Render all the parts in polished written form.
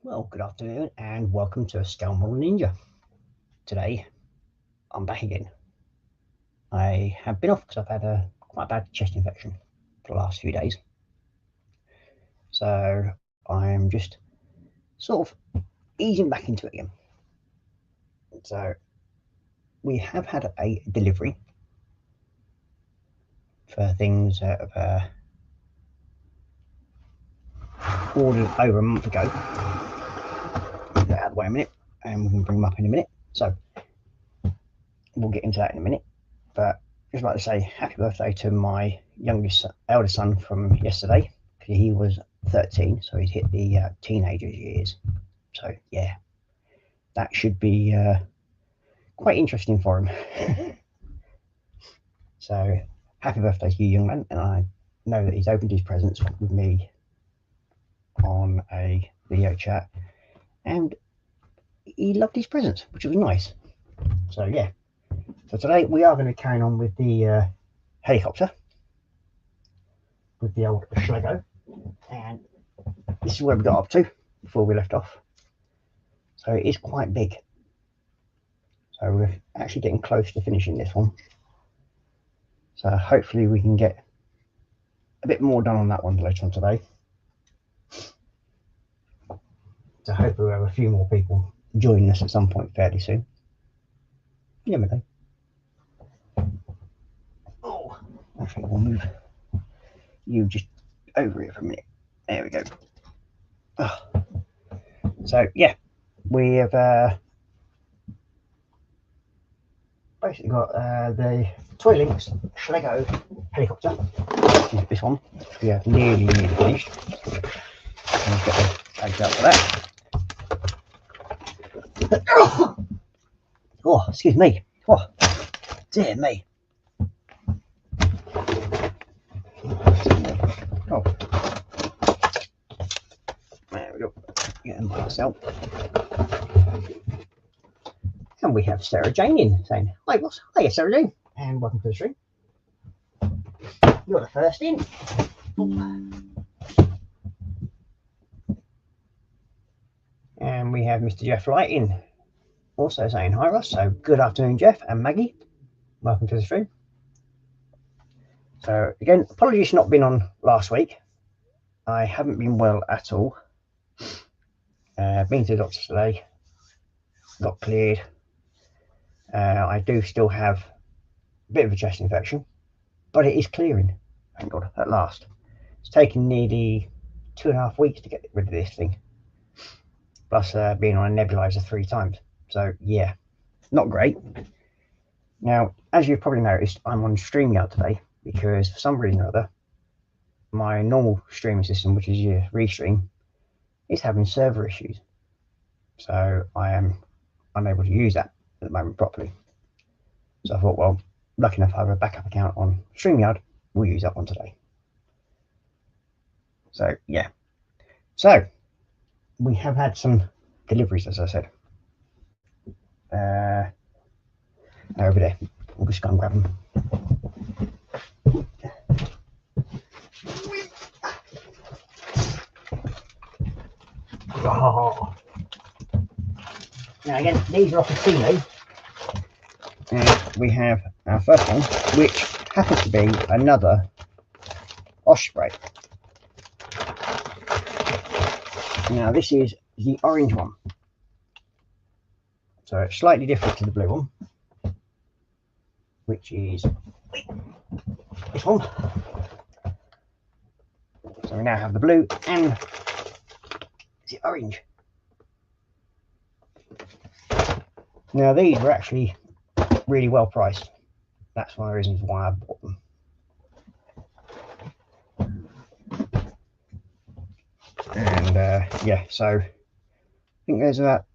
Well, good afternoon and welcome to Scale Model Ninja. Today, I'm back again. I have been off because I've had a quite bad chest infection for the last few days. So I'm just sort of easing back into it again. So we have had a delivery for things that have ordered over a month ago. Get that out of the way a minute and we can bring them up in a minute. So we'll get into that in a minute. But just like to say happy birthday to my eldest son from yesterday. He was 13, so he's hit the teenager years. So yeah, that should be quite interesting for him. So happy birthday to you, young man, and I know that he's opened his presents with me on a video chat, and he loved his presents, which was nice. So yeah, so today we are going to carry on with the helicopter with the old Schlego, and this is where we got up to before we left off. So it is quite big. So we're actually getting close to finishing this one. So hopefully we can get a bit more done on that one later on today. So hopefully we'll have a few more people joining us at some point fairly soon. You never know. Oh, actually we'll move you just over here for a minute. There we go. Oh. So yeah, we have basically got the Toy Links Schlego helicopter, which is this one. We are nearly finished. Let's get the tags out for that. Oh, excuse me. Oh, dear me. Oh, there we go. Get them passed out. And we have Sarah Jane in saying, "Hi, boss. Hiya, Sarah Jane, and welcome to the stream. You're the first in." And we have Mr. Jeff Light in, also saying hi, Ross. So good afternoon, Jeff and Maggie. Welcome to the stream. So again, apologies for not being on last week. I haven't been well at all. Been to the doctor today, got cleared. I do still have a bit of a chest infection, but it is clearing, thank God, at last. It's taken nearly 2.5 weeks to get rid of this thing, plus being on a nebulizer 3 times. So yeah, not great. Now, as you've probably noticed, I'm on StreamYard today because for some reason or other, my normal streaming system, which is your Restream, is having server issues. So I am unable to use that at the moment properly. So I thought, well, lucky enough I have a backup account on StreamYard, we'll use that one today. So yeah, so we have had some deliveries, as I said. Over there, we'll just go and grab them. Oh. Now again, these are off of Temu, and we have our first one, which happens to be another Osprey. Now this is the orange one, so it's slightly different to the blue one, which is this one. So we now have the blue and the orange. Now these were actually really well priced. That's one of the reasons why I bought them. And yeah, so I think there's about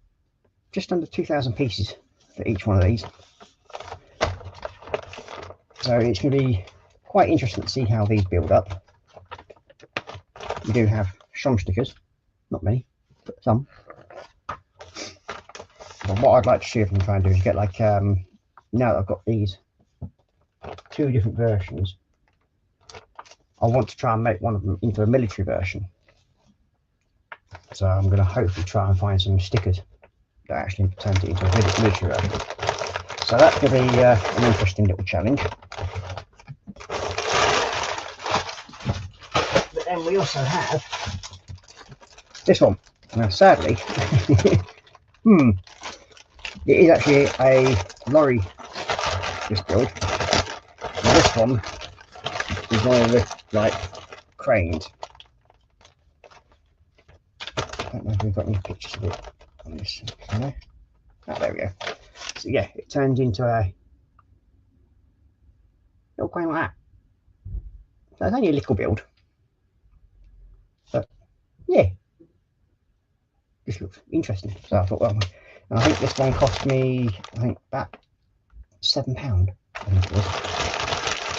just under 2,000 pieces for each one of these. So it's going to be quite interesting to see how these build up. We do have some stickers, not many, but some. But what I'd like to see if I can try and do is get like, now that I've got these 2 different versions, I want to try and make one of them into a military version. So I'm going to hopefully try and find some stickers that actually turns it into a miniature. So that's going to be an interesting little challenge. But then we also have this one. Now sadly, it is actually a lorry, this build. Now this one is one of the like cranes. I don't know if we've got any pictures of it on this. No? Oh, there we go. So yeah, it turns into a little crane like that. So it's only a little build, but yeah, this looks interesting. So I thought, well, and I think this one cost me, I think about £7. I think it was.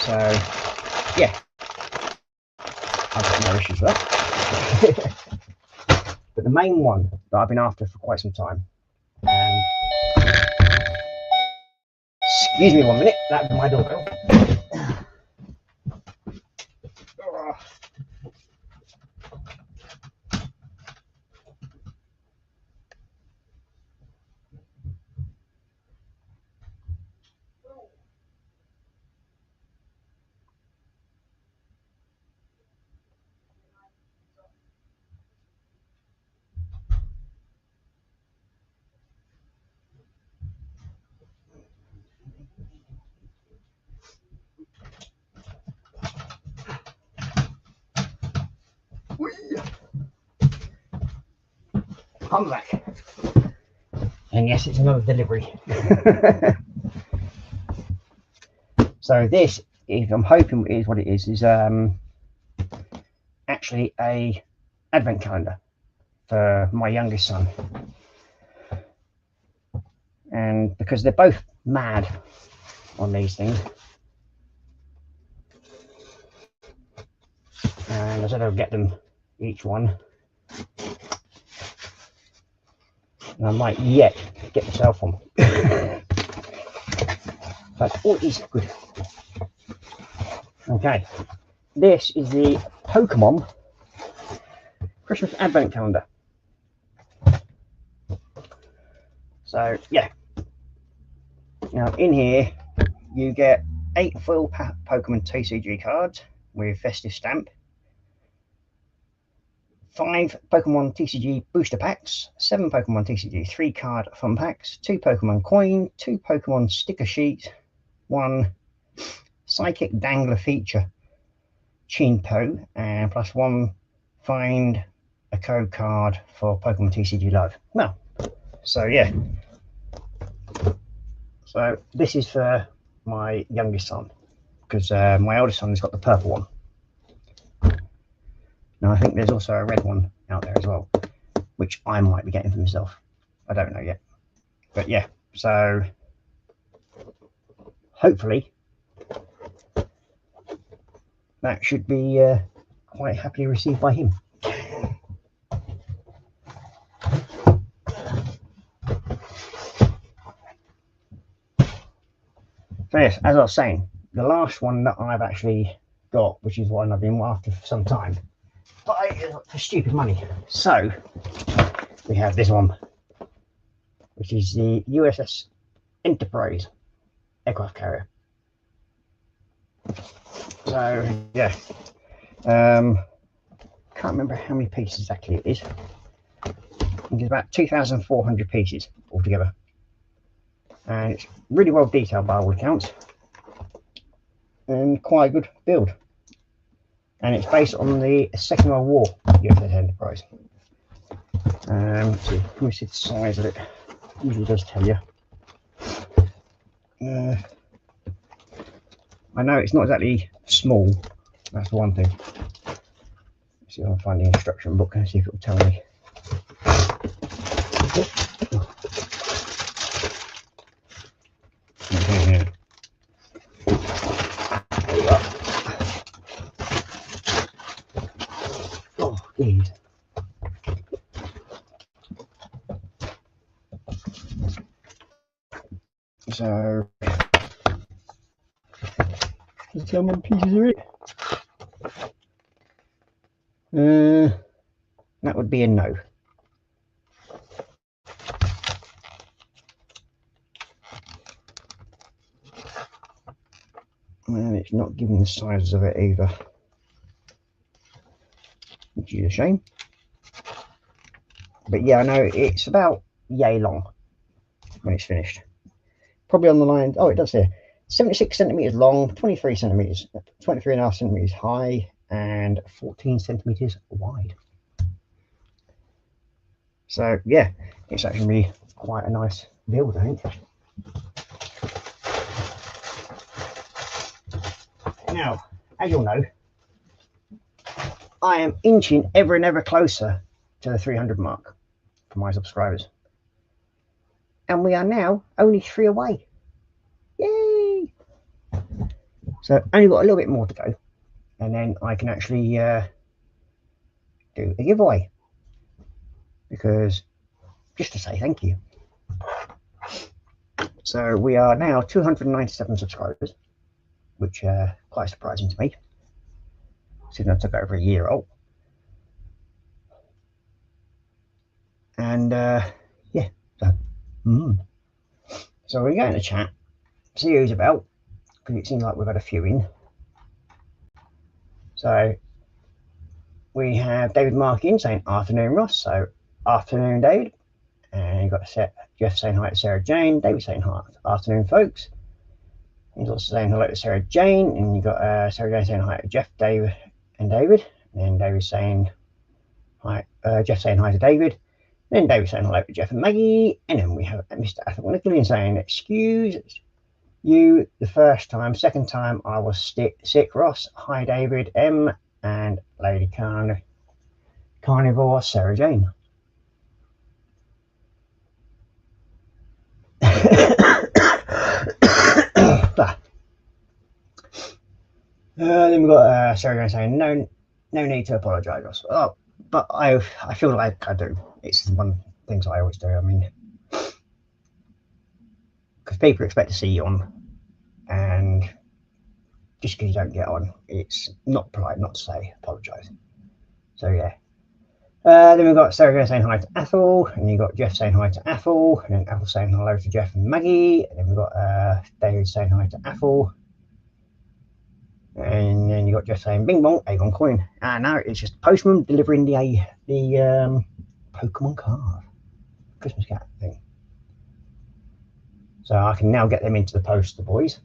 So yeah, I've got no issues with that. But the main one that I've been after for quite some time, and excuse me 1 minute, that was my doorbell. I'm back. And yes, it's another delivery. So this is, I'm hoping is what it is actually a advent calendar for my youngest son. And because they're both mad on these things, and I said I'll get them each one. And I might yet get myself one. But all is good. Okay, this is the Pokemon Christmas Advent Calendar. So yeah, now in here you get 8 full Pokemon TCG cards with festive stamp, 5 Pokemon TCG booster packs, 7 Pokemon TCG 3-card fun packs, 2 Pokemon coin, 2 Pokemon sticker sheets, 1 Psychic Dangler feature Chinpo, and plus 1 find a code card for Pokemon TCG Live. Well, so yeah, so this is for my youngest son, because my oldest son has got the purple one. Now I think there's also a red one out there as well, which I might be getting for myself. I don't know yet, but yeah, so hopefully that should be quite happily received by him. So yes, as I was saying, the last one that I've actually got, which is one I've been after for some time, but for stupid money. So we have this one, which is the USS Enterprise aircraft carrier. So yeah, can't remember how many pieces exactly it is. I think it's about 2,400 pieces altogether, and it's really well detailed by all accounts, and quite a good build. And it's based on the Second World War USS Enterprise. So let me see the size of it. It usually does tell you. I know it's not exactly small. That's the one thing. Let's see if I can find the instruction book and see if it will tell me. Yeah. There you are. Oh, geez. So, just tell me how many pieces are it. That would be a no. and it's not giving the sizes of it either, which is a shame. But yeah, I know it's about yay long when it's finished. Probably on the line, oh, it does here, 76 centimeters long, 23 centimeters, 23.5 centimeters high, and 14 centimeters wide. So yeah, it's actually quite a nice build, I think. Now, as you'll know, I am inching ever and ever closer to the 300 mark for my subscribers. And we are now only 3 away. Yay! So only got a little bit more to go. And then I can actually do a giveaway. Because, just to say thank you. So we are now 297 subscribers, which quite surprising to me, since I took over a year old. And yeah, so we're going to chat, see who's about, because it seems like we've had a few in. So we have David Markin saying afternoon, Ross. So afternoon, David. And you've got Jeff saying hi to Sarah Jane. David saying hi, afternoon, folks. He's also saying hello to Sarah Jane. And you've got Sarah Jane saying hi to Jeff, David, and David. And David saying hi, Jeff saying hi to David. Then David saying hello to Jeff and Maggie. And then we have Mr. Athel Nicolian saying, excuse you the first time, second time I was sick, Ross. Hi, David M. and Lady Carnivore, Sarah Jane. Then we've got Sarah Jane saying, no need to apologise, Ross. Oh, but I feel like I do. It's one of the things I always do. I mean, because people expect to see you on, and just because you don't get on, it's not polite not to say apologise. So yeah. Then we've got Sarah saying hi to Athel, and you've got Jeff saying hi to Athel, and then Athel saying hello to Jeff and Maggie, and then we've got David saying hi to Athel, and then you've got Jeff saying bing bong, Avon coin. And now it's just postman delivering the Pokemon card, Christmas cat thing. So I can now get them into the post, the boys,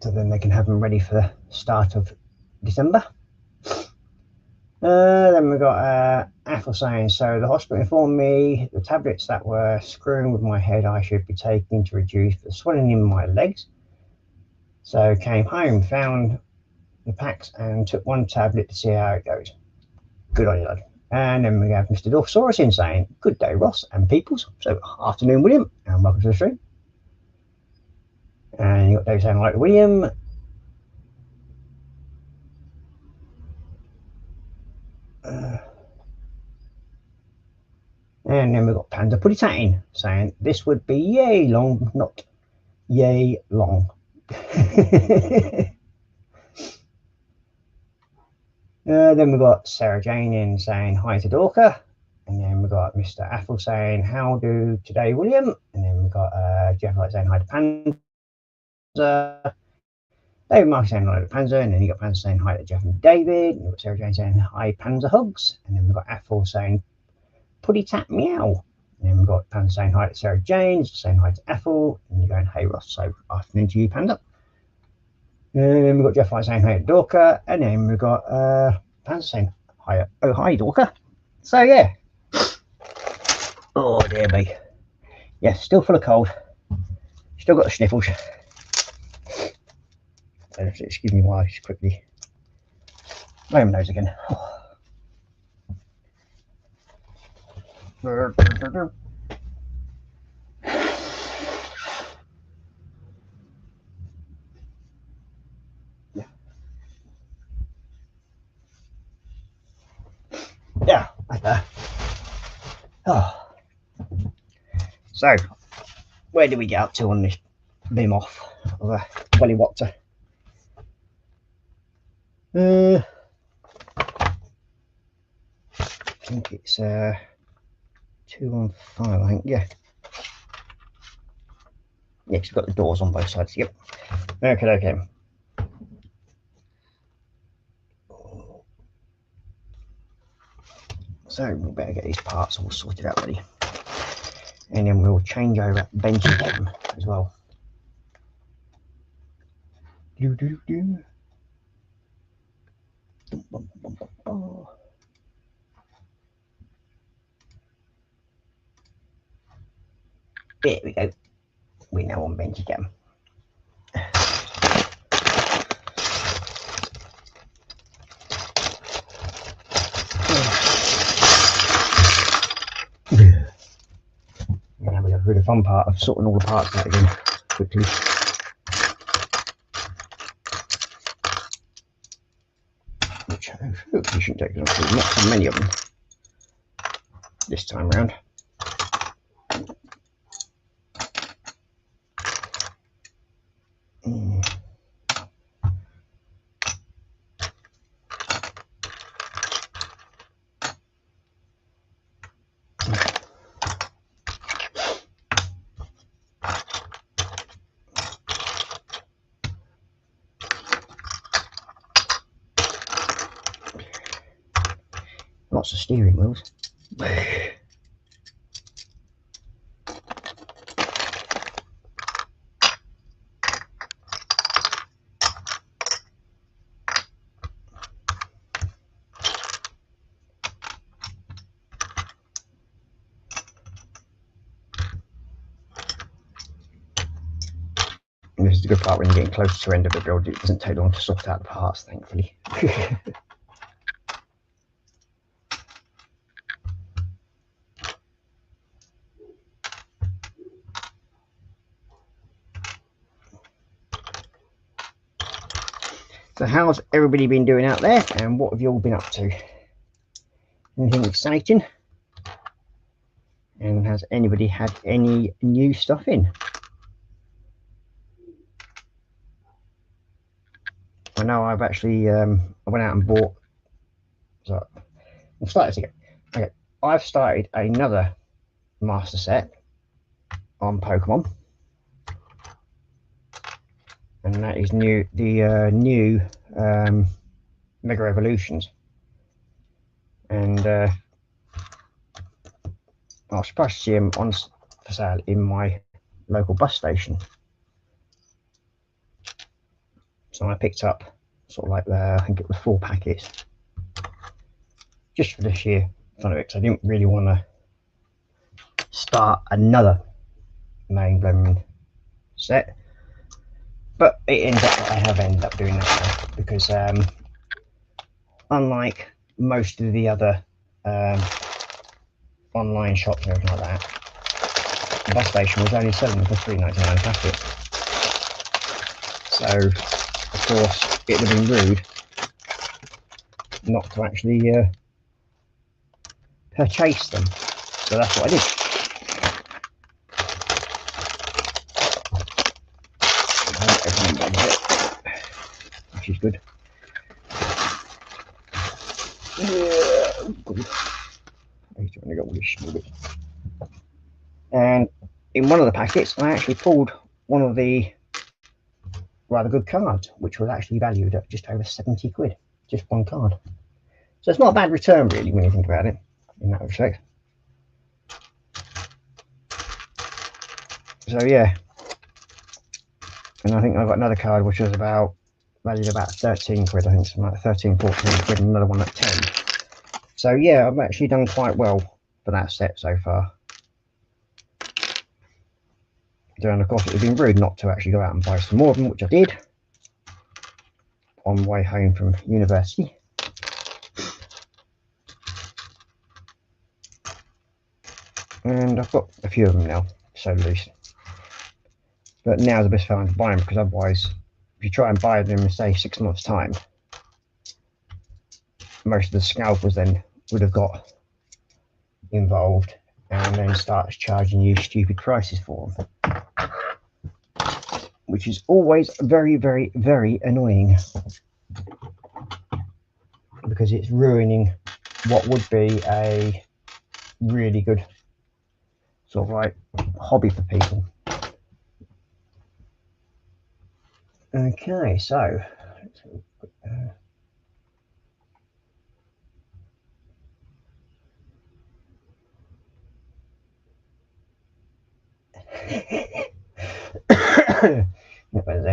so then they can have them ready for the start of December. Then we've got Athel saying, so the hospital informed me the tablets that were screwing with my head I should be taking to reduce the swelling in my legs. So came home, found the packs and took one tablet to see how it goes. Good on you, lad. And then we have Mr. Dorsaurus in saying, good day, Ross and peoples. So afternoon, William, and welcome to the stream. And you got Dave saying, like William. And then we've got Panda Putty saying, this would be yay long, not yay long. Then we've got Sarah Jane in saying hi to Dorka. And then we've got Mr. Athel saying, how do today, William? And then we've got Jeff saying hi to Panzer. David Mark saying hello to Panzer. And then you got Panzer saying hi to Jeff and David. And you've got Sarah Jane saying hi, Panzer hugs. And then we've got Athel saying, Putty tap meow. And then we've got Panda saying hi to Sarah Jane, saying hi to Athel, and you're going, hey Ross, so afternoon to you, Panda. And then we've got Jeff White saying hi to Dorka, and then we've got Panda saying hi, oh hi Dorka. So yeah. Oh dear me. Yeah, still full of cold. Still got the sniffles. So excuse me while I just quickly blow my nose again. Yeah, like that. Oh. So, where do we get up to on this beam off of a Welly Water? I think it's 215, I think, yeah. Yes, we've got the doors on both sides. Yep. Okay. So we better get these parts all sorted out ready. And then we'll change over Benji cam as well. There we go. We're now on Benji cam. Now we go through the fun part of sorting all the parts out again quickly. Which hopefully shouldn't take us on, not too many of them this time round. Lots of steering wheels. And this is the good part when you're getting close to the end of the build, it doesn't take long to sort out the parts, thankfully. So how's everybody been doing out there, and what have you all been up to? Anything exciting? And has anybody had any new stuff in? I know I've actually I went out and bought, so we'll start this again. Okay, I've started another master set on Pokemon, and that is new, the new Mega Evolutions, and I was surprised to see them on for sale in my local bus station. So I picked up sort of like I think it was 4 packets just for the sheer fun of it, because I didn't really want to start another main blooming set. But I have ended up doing that now, because unlike most of the other online shops and everything like that, the bus station was only selling them for £3.99 a packet. So of course it would have been rude not to actually purchase them. So that's what I did. Which is good. And in one of the packets I actually pulled one of the rather good cards, which was actually valued at just over 70 quid, just one card. So it's not a bad return really when you think about it in that respect. So yeah, and I think I got another card which was valued about 13 quid, I think something like 13, 14 quid, and another one at 10. So yeah, I've actually done quite well for that set so far. And of course it would have been rude not to actually go out and buy some more of them, which I did on the way home from university. And I've got a few of them now, so loose. But now's the best time to buy them, because otherwise, if you try and buy them in, say, 6 months' time, most of the scalpers then would have got involved and then starts charging you stupid prices for them, which is always very, very, very annoying, because it's ruining what would be a really good sort of like hobby for people. Okay, so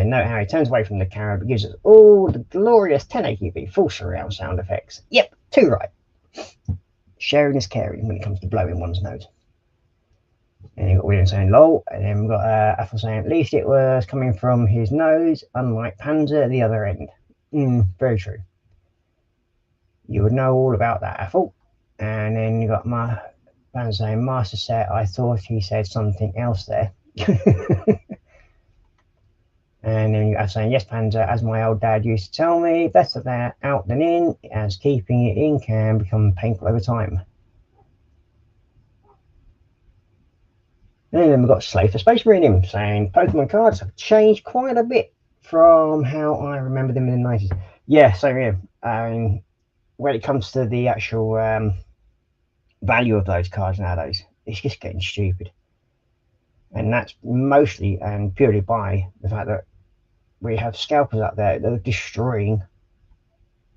note how he turns away from the camera but gives us all the glorious 1080p full surround sound effects. Yep, too right. Sharing is caring when it comes to blowing one's nose. And you've got William saying lol, and then we've got Athel saying at least it was coming from his nose, unlike Panzer at the other end. Very true. You would know all about that, Athel. And then you got my Panzer saying Master said I thought he said something else there. And then you're saying, yes, Panzer, as my old dad used to tell me, better that out than in, as keeping it in can become painful over time. And then we've got Slave for Space Marine saying, Pokemon cards have changed quite a bit from how I remember them in the 90s. Yeah, same here. I mean, when it comes to the actual value of those cards nowadays, it's just getting stupid. And that's mostly and purely by the fact that we have scalpers out there that are destroying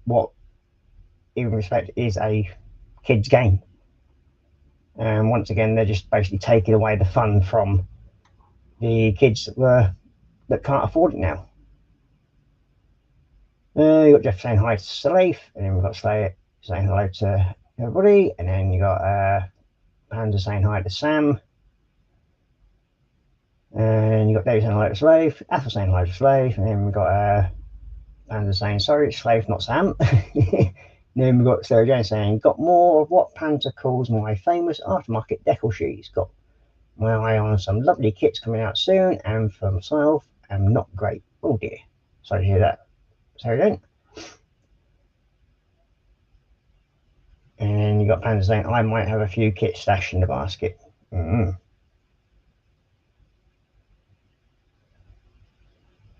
what, in respect, is a kid's game. And once again, they're just basically taking away the fun from the kids that can't afford it now. You got Jeff saying hi to Slave, and then we've got Slave saying hello to everybody, and then you got Panzer saying hi to Sam, and you got Dave saying hello to Slave, Athel saying hello to Slave, and then we've got Panzer saying sorry, it's Slave, not Sam. Then we've got Sarah Jane saying, got more of what Panzer calls my famous aftermarket decal sheets. Got my eye on some lovely kits coming out soon, and for myself, am not great. Oh dear. Sorry to hear that, Sarah Jane. And you got Panzer saying, I might have a few kits stashed in the basket. And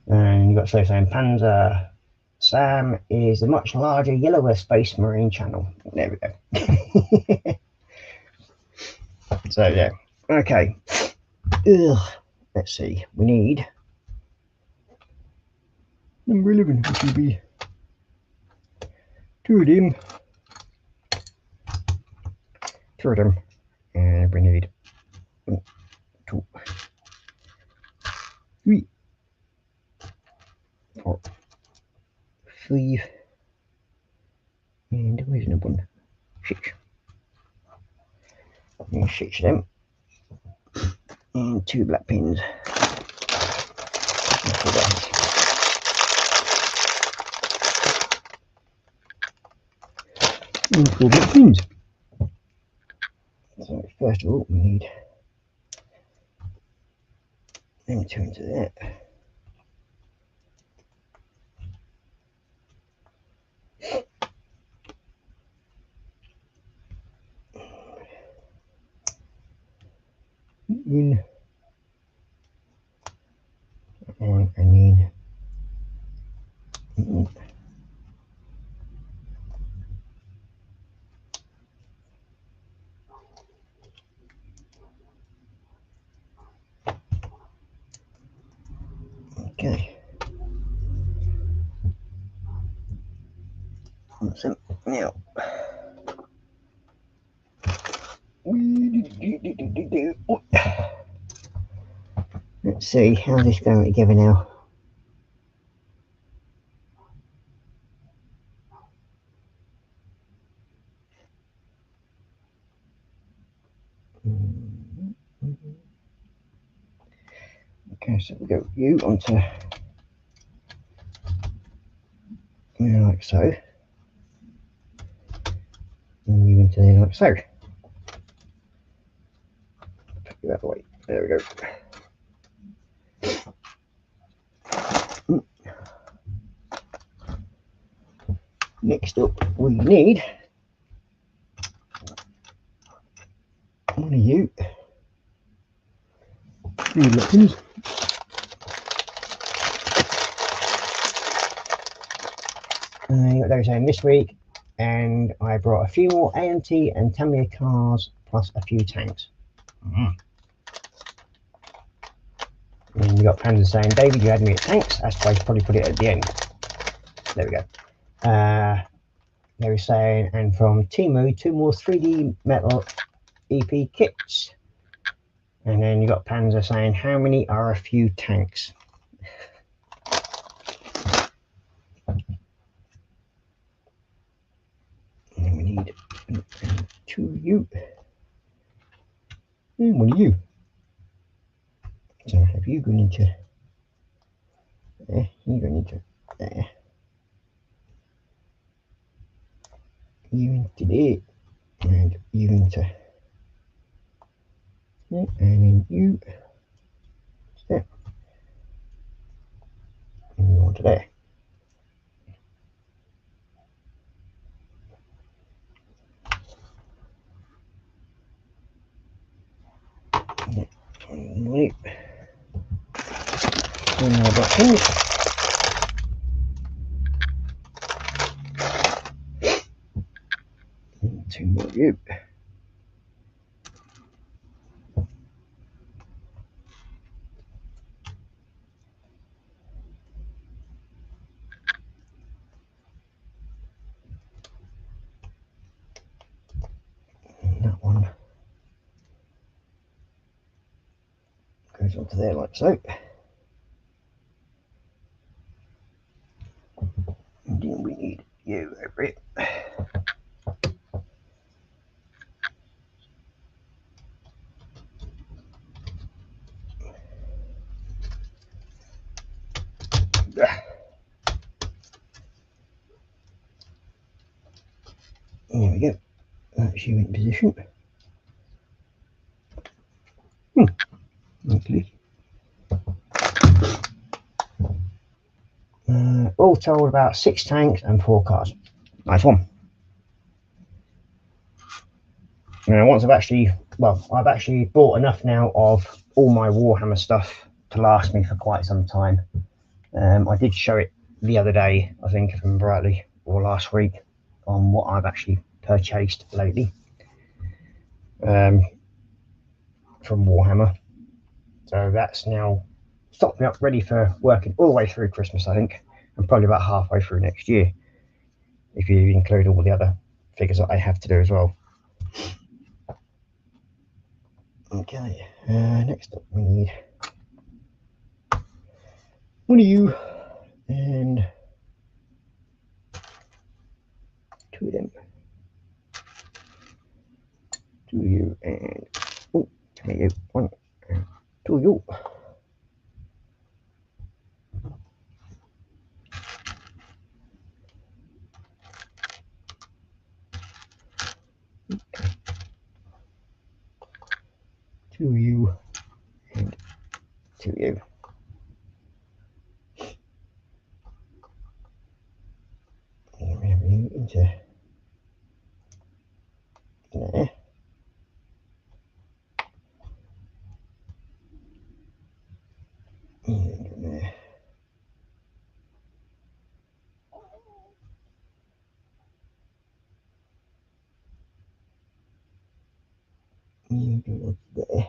you got Slave saying, Panzer Sam is the much larger, yellower Space Marine channel. There we go. So yeah, okay. Let's see. We need number 11, which will be 2 of them. 2 of them, and we need 1, 2, 3, 4, 5, and where's the 1? 6. And 6 of them, and 2 black pins. And 4 black pins. So first of all, we need them 2 into that. And I need okay. So now let's see how this going together now. Okay, so we go you onto like so, and you into there like so. Put you out of the way. There we go. Next up, we need one of you. 3 buttons. You got those saying this week, and I brought a few more AMT and Tamiya cars plus a few tanks. And you got Panzer saying, David, you had me at tanks. That's why you probably put it at the end. There we go. They were saying, and from Timu, 2 more 3D metal EP kits. And then you got Panzer saying, how many are a few tanks? And we need 2 you. And 1 you. So have you going into there, you going into there. You into there. And you into there. And then you there. And you onto there. Wait. And now back in. And 2 more you. And that one goes onto there like so. And then we need you over it. There we go. That's you in position. Okay. All told about 6 tanks and 4 cars. Nice one. Now once I've actually bought enough now of all my Warhammer stuff to last me for quite some time. I did show it the other day, I think if I remember rightly, or last week, on what I've actually purchased lately from Warhammer. So that's now stocked me up ready for working all the way through Christmas, I think, and probably about halfway through next year, if you include all the other figures that I have to do as well. Okay, next up we need 1 of you and 2 of them. 2 of you and 2 of you. 1 and 2 of you. Okay. 2 of you and 2 of you. And we have you into there. And there. And go there.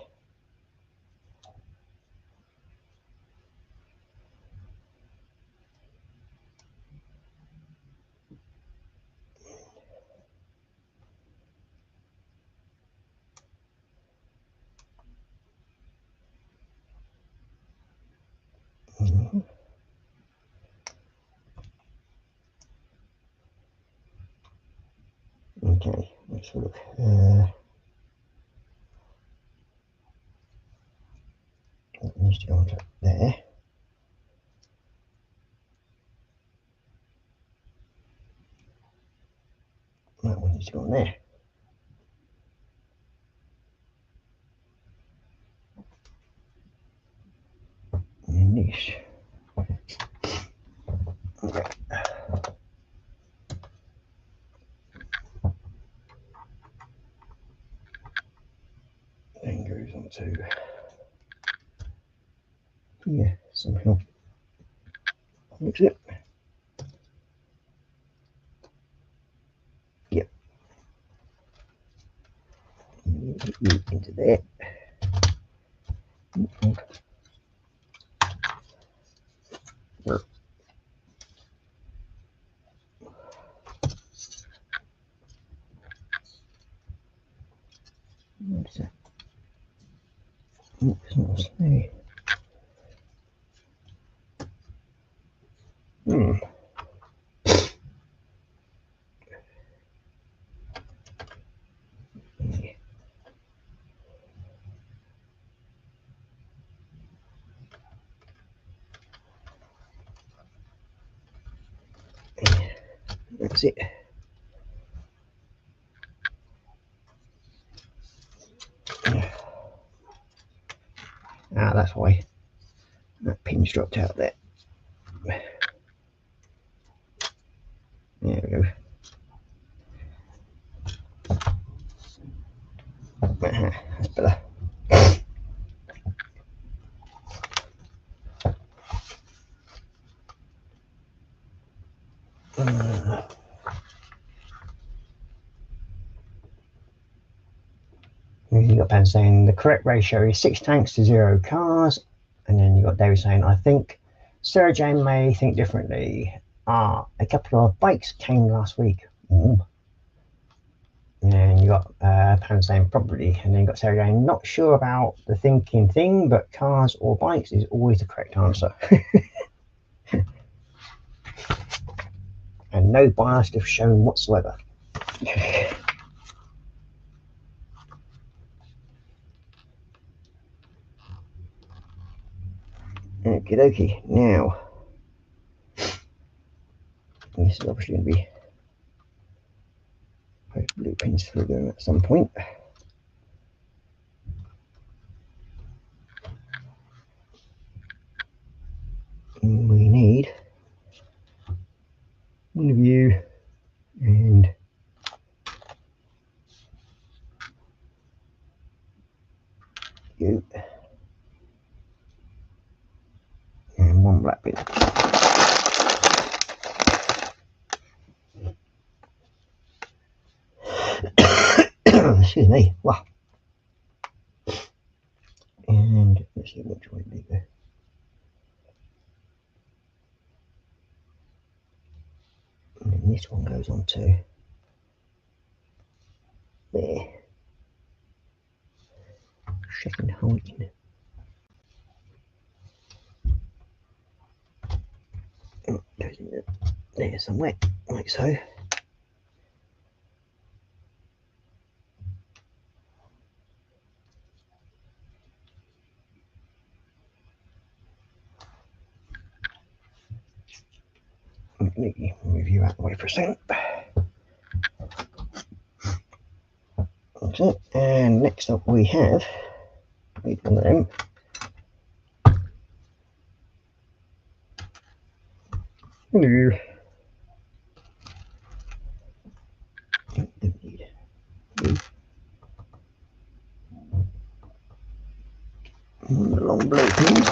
Okay, let's have a look. That needs to go onto there. That one needs to go on there. And this. Okay. Then goes on to here somehow. Looks it. Yep. You into there. What's that? It's not slow. That's it. Ah, that's why that pin's dropped out there. There we go. That's better. You got Pan saying the correct ratio is 6 tanks to 0 cars, and then you got David saying I think Sarah Jane may think differently. A couple of bikes came last week. And you got Pan saying probably, and then you got Sarah Jane not sure about the thinking thing, but cars or bikes is always the correct answer. And no bias to shown whatsoever. Okie dokie. Now, this is obviously going to be blue pins through there at some point. And we need one of you and you and one black pin. Excuse me. Wow. And let's see which way they go. And then this one goes on to there. Second height. Oh, goes in there somewhere, like so. Let me move you out of the way for a second. Okay, and next up we have one of them. Hello. Don't need you. The long blue pins.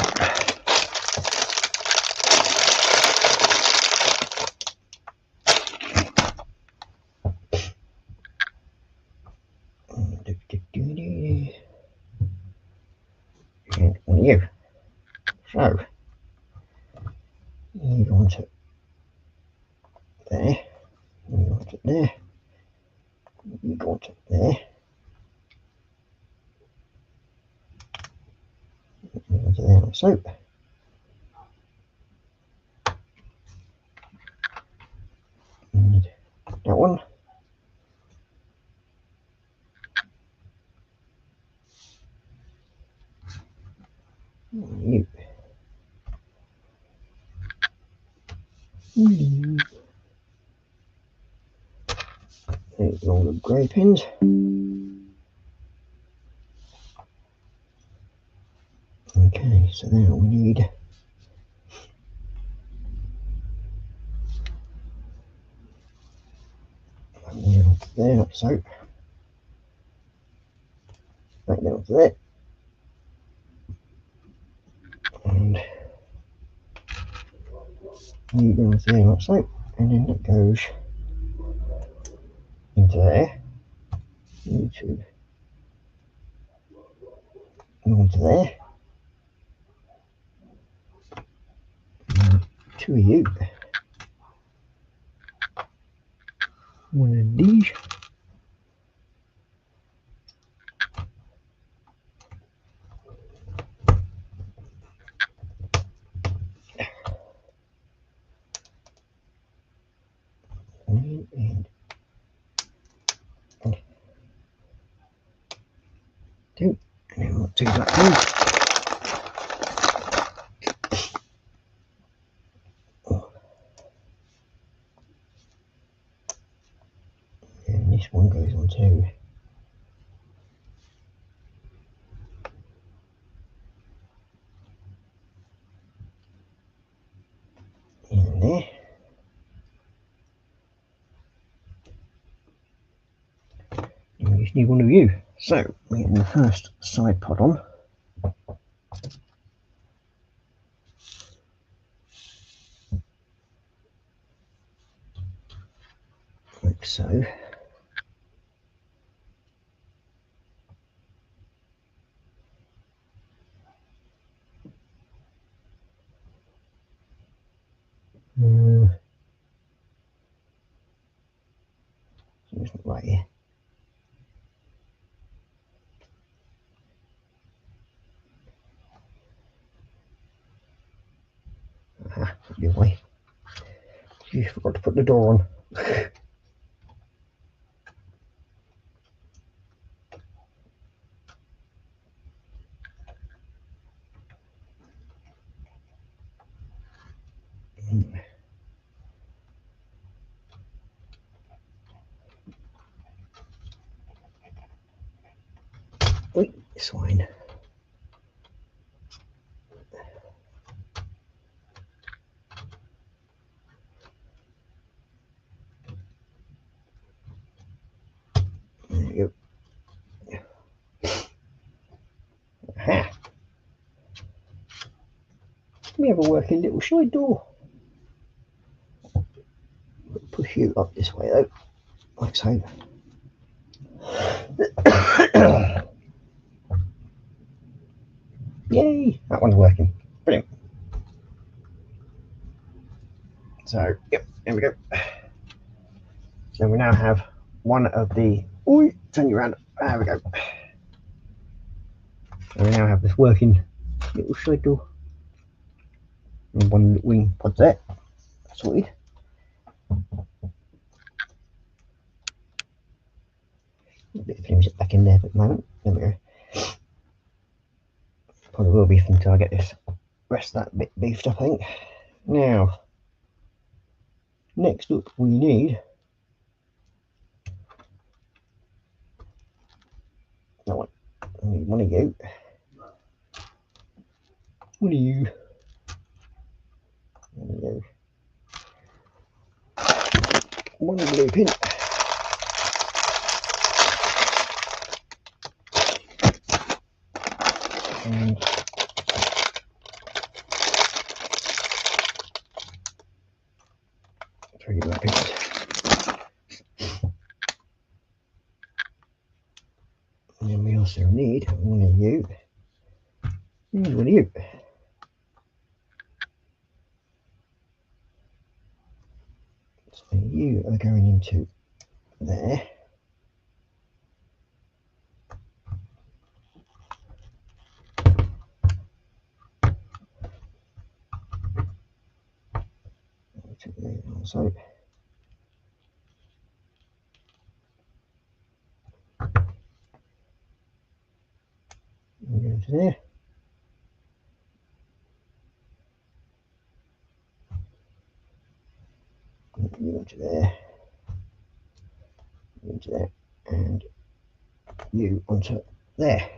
And one of you. So you go on to there, you go on to there, you go on to there, you go on to there like so. And that one. You. There's all the grey pins. Okay, so now we need down to there, like so. Back down to there. And you down to there, like so. And then that goes into there. You two go onto there. two of you. One of these. And two. And then we'll do that one. And this one goes on too. In there. And we just need one of you. So we're getting the first side pod on. Like so. It's not right here. Aha, your way. You forgot to put the door on. Wait, swine. There you go. Aha. We have a working little side door. Push you up this way though, like so. Yay, that one's working. Brilliant. So, yep, there we go. So we now have one of the, turn you around, there we go. So we now have this working little side door. And one wing pod there, sorted. A bit of flimsy back in there at the moment, there we go. Probably will be until I get this rest of that bit beefed up, I think. Now, next up we need that one. I need one of you. One of you. There we go. One blue pin. And three blue pins. And then we also need one of you and one of you. So you are going into there. Also. You go into there. You into there. You into there. And you onto there.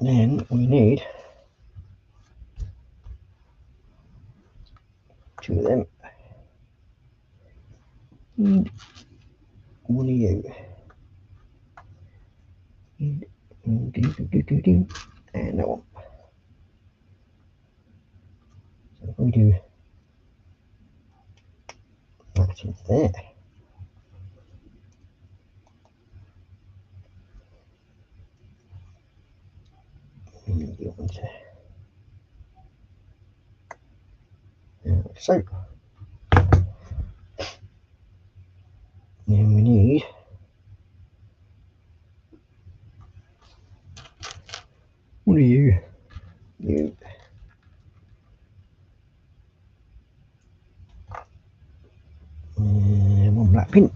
Then we need two of them. And one of you. And that one. So if we do that into there. And you onto so. Then we need what are you? You. One black pin.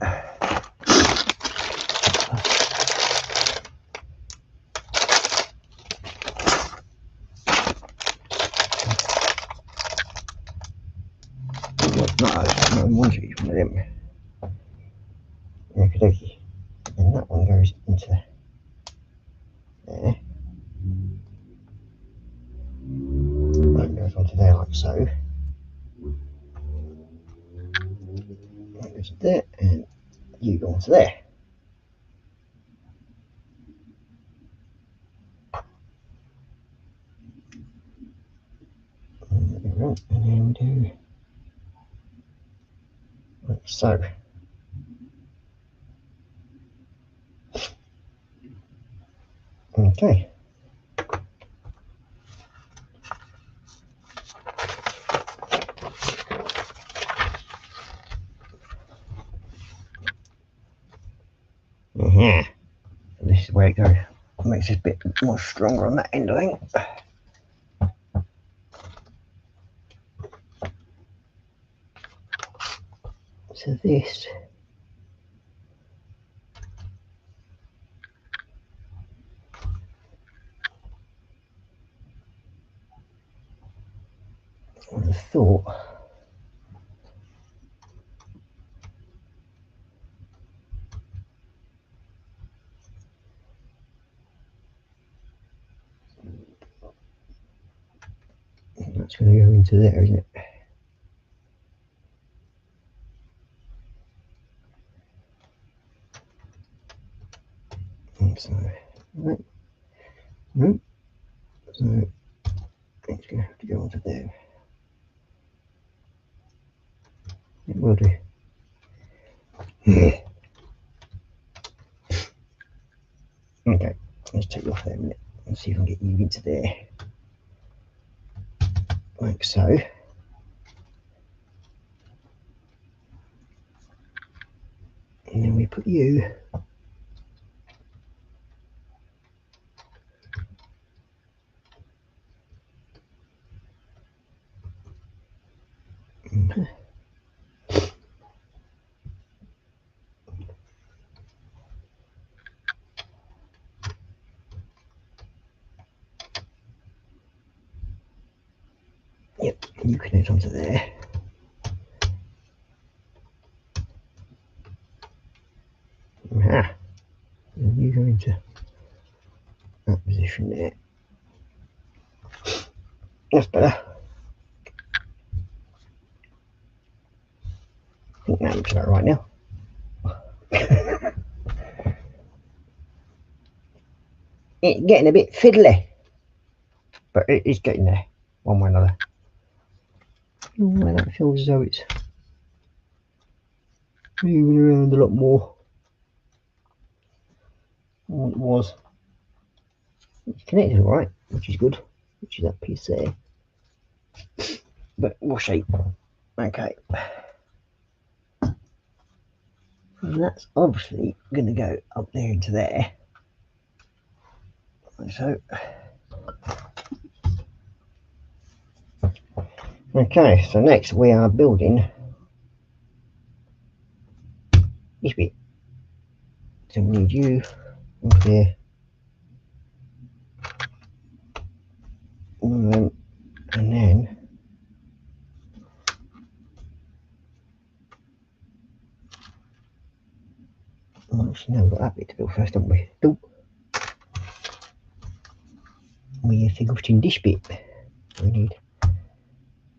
No, one of them. Okie dokie. And that one goes into there. That goes onto there like so. That goes there, and you go onto there. And then we do like so. Okay. This is where it goes. It makes this bit more stronger on that end, I think. So this I would have thought that's going to go into there, isn't it? And so, right. No. So it's going to have to go onto there. It will do. Okay, let's take you off there a minute and see if I can get you into there. Like so. And then we put you yep, you connect onto there. And you go into that position there. That's better. I think that looks about right now. It's getting a bit fiddly, but it is getting there one way or another. Well, that feels as though it's moving around a lot more than it was. It's connected all right, which is good, which is that piece there. But we'll see. Okay. And that's obviously going to go up there into there. Like so. Okay, so next we are building this bit. So we need you up here. And then actually no, we've got that bit to build first, haven't we? Nope. We are forgetting this bit. We need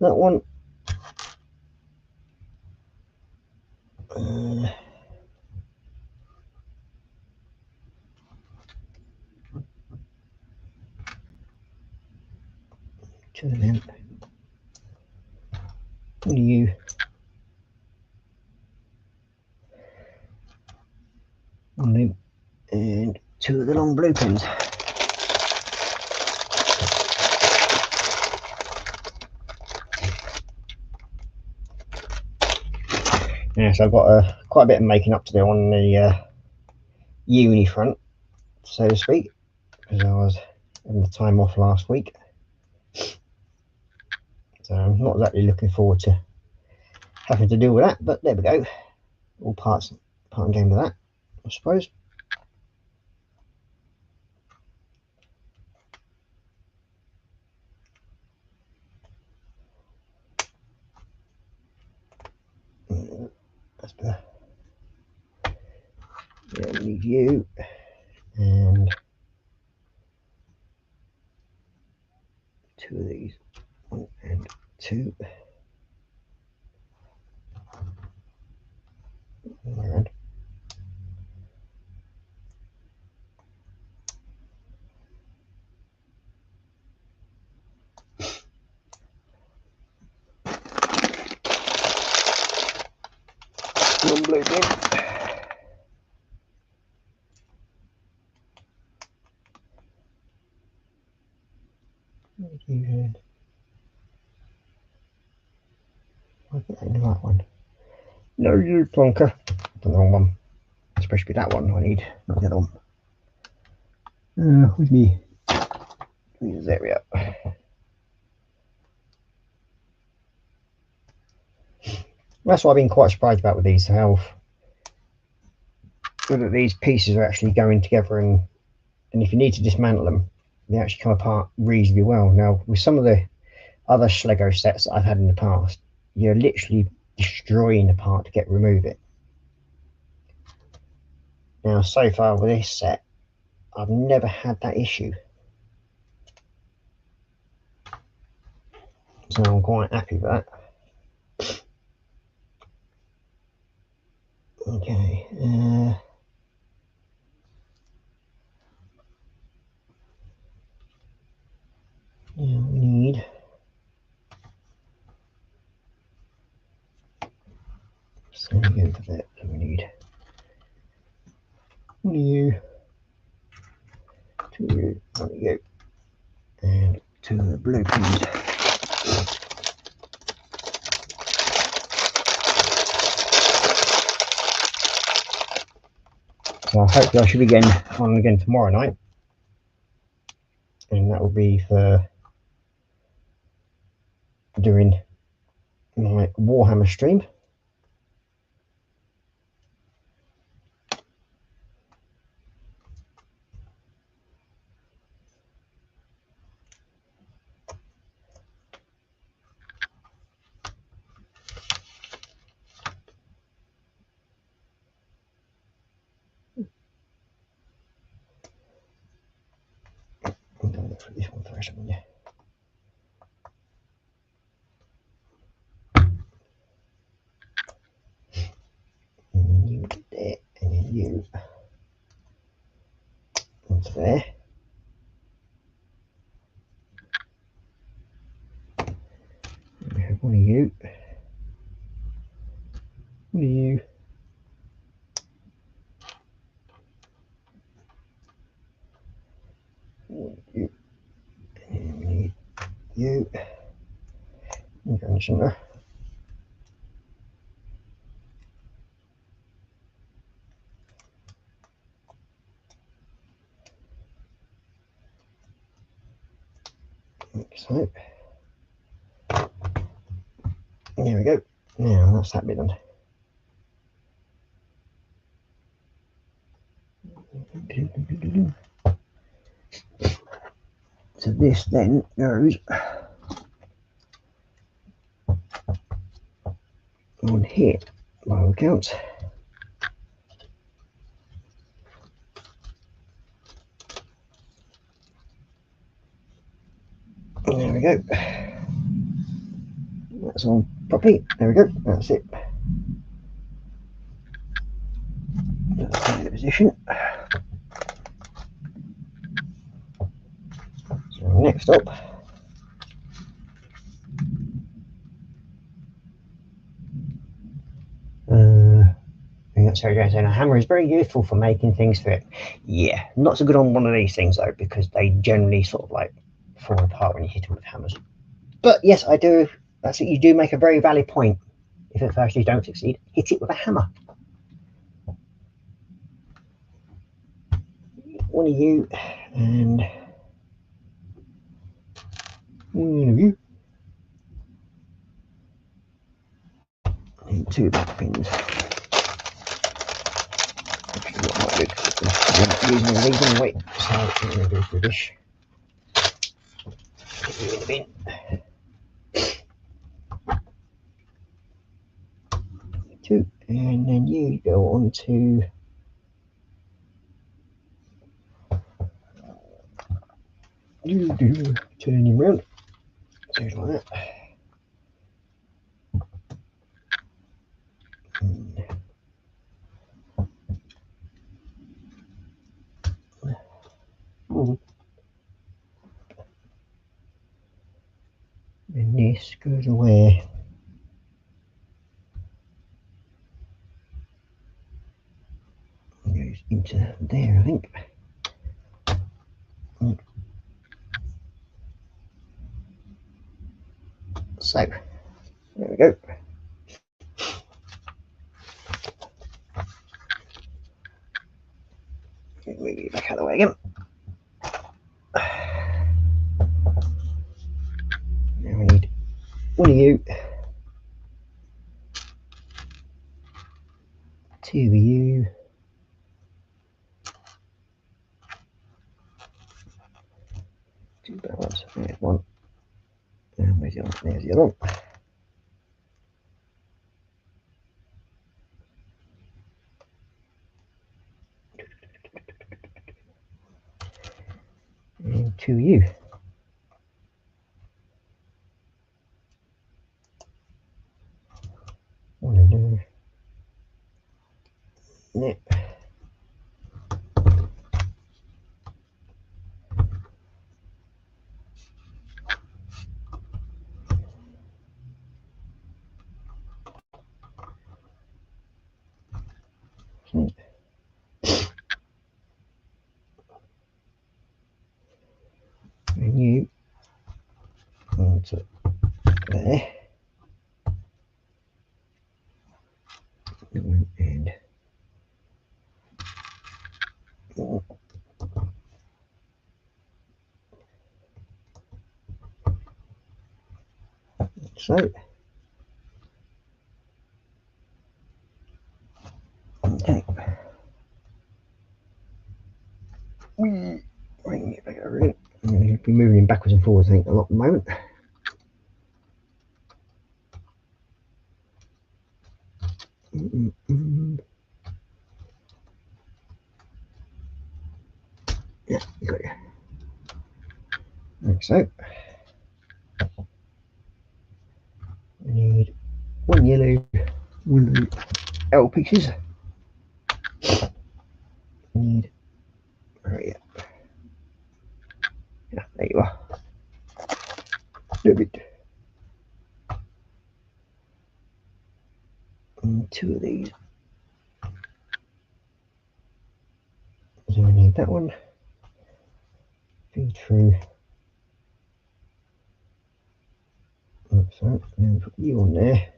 that one. To the lamp. What are you? One loop and two of the long blue pins. so I've got quite a bit of making up to do on the uni front, so to speak, because I was in the time off last week. So I'm not exactly looking forward to having to deal with that, but there we go. All part and game of that, I suppose. That's better. Yeah, we need you and 2 of these, 1 and 2. And one blue bin. I think I know that one. No, you plonker. The wrong one. It's supposed to be that one I need, not the other one. With me. There we are. That's what I've been quite surprised about with these, how good that these pieces are actually going together, and if you need to dismantle them, they actually come apart reasonably well. Now, with some of the other Schlego sets that I've had in the past, you're literally destroying the part to remove it. Now, so far with this set, I've never had that issue. So I'm quite happy with that. Okay. Yeah, we need so we go for that. So we need 1 of you, 2 of you, 1 of you, and 2 of the blue pins. So hopefully I should be getting on again tomorrow night, and that will be for doing my Warhammer stream. I'm going to look for this one first, haven't you? And then you there, and then you onto there. And we have 1 of you, 1 of you, 1 of you, and then we need you. You go in the centre. Like so. There we go. Now that's that bit done. So this then goes on here by all accounts. There we go. That's on properly. There we go. That's it. That's in the position. So next up, sorry, James, a hammer is very useful for making things fit. Yeah, not so good on one of these things though, because they generally sort of like fall apart when you hit them with hammers. But yes, I do. That's it. You do make a very valid point. If at first you don't succeed, hit it with a hammer. One of you and one of you. And 2 back pins. Actually, what I might do, I'm not using these anyway, so I'm going to go through this. Put you in the bin. 2, and then you go on to turn him round. So like that. And this goes away. Goes into there, I think. So, there we go. Move it back out of the way again. Now we need one of you, 2 of you, 2 balance. There's one. And where's the other? There's the other one. And 2 of you. One of them. Yep. And you onto there. And so okay. We bring it back over in. I'm going to be moving him backwards and forwards, I think, a lot at the moment. Yeah, you got it. Like so. We need 1 yellow, 1 L pieces. We need, where are you? Yeah, there you are. A little bit. And 2 of these. So we need that one. Feed through. Like so. And then put you on there.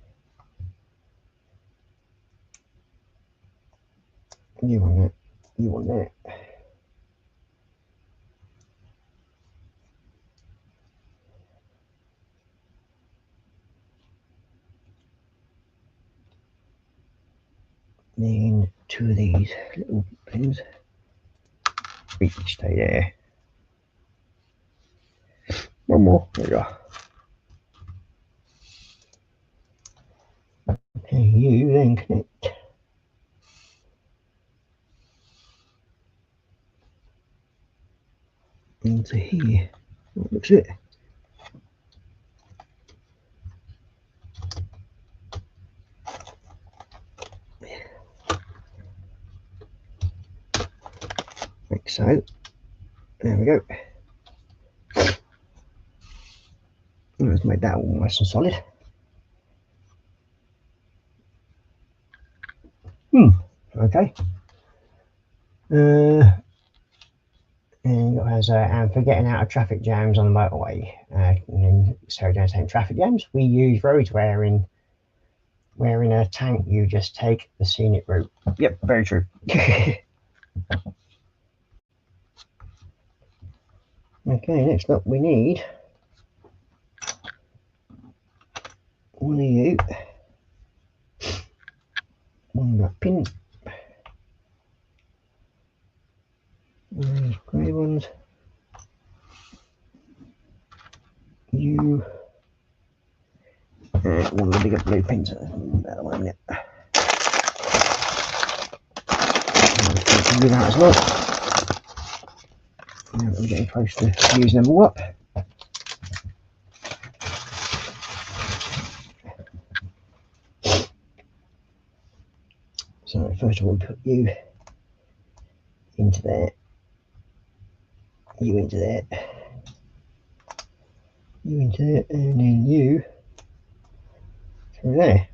You on that. You on that. Then 2 of these little pins. Each stay there. 1 more. There we go. Okay, you then connect into here. That looks it. Like so. There we go. Let's make that all nice and solid. Okay. And for getting out of traffic jams on the motorway, and Sarah Jones saying traffic jams, we use roads where in where in a tank you just take the scenic route. Yep, very true. Okay, next up we need one of you, one of that pin, one of these grey ones, you, and one of the bigger blue pins at the moment. Do that as well. Now that we're getting close to using them all up. So first of all, put you into there, you into there, you into there, and then you through there.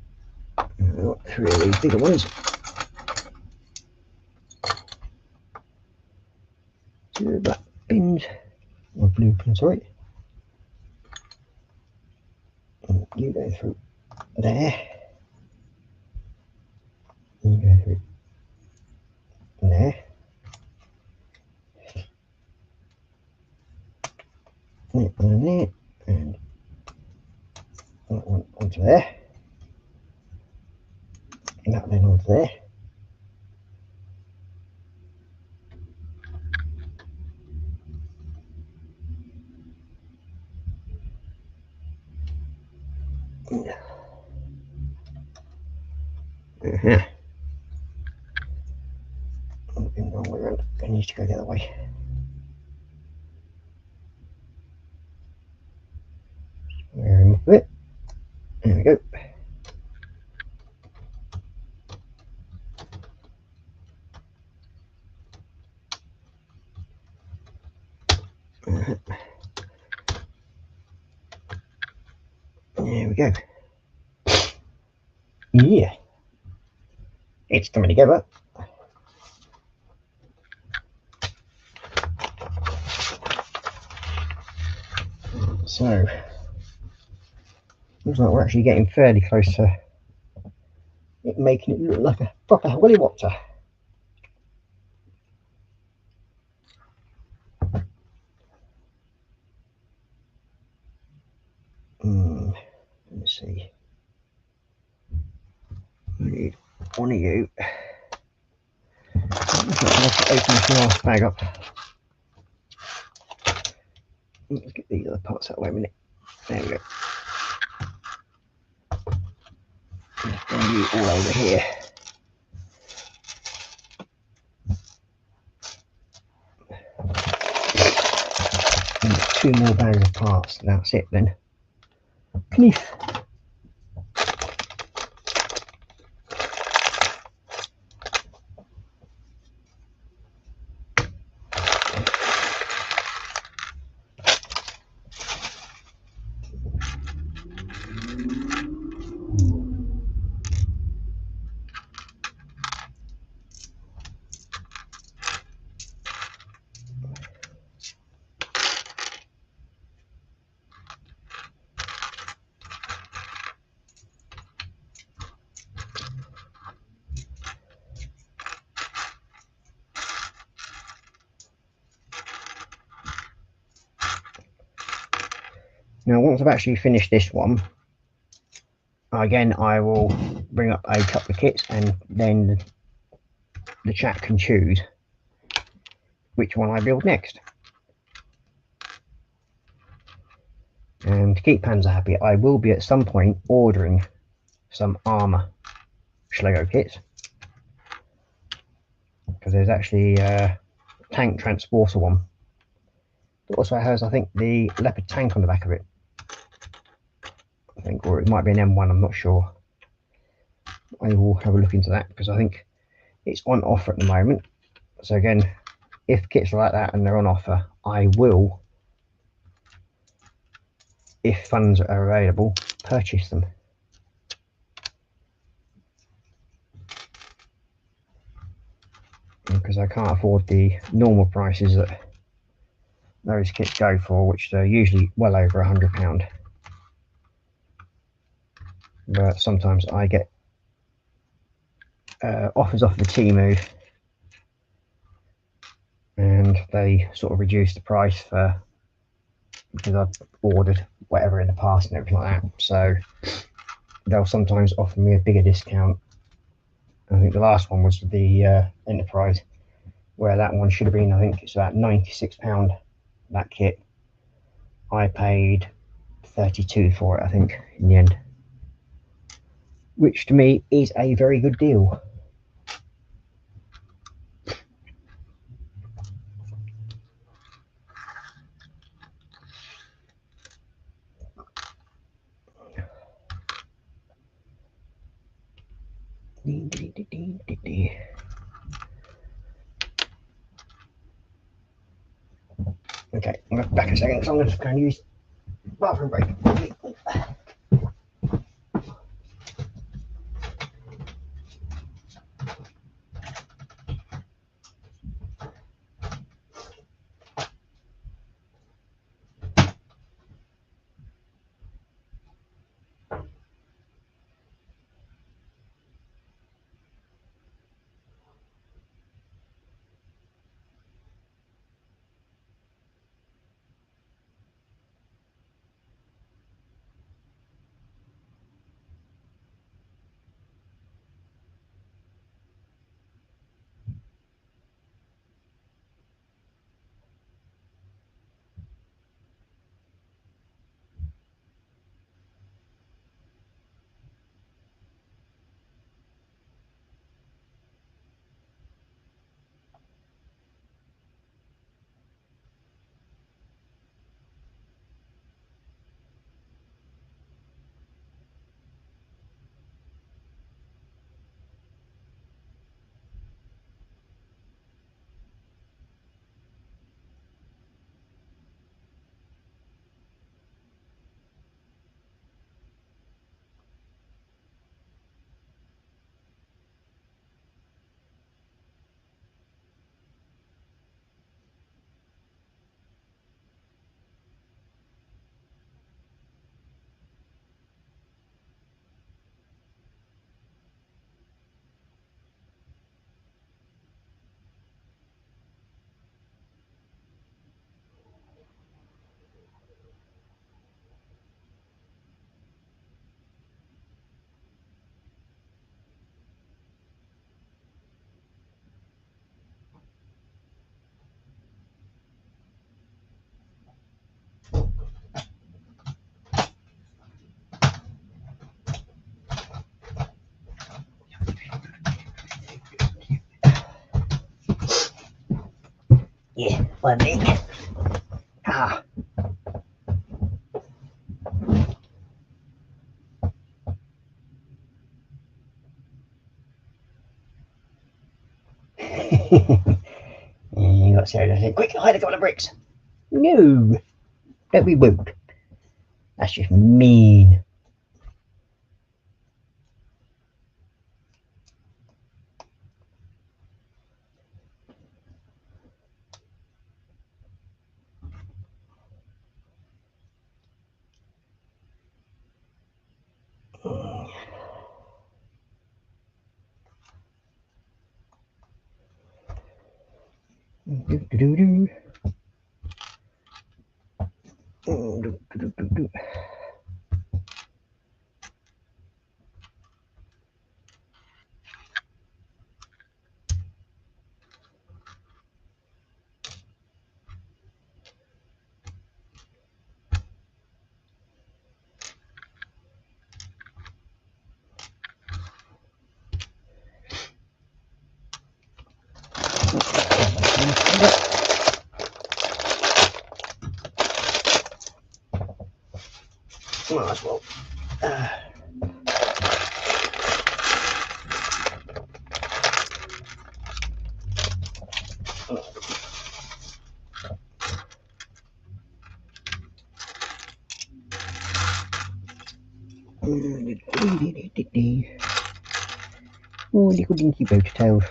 I've got 3 of these bigger ones. 2 black pins, or blue pins, sorry. And you go through there. You go through there. That one there, and that one onto there. And that then onto there. Looking the wrong way around. I need to go the other way. Square up a bit. There we go. There we go. Yeah. It's coming together. So, looks like we're actually getting fairly close to it, making it look like a proper Willy Wopter. Let's see. We need one of you. Let's open this last bag up. Let's get these other parts out of the way a minute. There we go. Let's bring you all over here. And 2 more bags of parts. That's it then. Knief. Now, once I've actually finished this one, again, I will bring up a couple of kits and then the chat can choose which one I build next. And to keep Panzer happy, I will be at some point ordering some armour Schlego kits, because there's actually a tank transporter one that also has, I think, the Leopard tank on the back of it. I think, or it might be an M1, I'm not sure. I will have a look into that because I think it's on offer at the moment. So again, if kits are like that and they're on offer, I will, if funds are available, purchase them. Because I can't afford the normal prices that those kits go for, which are usually well over £100. But sometimes I get offers off the Temu, and they sort of reduced the price for, because I've ordered whatever in the past and everything like that, so they'll sometimes offer me a bigger discount. I think the last one was the Enterprise, where that one should have been, I think it's about £96, that kit. I paid 32 for it, I think, in the end, which to me is a very good deal. Okay, I'm back in a second, so I'm just going to use bathroom break. Yeah, one minute. Ah. You got Sarah to say, quick, hide a couple of bricks. No, don't be rude. That's just mean. Might as well. Oh, little dinky boat tail.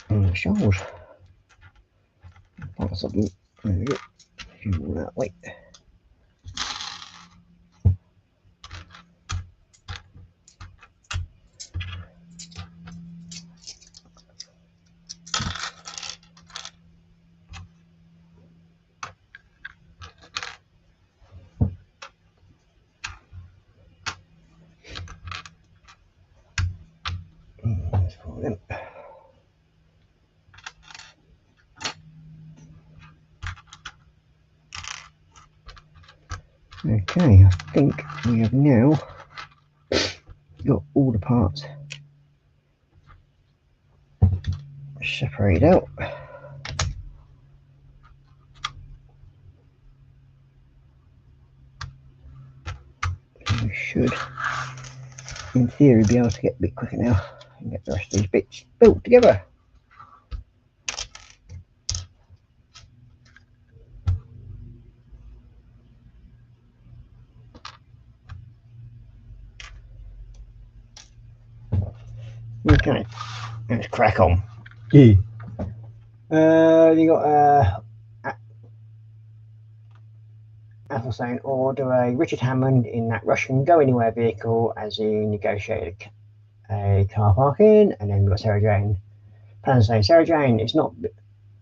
And the shoals. Possibly. There we go. A few more that way. Let's follow them. Okay, I think we have now got all the parts separated out. We should, in theory, be able to get a bit quicker now and get the rest of these bits built together. Okay, let's crack on. Yeah. You got Athelstan order a Richard Hammond in that Russian Go Anywhere vehicle as he negotiated a car parking, and then we've got Sarah Jane. Plan saying, Sarah Jane, it's not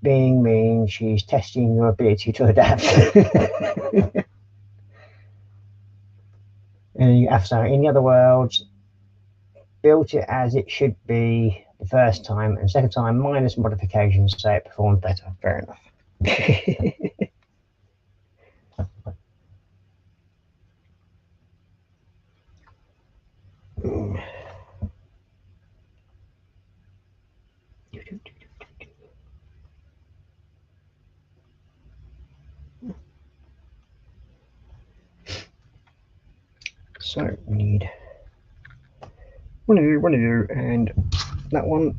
being mean, she's testing your ability to adapt. And Athelstan, in the other worlds, built it as it should be the first time, and second time minus modifications, so it performed better. Fair enough. So we need one of you, and that one,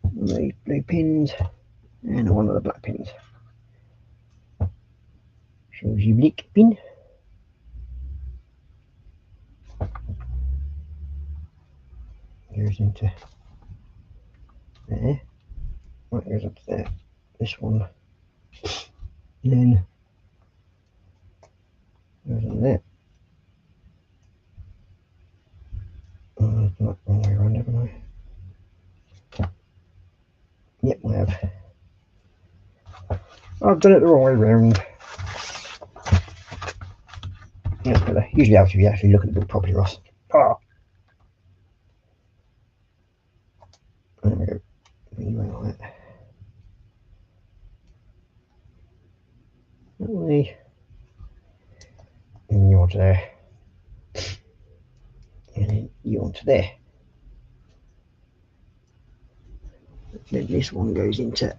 the blue pins, and one of the black pins. Shows you black pin. Goes into there. Right, goes up to there. This one. And then goes on there. Oh, not wrong way around, haven't I? Yep, I have. I've done it the wrong way around. That's better. Usually helps if you actually look at the book properly, Ross. Oh. There we go. You went like that. That way. And you onto there. And then you onto there. Then this one goes into.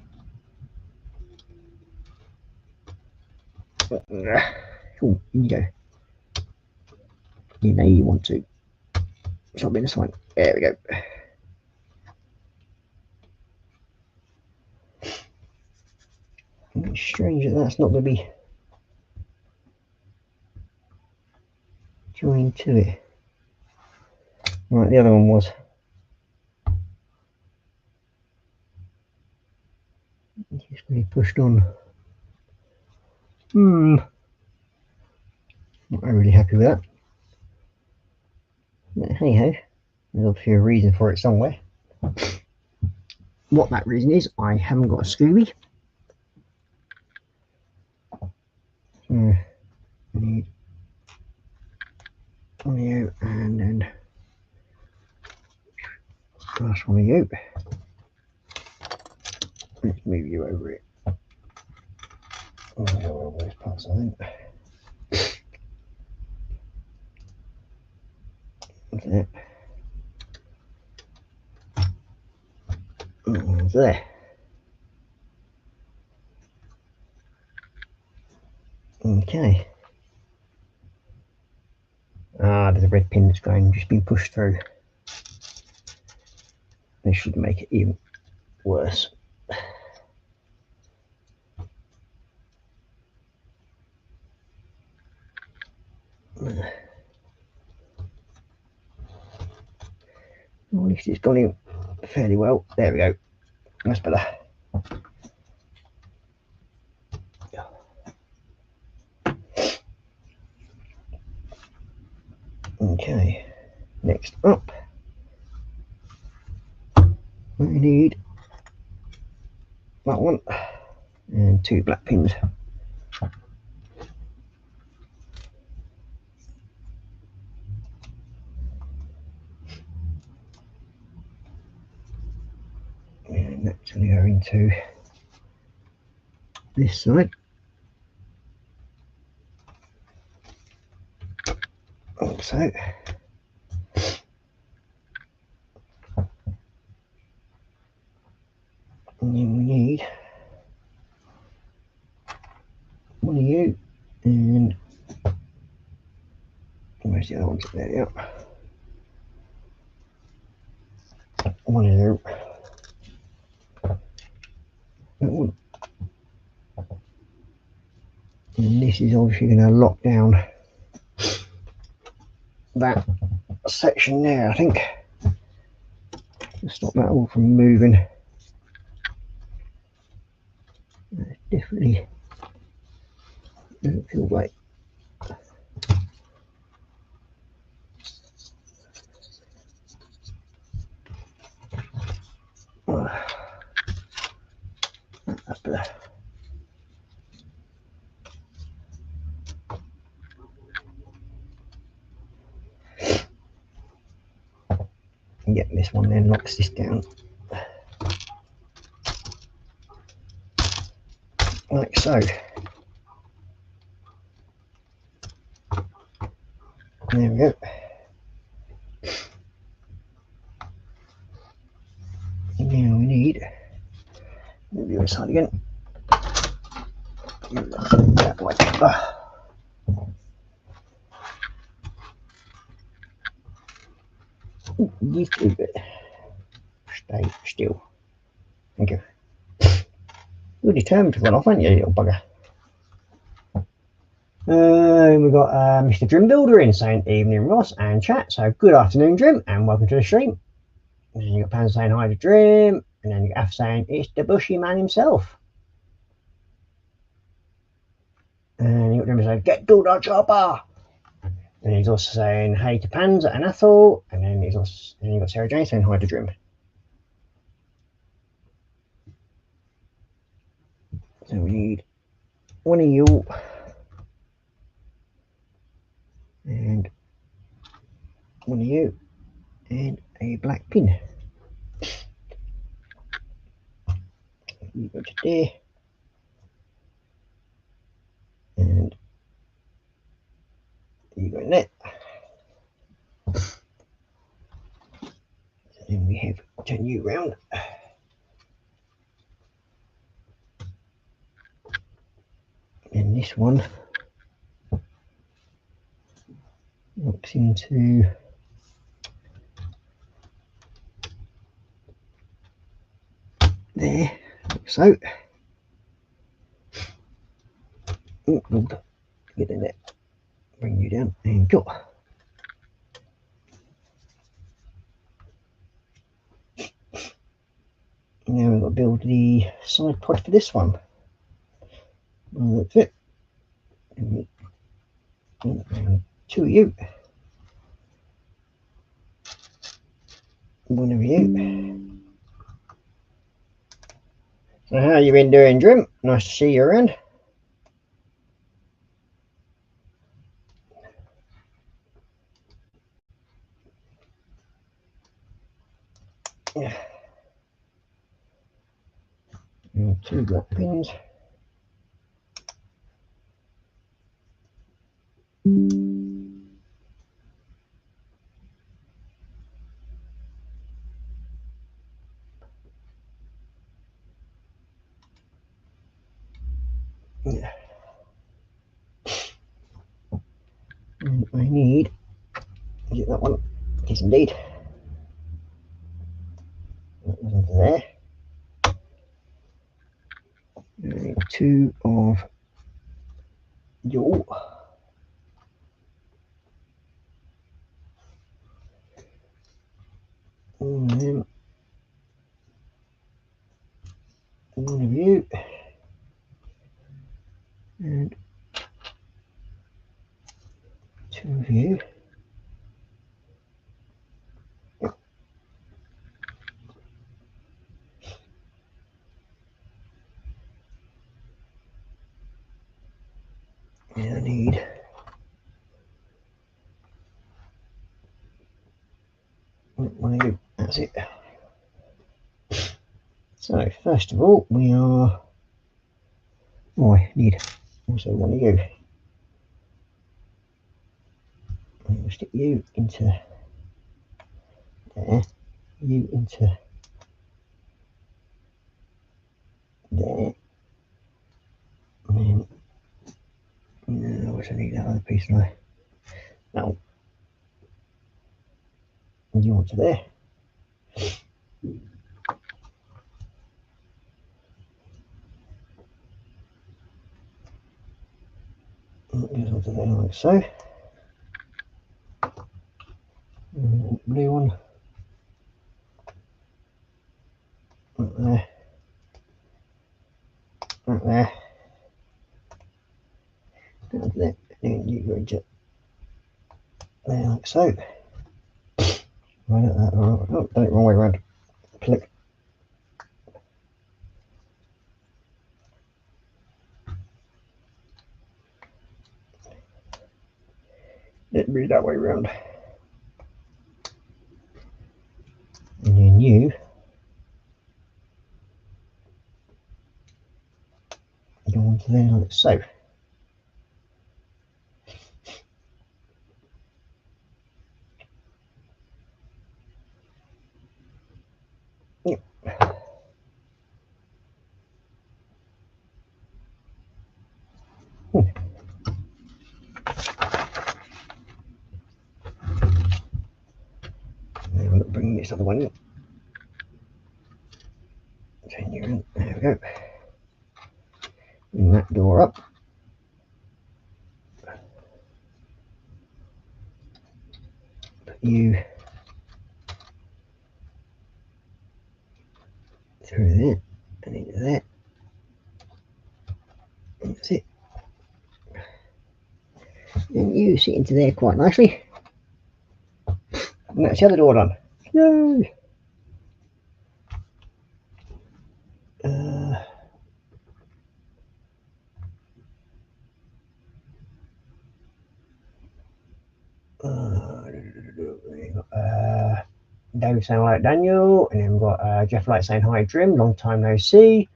Oh, here you go. You know you want to. Stop being this one. There we go. It's strange that that's not going to be joined to it. Right, the other one was. Just really pushed on. Not really happy with that. But hey ho, there's obviously a reason for it somewhere. What that reason is, I haven't got a Scooby. So I need one of you, and then last one of you. Let's move you over it. I'll go over those parts, I think. That's it. There. Okay. There's a red pin that's just been pushed through. This should make it even worse. Well, at least it's gone in fairly well. There we go. That's better. Okay, next up, we need that one and 2 black pins. And that's going to go into this side. So, and then we need one of you, and where's the other ones? There they are. One of you. That one. And this is obviously going to lock down that section there, I think, to stop that all from moving. Definitely doesn't feel right. That's better. Yeah, this one then locks this down. Like so. There we go. And now we need, move the other side again. That way. Just a bit. Stay still. Thank you. You're determined to run off, aren't you, little bugger? We've got Mr. Drim Builder in saying evening Ross and chat. So good afternoon, Drim, and welcome to the stream. And then you got Pan saying hi to Drim, and then you got Af saying it's the bushy man himself. And you got Drim saying get to the chopper. And he's also saying hey to Panza and Athel, and then he's also, and you got Sarah Jane saying hi to Drim. So we need one of you and one of you and a black pin. You go to there and you go in there. Then we have turn you round. And this one looks into there, like so. Get in there, bring you down and go. Now we've got to build the side pod for this one. Well, that's it. And 2 of you. One of you. So how you been doing, Drim? Nice to see you around. Yeah. And 2 black pins. Yeah. And I need, get that one, yes indeed. 2 of your and then 1 of you and 2 of you. And I need one of you. That's it. So first of all, we are. Oh, I need also one of you. We'll stick you into there. You into there. And then I also need that other piece now. Now you onto there. That goes onto there like so. And blue one. Right there. Right there. Down to there. And you go into there like so. Right at that. Oh, done it wrong way around. Click. It'd be that way around. And then you go onto there like so. Yep. Now we'll bring this other one in. Turn you in. There we go. Bring that door up. Put you through there and into there. And that's it. And you sit into there quite nicely. And that's the other door done. Yay! Dave saying hi, Daniel, and then we've got Jeff Light saying hi, Drim, long time no see.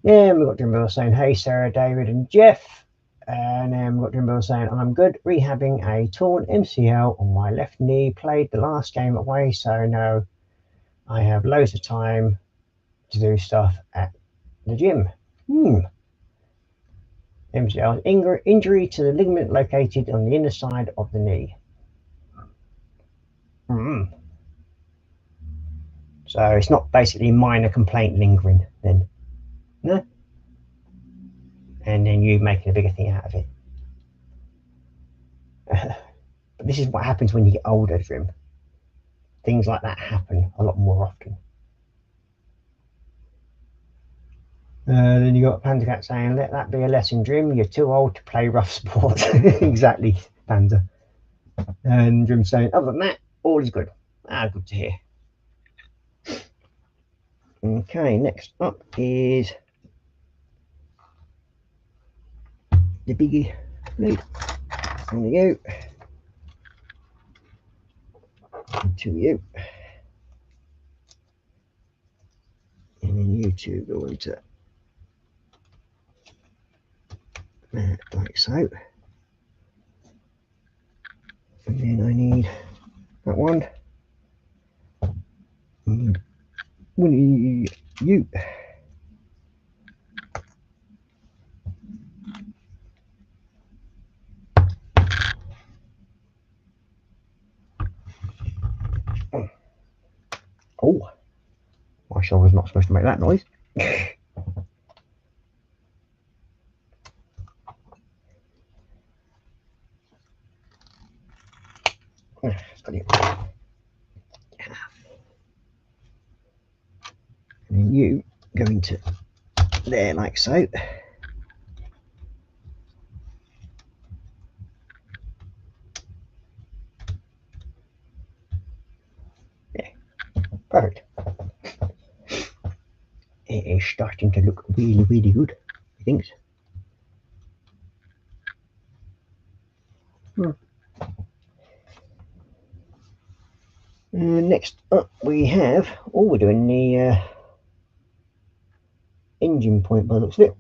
Then we've got Drim Bill saying hey, Sarah, David, and Jeff. And then we've got Drim Bill saying I'm good, rehabbing a torn MCL on my left knee. Played the last game away, so now I have loads of time to do stuff at the gym. MCL injury to the ligament located on the inner side of the knee. So it's not basically minor complaint lingering then, no? And then you making a bigger thing out of it. But this is what happens when you get older, Drim. Things like that happen a lot more often. Then you got Panda Cat saying, let that be a lesson, Drim. You're too old to play rough sports. Exactly, Panda. And Drim saying, other than that, all is good. Good to hear. Okay, next up is the biggie blade. There we go. To you. And then you two go into that like so. And then I need that one. And you. Oh, my shoulder's not supposed to make that noise. and you go into there like so. Yeah, perfect. It is starting to look really, really good, I think. Next up we have, we're doing the engine point by the looks of it.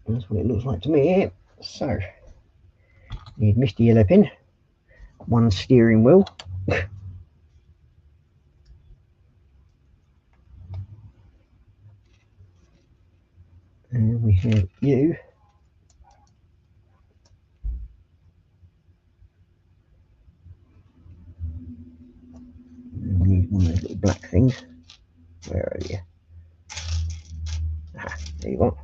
That's what it looks like to me. So, need Mr. Yellow Pin, one steering wheel, and we have you. We need one of those little black things. Where are you? Ah, there you are.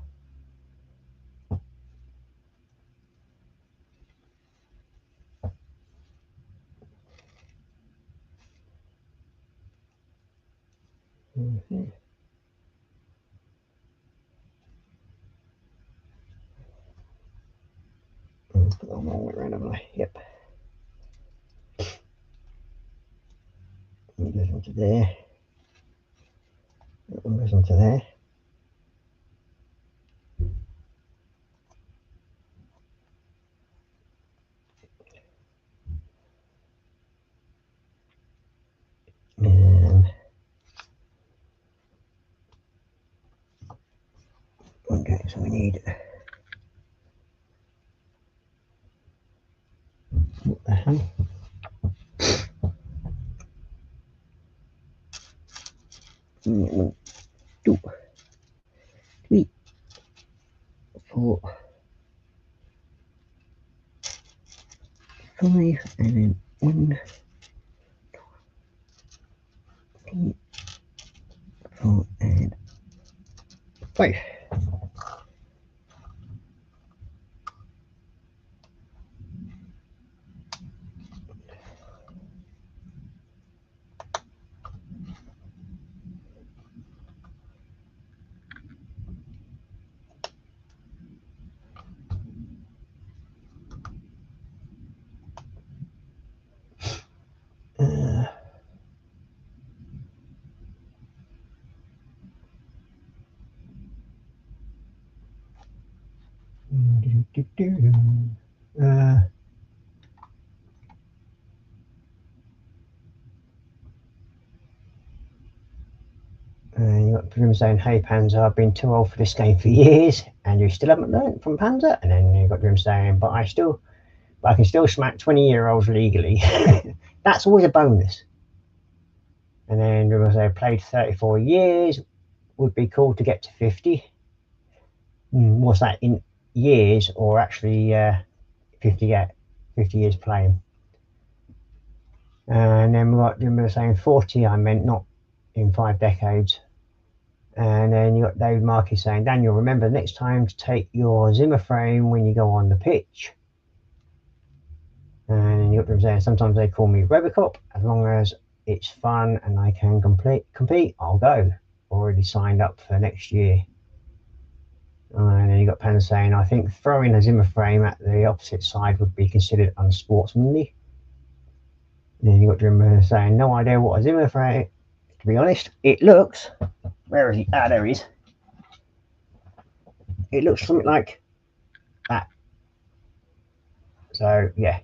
Put that one all the way around, haven't I? Yep. It goes onto there. That one goes onto there. And okay, so we need, what the hell? 1, 2, 3, 4, 5, and then 1, 2, 3, 4, and 5. You got Grim saying, "Hey Panzer, I've been too old for this game for years, and you still haven't learnt from Panzer." And then you got Grim saying, "But I can still smack 20-year-olds legally." That's always a bonus. And then Grim say, "Played 34 years. Would be cool to get to 50." What's that in years, or actually 50 years playing? And then we got Grim saying 40. I meant not in 5 decades. And then you got David Markey saying, "Daniel, remember next time to take your Zimmer frame when you go on the pitch." And then you got them saying, "Sometimes they call me Robocop. As long as it's fun and I can compete, I'll go. Already signed up for next year." And then you got Pan saying, "I think throwing a Zimmer frame at the opposite side would be considered unsportsmanly." And then you got Jim saying, "No idea what a Zimmer frame. To be honest, it looks." Where is he? Ah, there he is. It looks something like that. So yeah.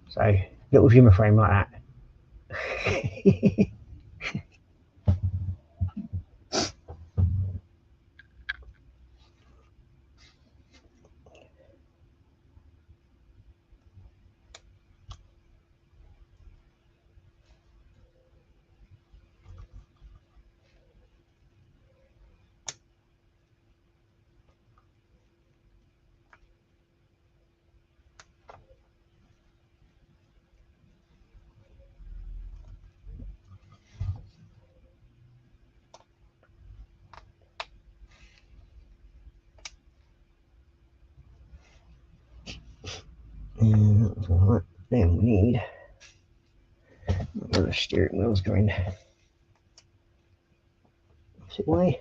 So little Zimmer frame like that. That's all right. Then we need the steering wheels going opposite way.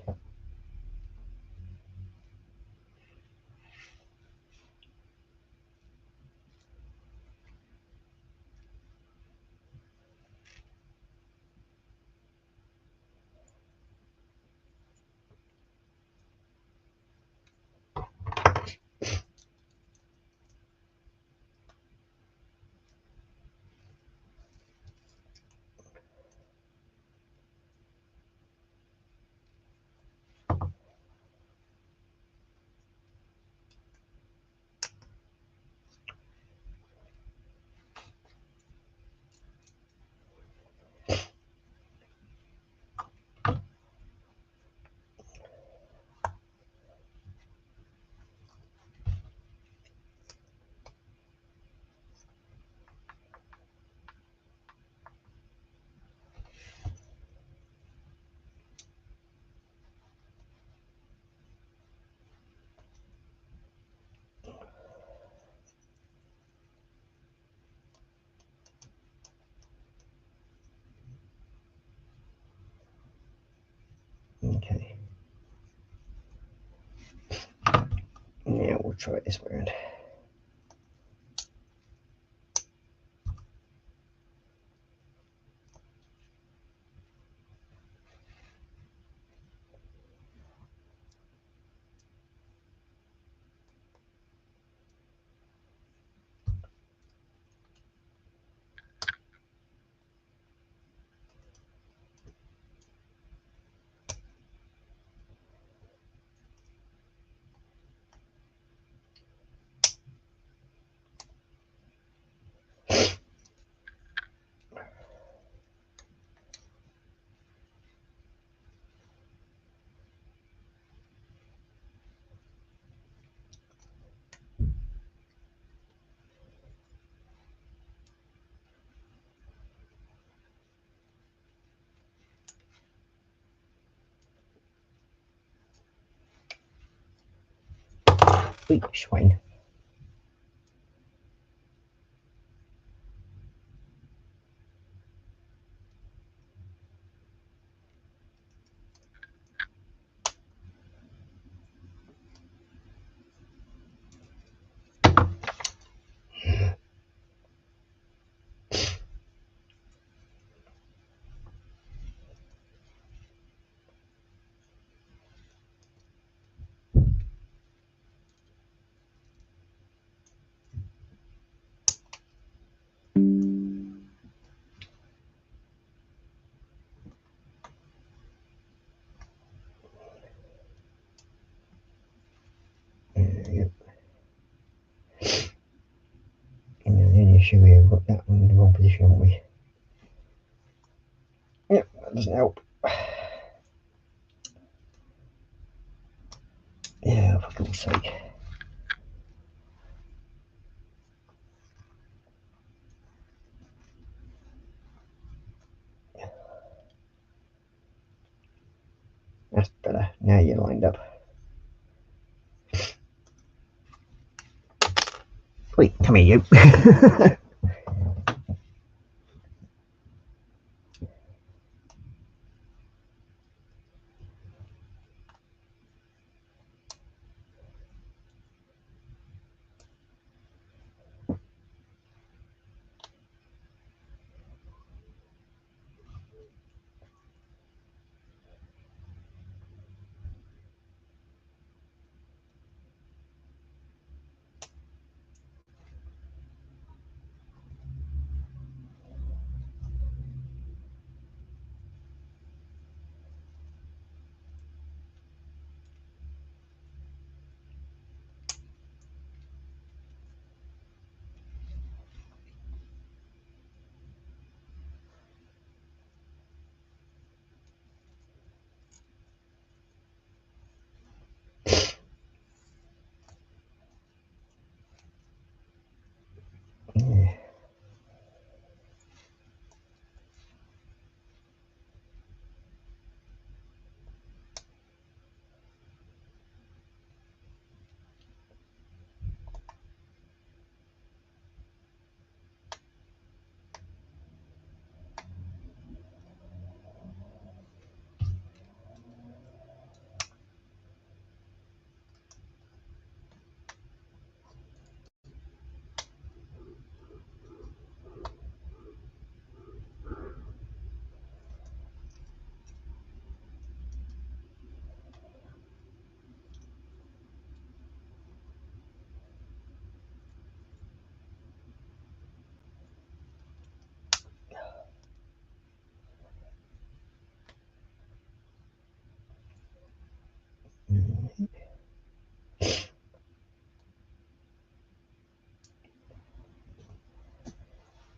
Okay. Now we'll try it this way around. Wait, Schwein. Yep. And the only issue here, we've got that one in the wrong position, haven't we? Yep, that doesn't help. Yeah, for God's sake. That's better. Now you're lined up. Wait, come here, you. Yeah.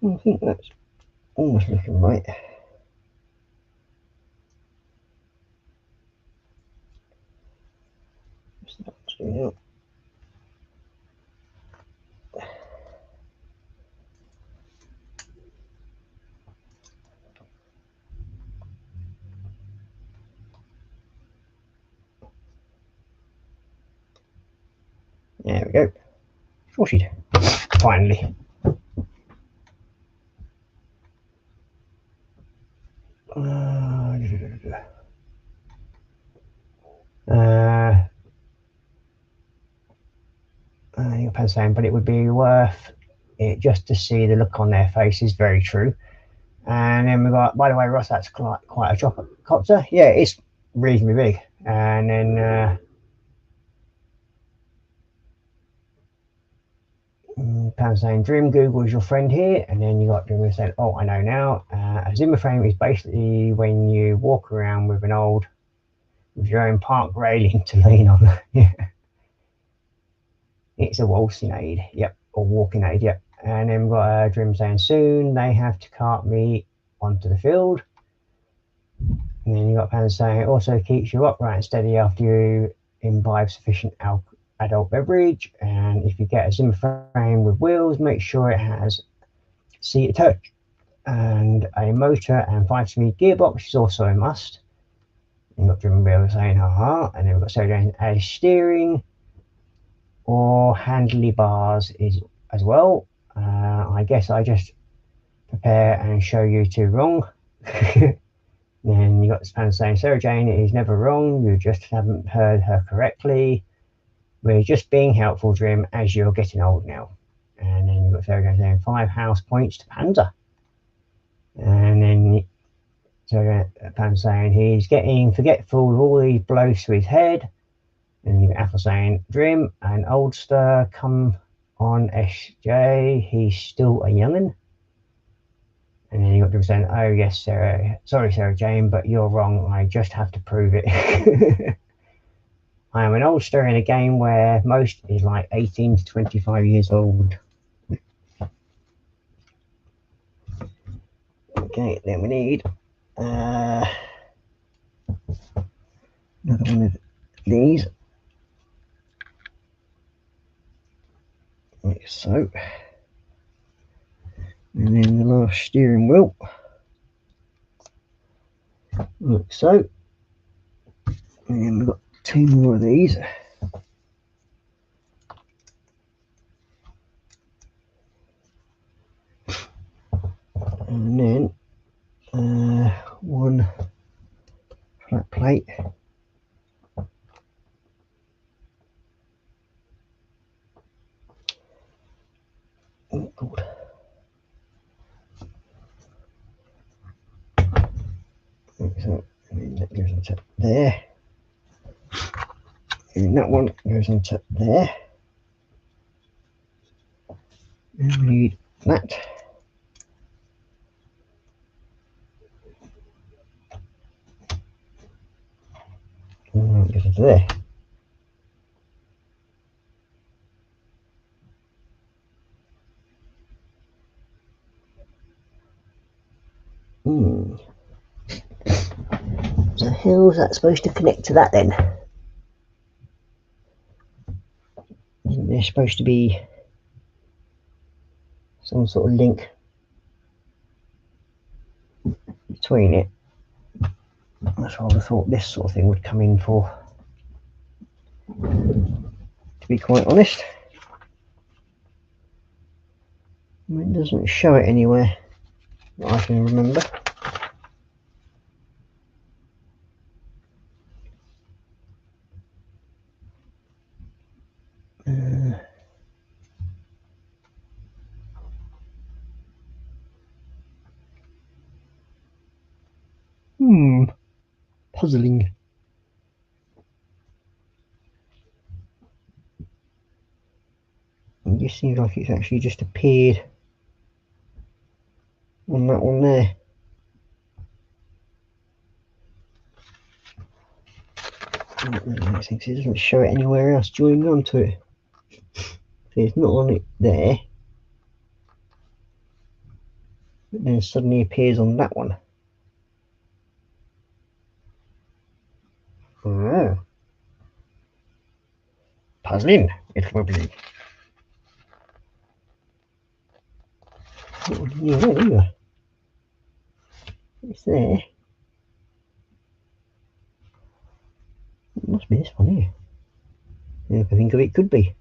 I think that's almost looking right. There we go. Sorted. Finally. Your pen saying, but it would be worth it just to see the look on their faces. Very true. And then we got, by the way, Ross, that's quite a chopper copter. Yeah, it's reasonably big. And then Pan saying, Dream Google's your friend here. And then you got Dream saying, oh, I know now. A Zimmer frame is basically when you walk around with your own park railing to lean on. Yeah. It's a waltzing aid, yep, or walking aid, yep. And then we've got a Dream saying, soon they have to cart me onto the field. And then you got Pan saying, it also keeps you upright and steady after you imbibe sufficient adult beverage. And if you get a Zimmer frame with wheels, make sure it has seat touch and a motor and 5-speed gearbox is also a must. And you've got Dream Wheel saying, haha. And then we've got Sarah a steering or handlebars is as well. I guess I just prepare and show you two wrong. Then you got this fan saying, Sarah Jane is never wrong, you just haven't heard her correctly. We're just being helpful, Dream, as you're getting old now. And then you've got Sarah Jane saying 5 house points to Panzer. And then Sarah Pan saying he's getting forgetful with all these blows to his head. And you got Apple saying, Dream, an oldster, come on SJ, he's still a young'un. And then you got Dream saying, oh yes, Sarah, sorry Sarah Jane, but you're wrong, I just have to prove it. I am an oldster in a game where most is like 18 to 25 years old. Okay, then we need another one of these. Like so. And then the last steering wheel. Like so. And then we've got 2 more of these. And then 1 flat plate. Oh god. So, and that goes onto there. And that one goes onto there. And we need that. And that goes onto there. So how's that supposed to connect to that then? Isn't there supposed to be some sort of link between it? That's what I thought this sort of thing would come in for, to be quite honest. It doesn't show it anywhere that I can remember. Puzzling. It just seems like it's actually just appeared on that one there. It doesn't show it anywhere else joining onto it. So it's not on it there. But then suddenly appears on that one. Oh. Puzzling, it will be. Oh, yeah, there you are. It's there. It must be this one here. Yeah, I think of it could be.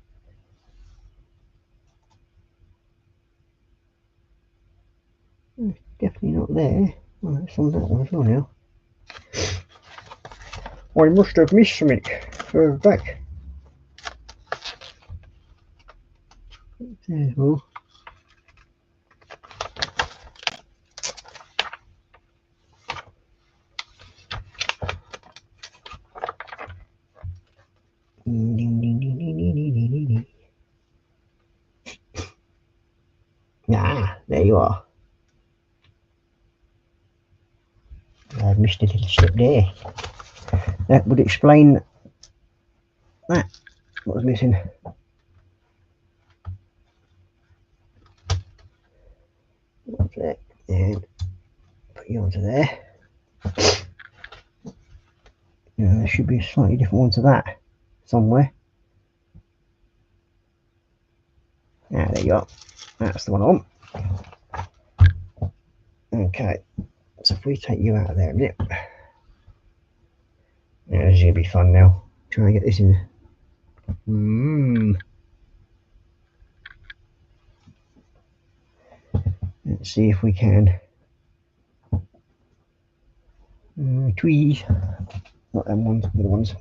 It's definitely not there. Well, it's on that one as well now. I must have missed something further back. There, well. Ding, ding, ding, ding, ding, ding, ding, ding. Ah, there you are. I missed a little step there. That would explain that. What was missing? Onto that, and put you onto there. And there should be a slightly different one to that somewhere. Ah, there you are. That's the one on. Okay, so if we take you out of there a minute. Yeah, this is going to be fun now. Try and get this in. Let's see if we can. Tweeze. Not them ones, the other ones.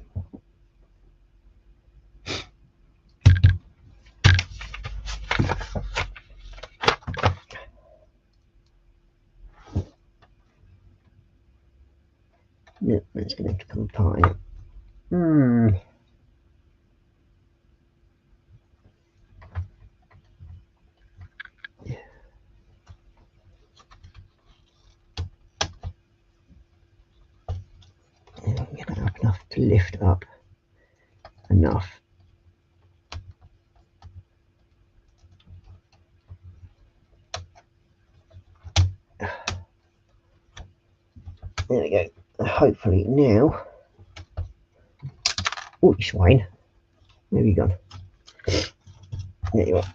Yep, that's going to have to come apart. Yeah, get it up enough to lift up enough. There we go. Hopefully now. Oh, you swine. Where have you gone? There you are.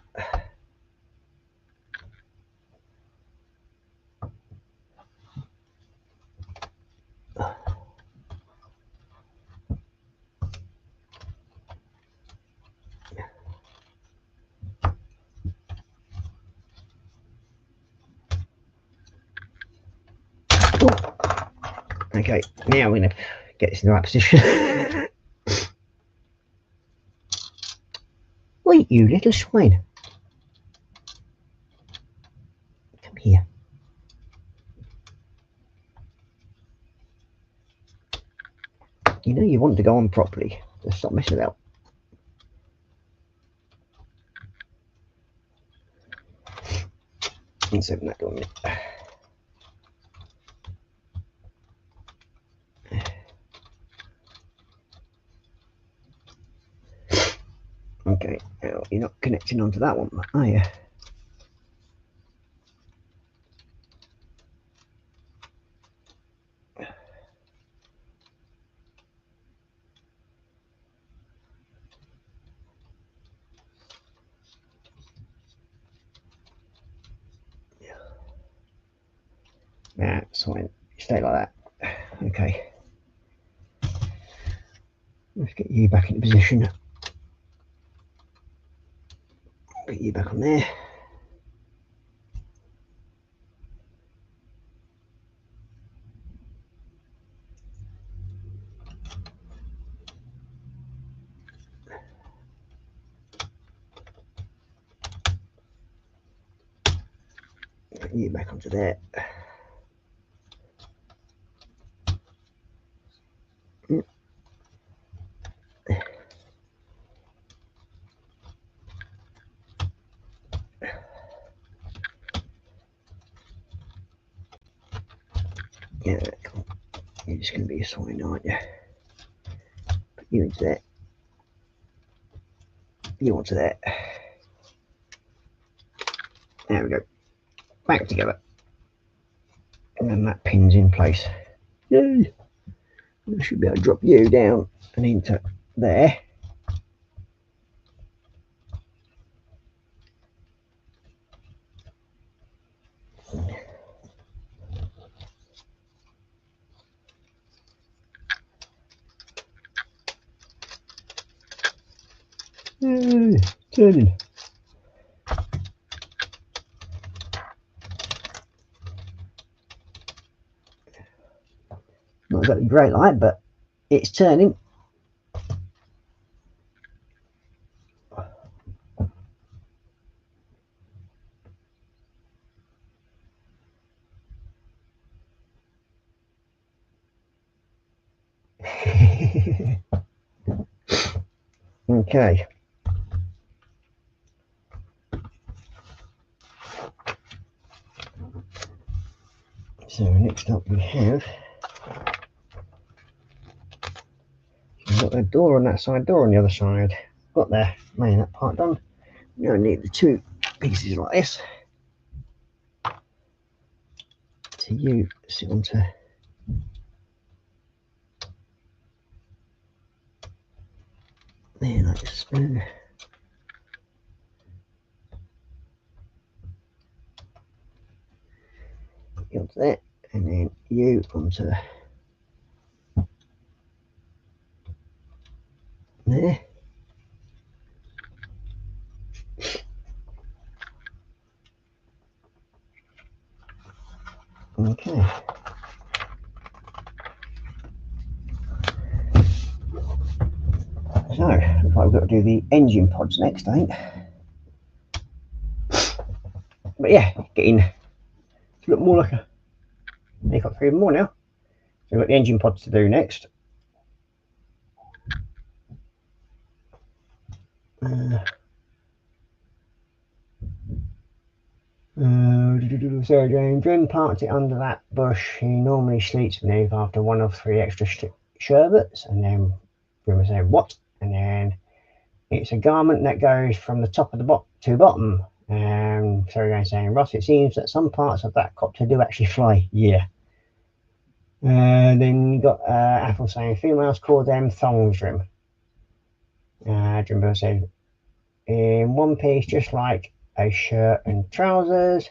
Okay, now we're going to get this in the right position. Wait, you little swine. Come here. You know you want to go on properly. Just stop messing about. Let's open that door a minute. Okay, now you're not connecting onto that one, are you? That's fine. Stay like that. Okay. Let's get you back into position. Get you back on there. Get you back onto there. Yeah, cool. You're just going to be a swine, aren't you? Put you into there. You onto there. There we go. Back together. And then that pin's in place. Yay! I should be able to drop you down and into there. Yay! Turning. Not got a great light, but it's turning. Okay. So next up we have, we've got a door on that side, door on the other side. Got the main that part done. We're going to need the two pieces like this to you sit onto there like a spoon. Onto that, and then you onto there. Okay. So, looks like we've got to do the engine pods next, I think. But yeah, getting to look more like a helicopter even more now. So we've got the engine pods to do next. So Jim parked it under that bush. He normally sleeps beneath after one of 3 extra sherbets, and then Jim was saying, what? And then it's a garment that goes from the top of the to bottom. And so again saying, Ross, it seems that some parts of that copter do actually fly. Yeah. Then you got Apple saying females call them thongs, Jim. Jimbo said, in one piece, just like a shirt and trousers,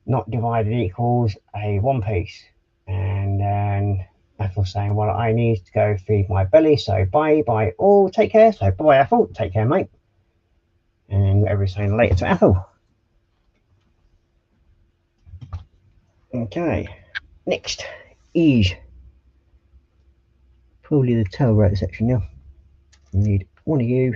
not divided equals a one piece. And then Apple saying, well, I need to go feed my belly, so bye all, take care. So bye Apple, take care mate. And everyone's saying later to Apple. Okay, next is probably the tail rotor section now. You need one of you,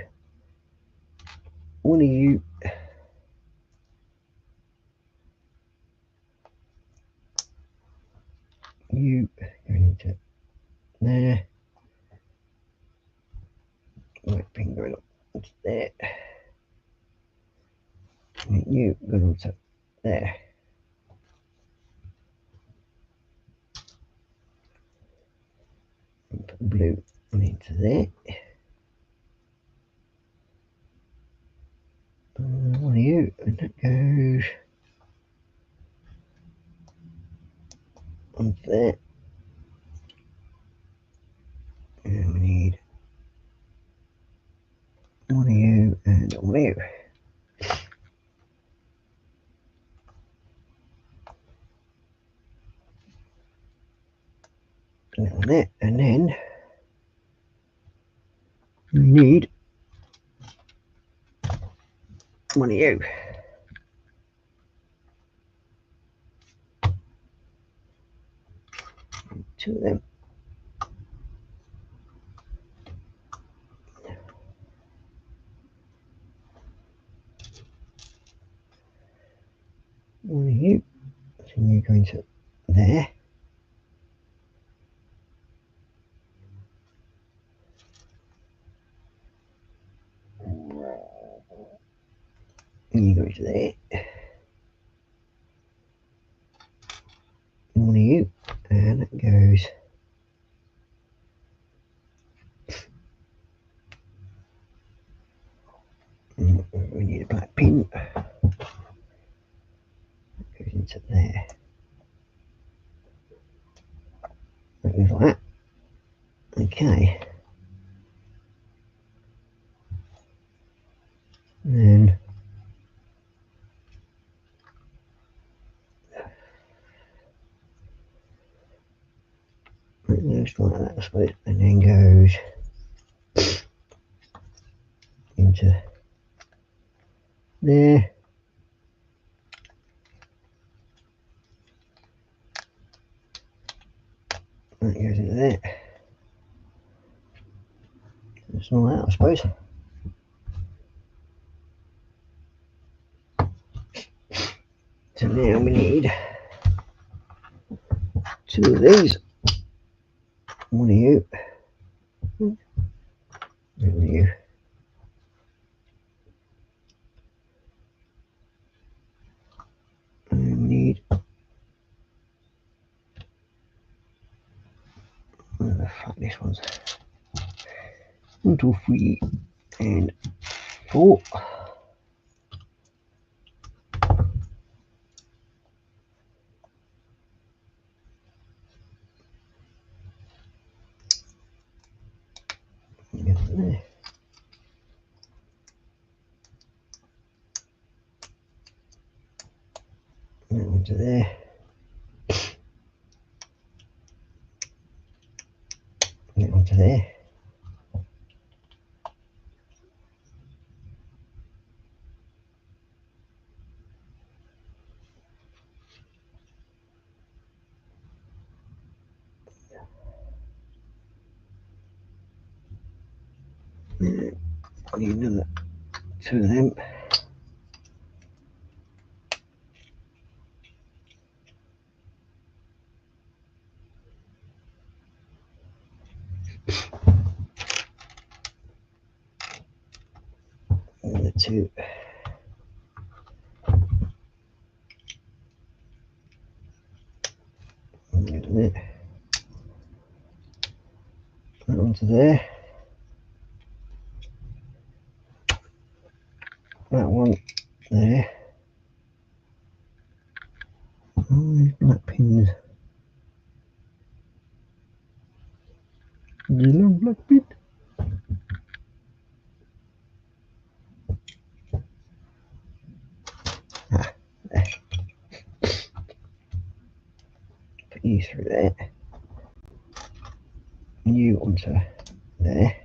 you going into there, right pin going up into there, and you going onto there. And put the blue into there. One of you, and that goes on there. And we need one of you and one of you. And on there, and then we need one of you. Two of them. One of you. So you're going to there. And you go to there. One of you. And it goes. We need a black pin. It goes into there. goes like that. Okay. And then it goes like that, I suppose, and then goes into there. That goes into there. It's all that, I suppose. So now we need two of these. One of you. One of you. And we need where the fuck this one's 1, 2, 3 and 4. Get it there. That one to there. That one to there. I need another 2 of them. Another 2. That one to there. That one there. Oh, there's black pins. Yellow black pin. Ah, there. Put you through there. You onto there.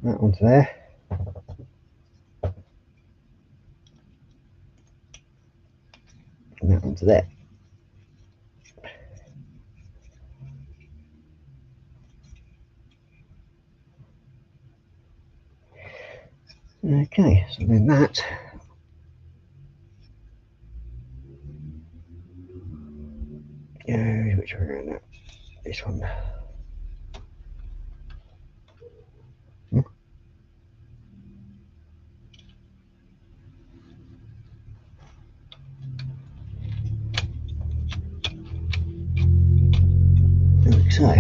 That onto there. And that onto there. Okay, so then that goes which way around now? This one. Like so.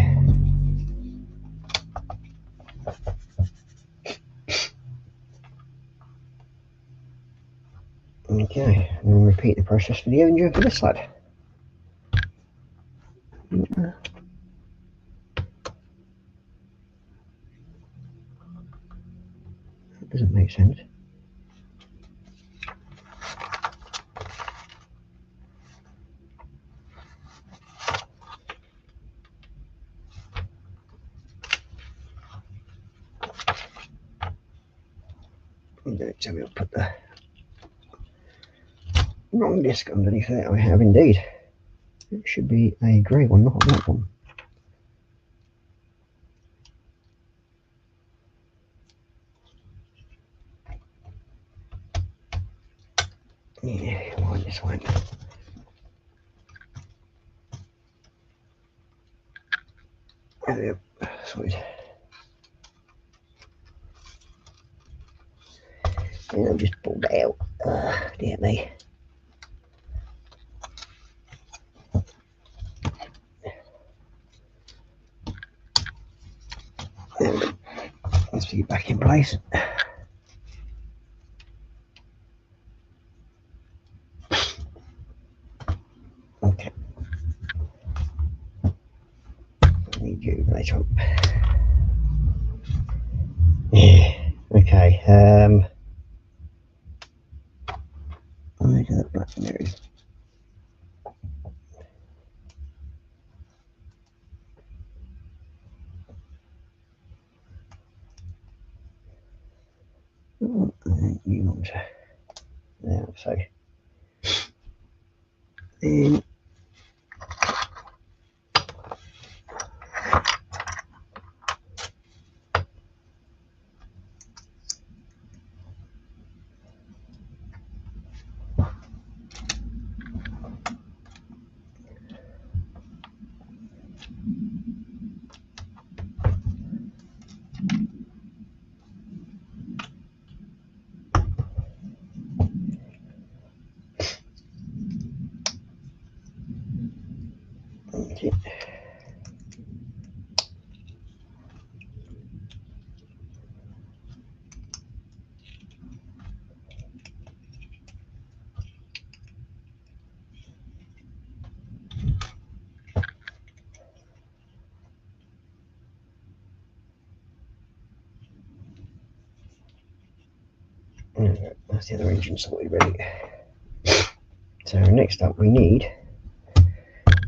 Okay, and then repeat the process for the engine for this side. That doesn't make sense. So we'll put the wrong disc underneath there. I have indeed. It should be a grey one, not a black one. Yeah, wind this one. There we go. Sweet. And I'll just pull that out. Dear me. There we go. Let's get it back in place. later on. Yeah. Okay. Let me do that black nose. You want to there, so then okay. That's the other engine sorted ready. So next up we need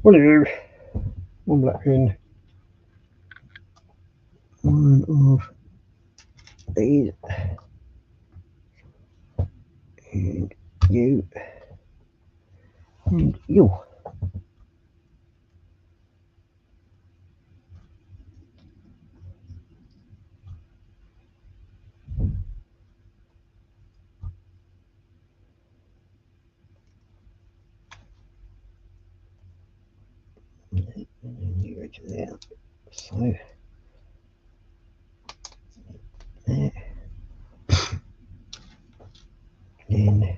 one black pin, one of these, and you, and you. And then you go to there. So there. Then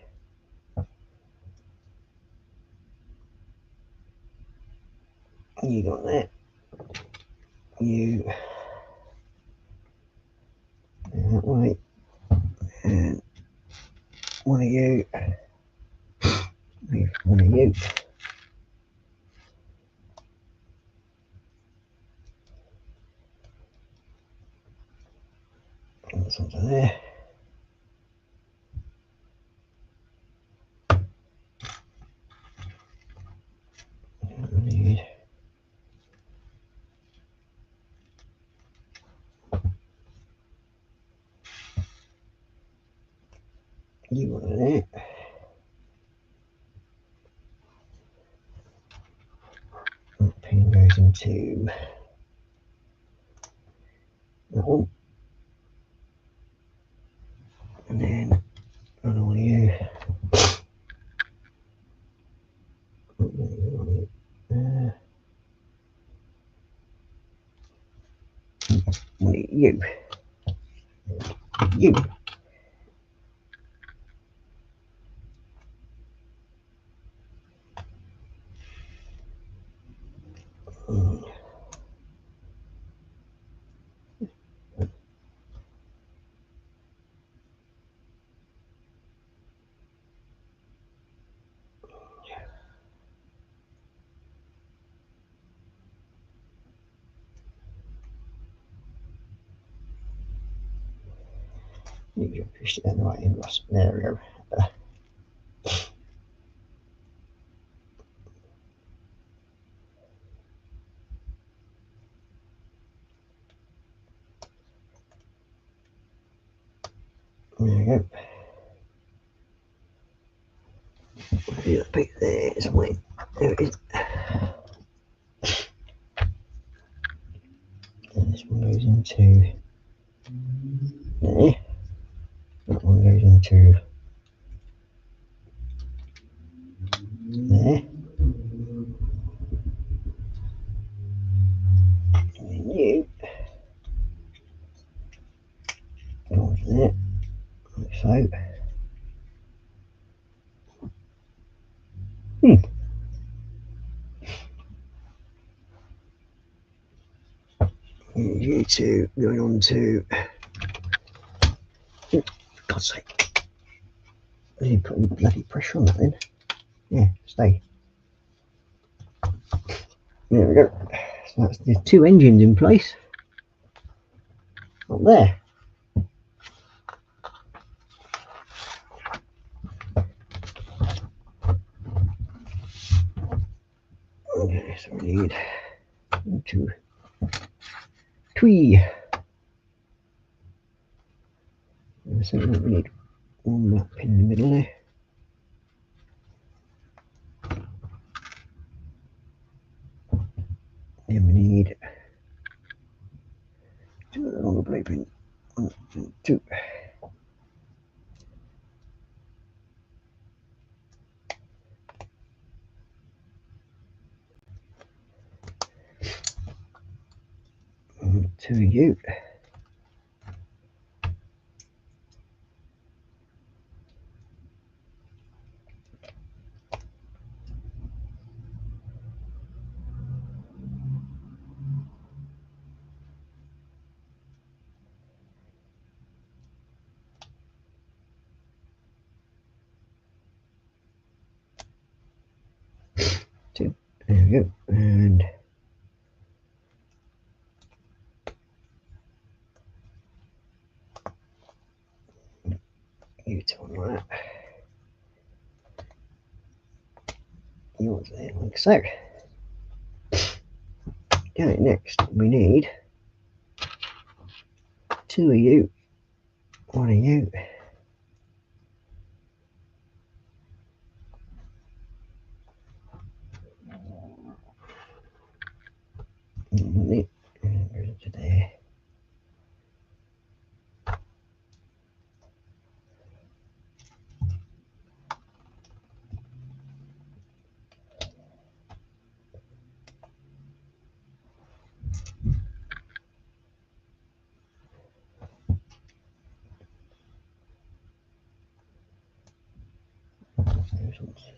you got that. You that way, and one of you, one of you. And that's onto there. I need you want that. That pin goes into that one. And then on all you. You. You. You pushed it in the right end, Ross. There we go. There we go. Do that bit there somewhere. There it is. And this one goes into there. That one goes into there. And then you go onto there, like so. You two going on to, for God's sake, you put any bloody pressure on that then. Yeah, stay. There we go. So that's the 2 engines in place up there. Okay, so we need 1, 2, 3. So we need 1 more pin in the middle there. Then we need 2 longer blade pins. 1, 2. To you. Two. There we go. And you two on like that. Yours there, like so. Okay, next we need 2 of you, 1 of you. To there.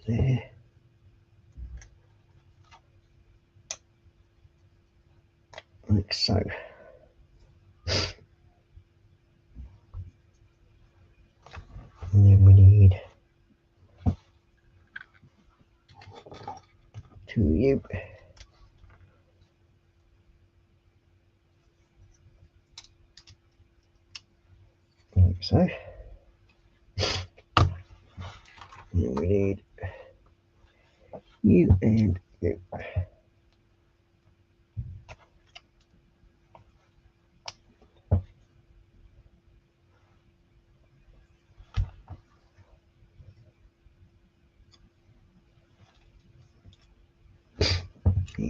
There. Like so. And then we need 2 of you. Like so. And then we need you and you.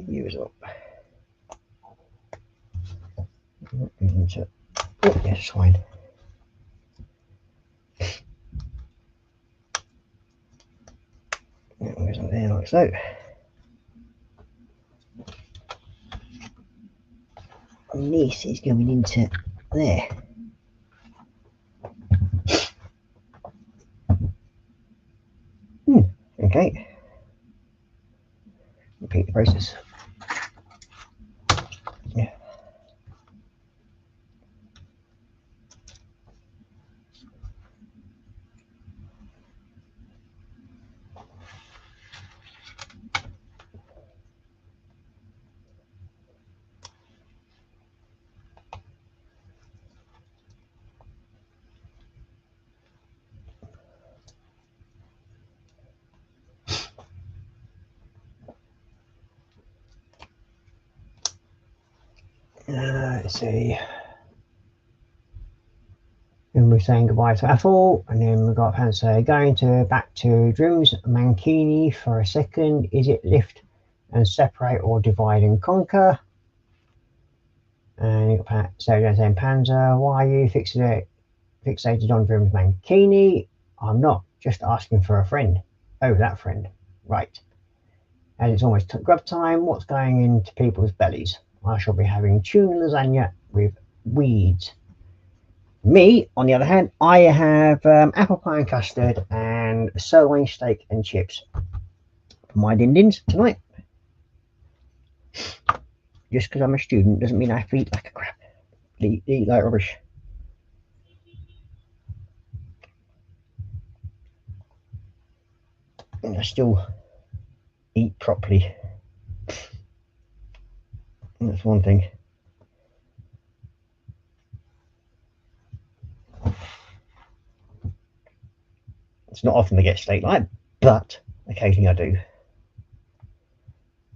You as well. Oh, yes, fine. That goes up there like so. And this is going into there. Okay. Repeat the process. Yeah. Let's see. And we're saying goodbye to Ethel, and then we've got fans say going back to Drums Mankini for a second. Is it lift and separate or divide and conquer? And you've got Sarah saying Panzer, why are you fixated on Drums Mankini? I'm not, just asking for a friend. Oh, that friend. Right. As it's almost grub time, what's going into people's bellies? I shall be having tuna lasagna with weeds. Me, on the other hand, I have apple pie and custard and sirloin steak and chips for my din-dins tonight. Just because I'm a student doesn't mean I have to eat like a crap. Eat like rubbish. And I still eat properly. That's one thing. It's not often I get slate light, but occasionally I do.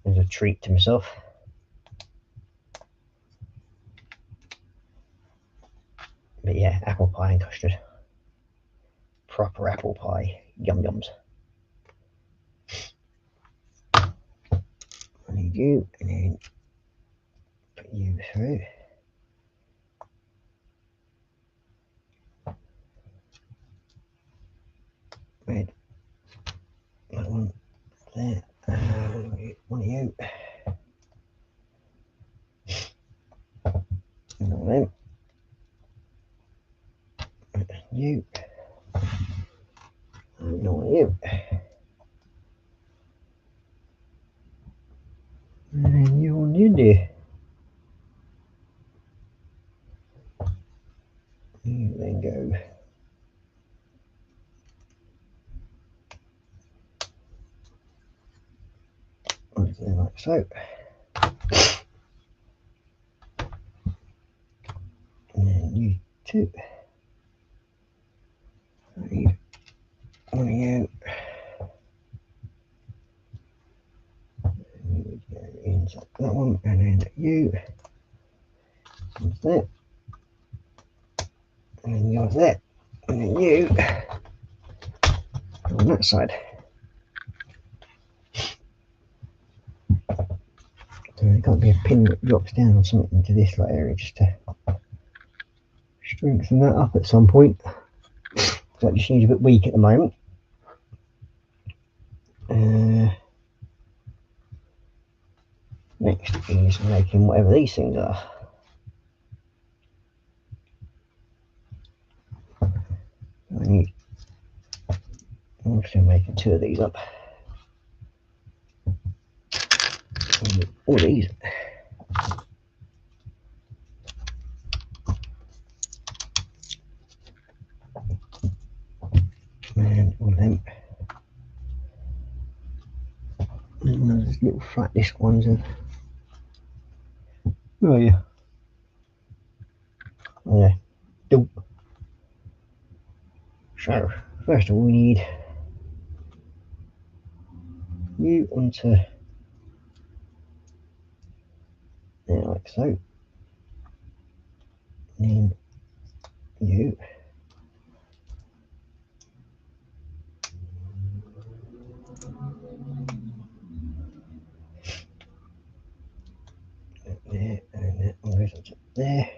As a treat to myself. But yeah, apple pie and custard. Proper apple pie. Yum yums. I need you, and then put you through. Red. That one there. One of you. And all them. You. And all you. And then you on in there. You then go. Like so. And then you two. I need one of you. You would go inside that one, and then you. Into that. And then yours there. And then you. On that side. So there can't be a pin that drops down or something into this like area just to strengthen that up at some point. So that just seems a bit weak at the moment. Next is making whatever these things are. I need. I'm just making two of these up. All these. And all of them. And those little flat disc ones. Where are you? Oh, yeah. Dope. So, first of all, we need you onto there, like so. And then you. There, and that one goes onto there.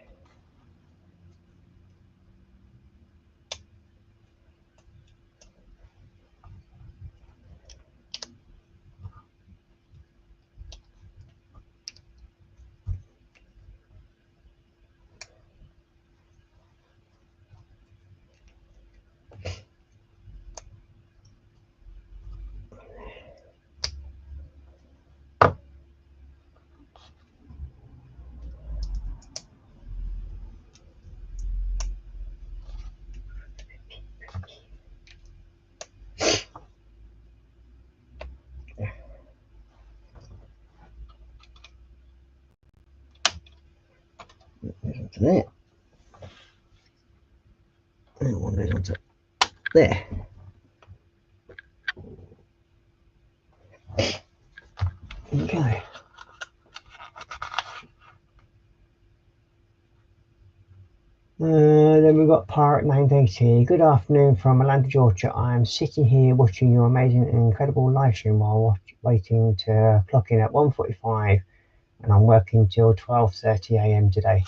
Goes onto there. And one goes onto there. Okay. Then we've got Pirate 980. Good afternoon from Atlanta, Georgia. I'm sitting here watching your amazing and incredible live stream while waiting to clock in at 1:45, and I'm working till 12:30 a.m. today.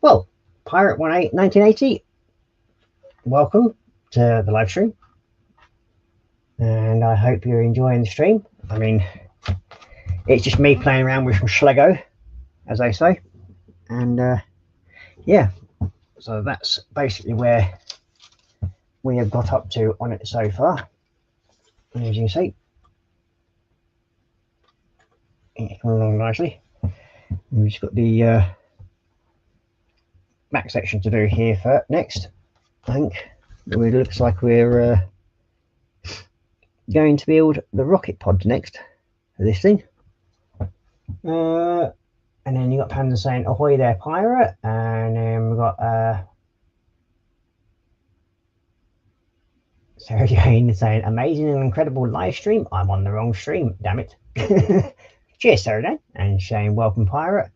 Well, Pirate 1980, welcome to the live stream, and I hope you're enjoying the stream. I mean, it's just me playing around with some Schlego, as they say, and yeah. So that's basically where we have got up to on it so far. And as you can see, it's coming along nicely. And we've just got the back section to do here for next. I think it looks like we're going to build the rocket pod next for this thing. And then you got Panzer saying ahoy there pirate, and then we've got Sarah Jane saying amazing and incredible live stream. I'm on the wrong stream, damn it. Cheers Sarah Jane, and saying welcome pirate.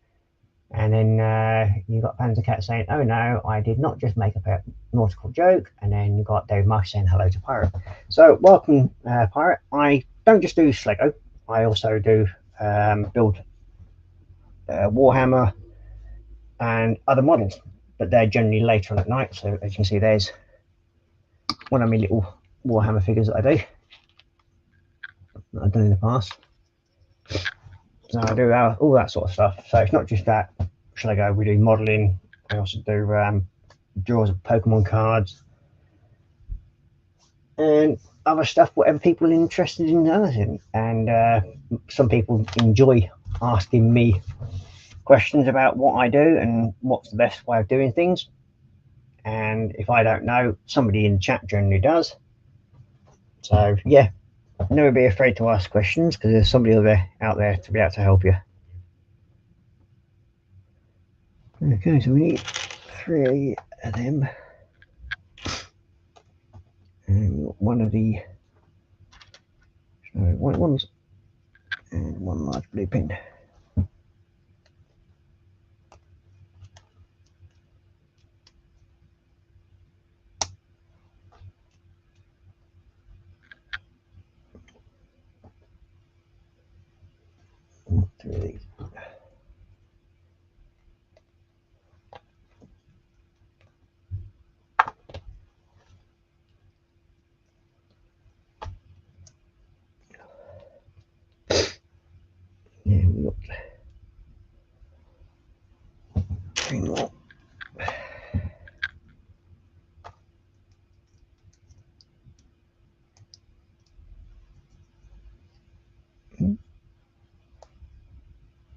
And then you got Panzer Cat saying oh no, I did not just make up a nautical joke. And then you got Dave Marsh saying hello to pirate. So welcome pirate. I don't just do Slego, I also do build Warhammer and other models, but they're generally later on at night. So as you can see, there's one of my little Warhammer figures that I do, that I've done in the past. So I do all that sort of stuff. So it's not just that Slego, we do modeling. I also do draws of Pokemon cards and other stuff, whatever people are interested in learning. And some people enjoy asking me questions about what I do and what's the best way of doing things. And if I don't know, somebody in the chat generally does. So yeah, never be afraid to ask questions, because there's somebody out there to be able to help you. Okay, so we need 3 of them, and one of the white ones, and one large blue pin. Three of these. Yeah, we got 3 more.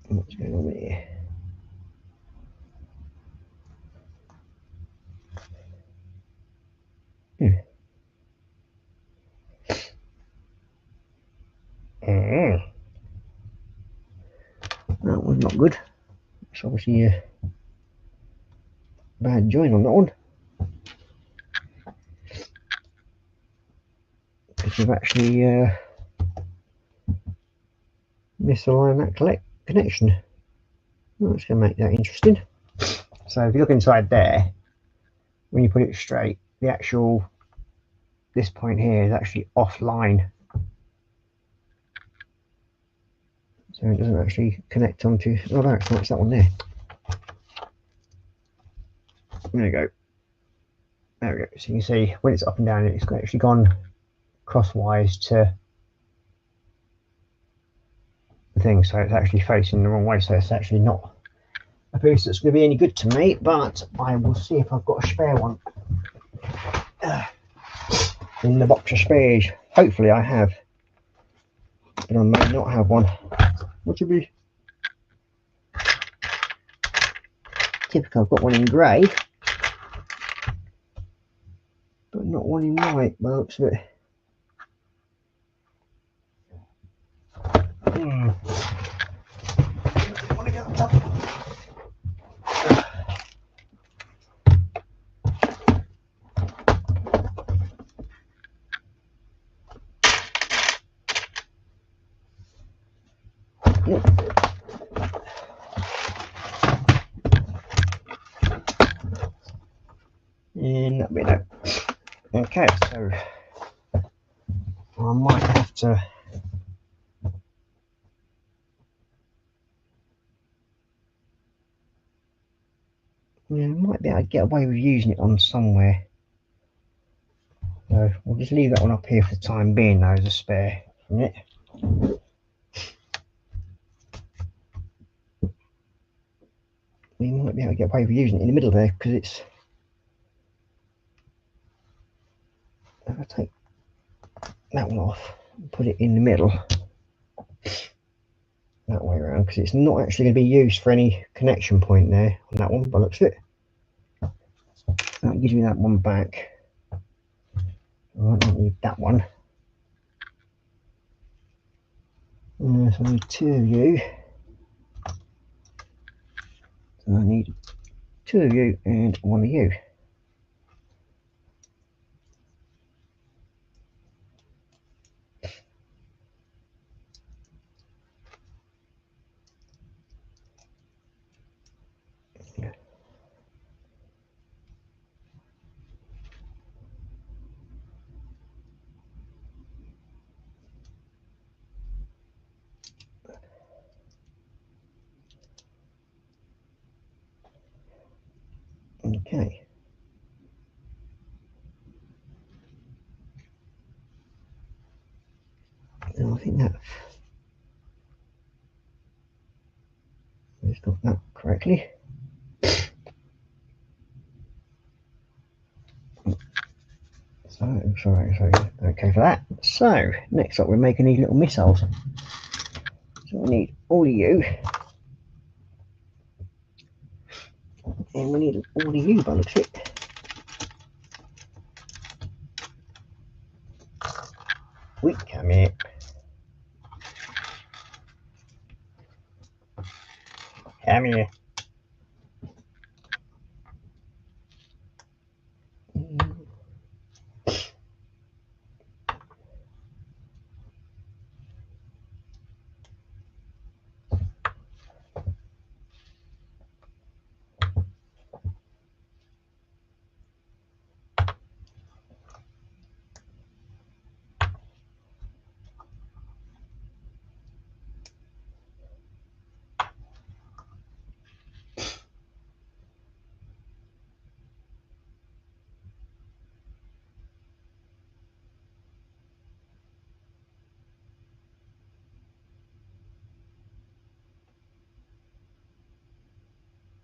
What's going on here? That was not good. It's obviously a bad join on that one. Because you've actually misaligned that connection. Well, that's going to make that interesting. So if you look inside there, when you put it straight, the actual, this point here is actually offline. So it doesn't actually connect onto, oh no, it's not, it's that one there. There we go. There we go. So you can see when it's up and down, it's actually gone crosswise to the thing. So it's actually facing the wrong way. So it's actually not a piece that's going to be any good to me, but I will see if I've got a spare one in the box of spares. Hopefully I have, but I may not have one, which would be typical. I've got one in grey, but not one in white by the looks of it. And that'll be that. Okay, so I might have to might be able to get away with using it on somewhere. So we'll just leave that one up here for the time being though, as a spare from it. We might be able to get away with using it in the middle there, because it's, if I take that one off and put it in the middle that way around, because it's not actually going to be used for any connection point there on that one by the looks of it. That gives me that one back. I don't need that one. So I need 2 of you. And I need 2 of you and 1 of you. Okay. Now I think that we've got that correctly. So sorry. Okay for that. So next up we're making these little missiles. So we need all of you. And we need all of you by the looks of it. We come here. Come here.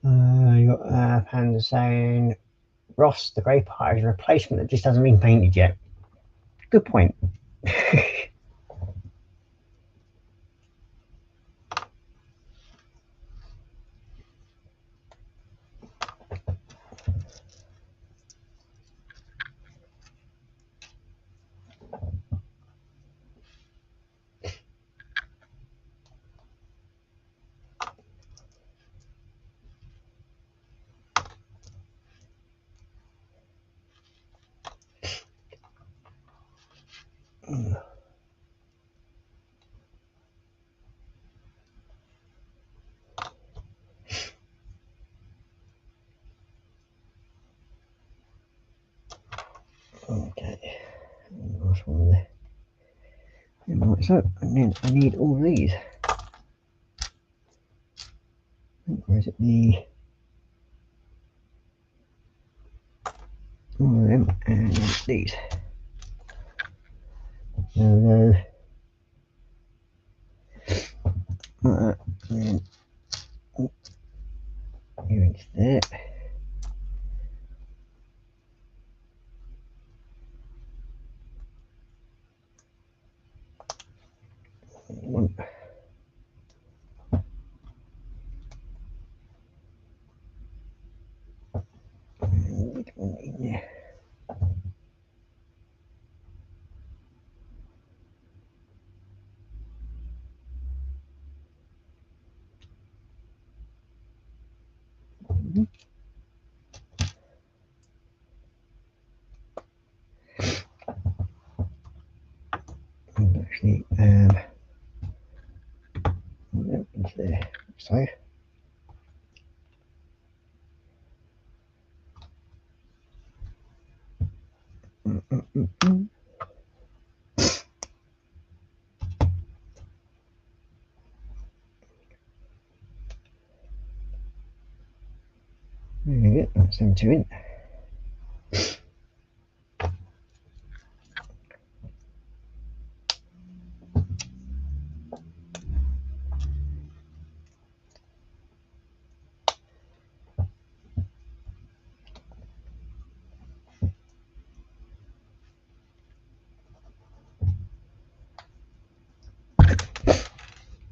You got Panda saying Ross, the grey part is a replacement that just hasn't been painted yet. Good point. Okay, last one there. Right, so, and then I need all these. Where is it? All of them, and then these. There we go. Like that, and then you into there. One. And one in there. Actually, into there. So. There you go, that's them two in.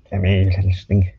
Come here, little thing.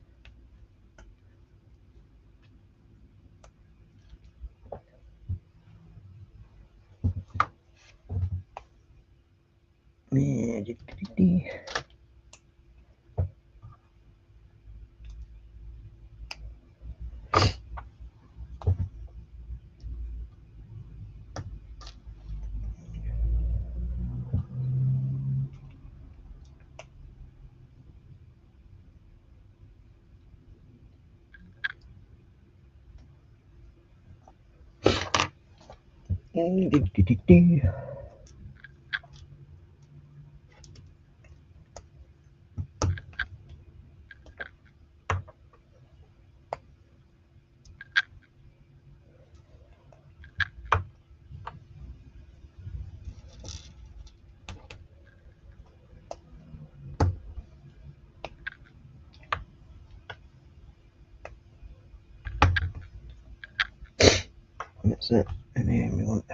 That's it. And then we want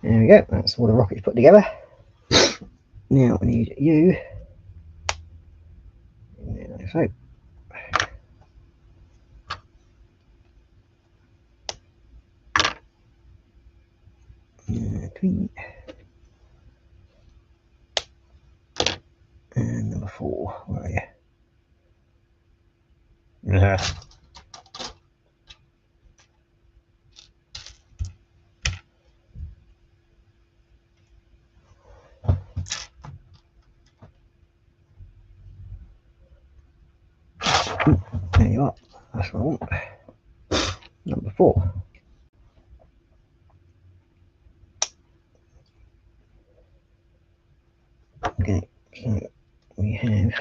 there we go, that's all the rockets put together. Now we need you. Like so. Three. And number 4, where are you? Yeah. There you are. That's what I want. Number 4. Okay, so we have.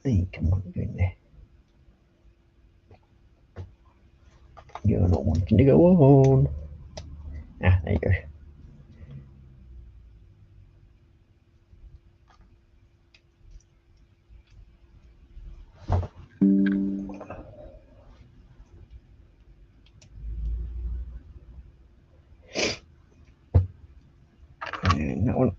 Hey, come on, go in there. You're not wanting to go on. Ah, there you go. And that one.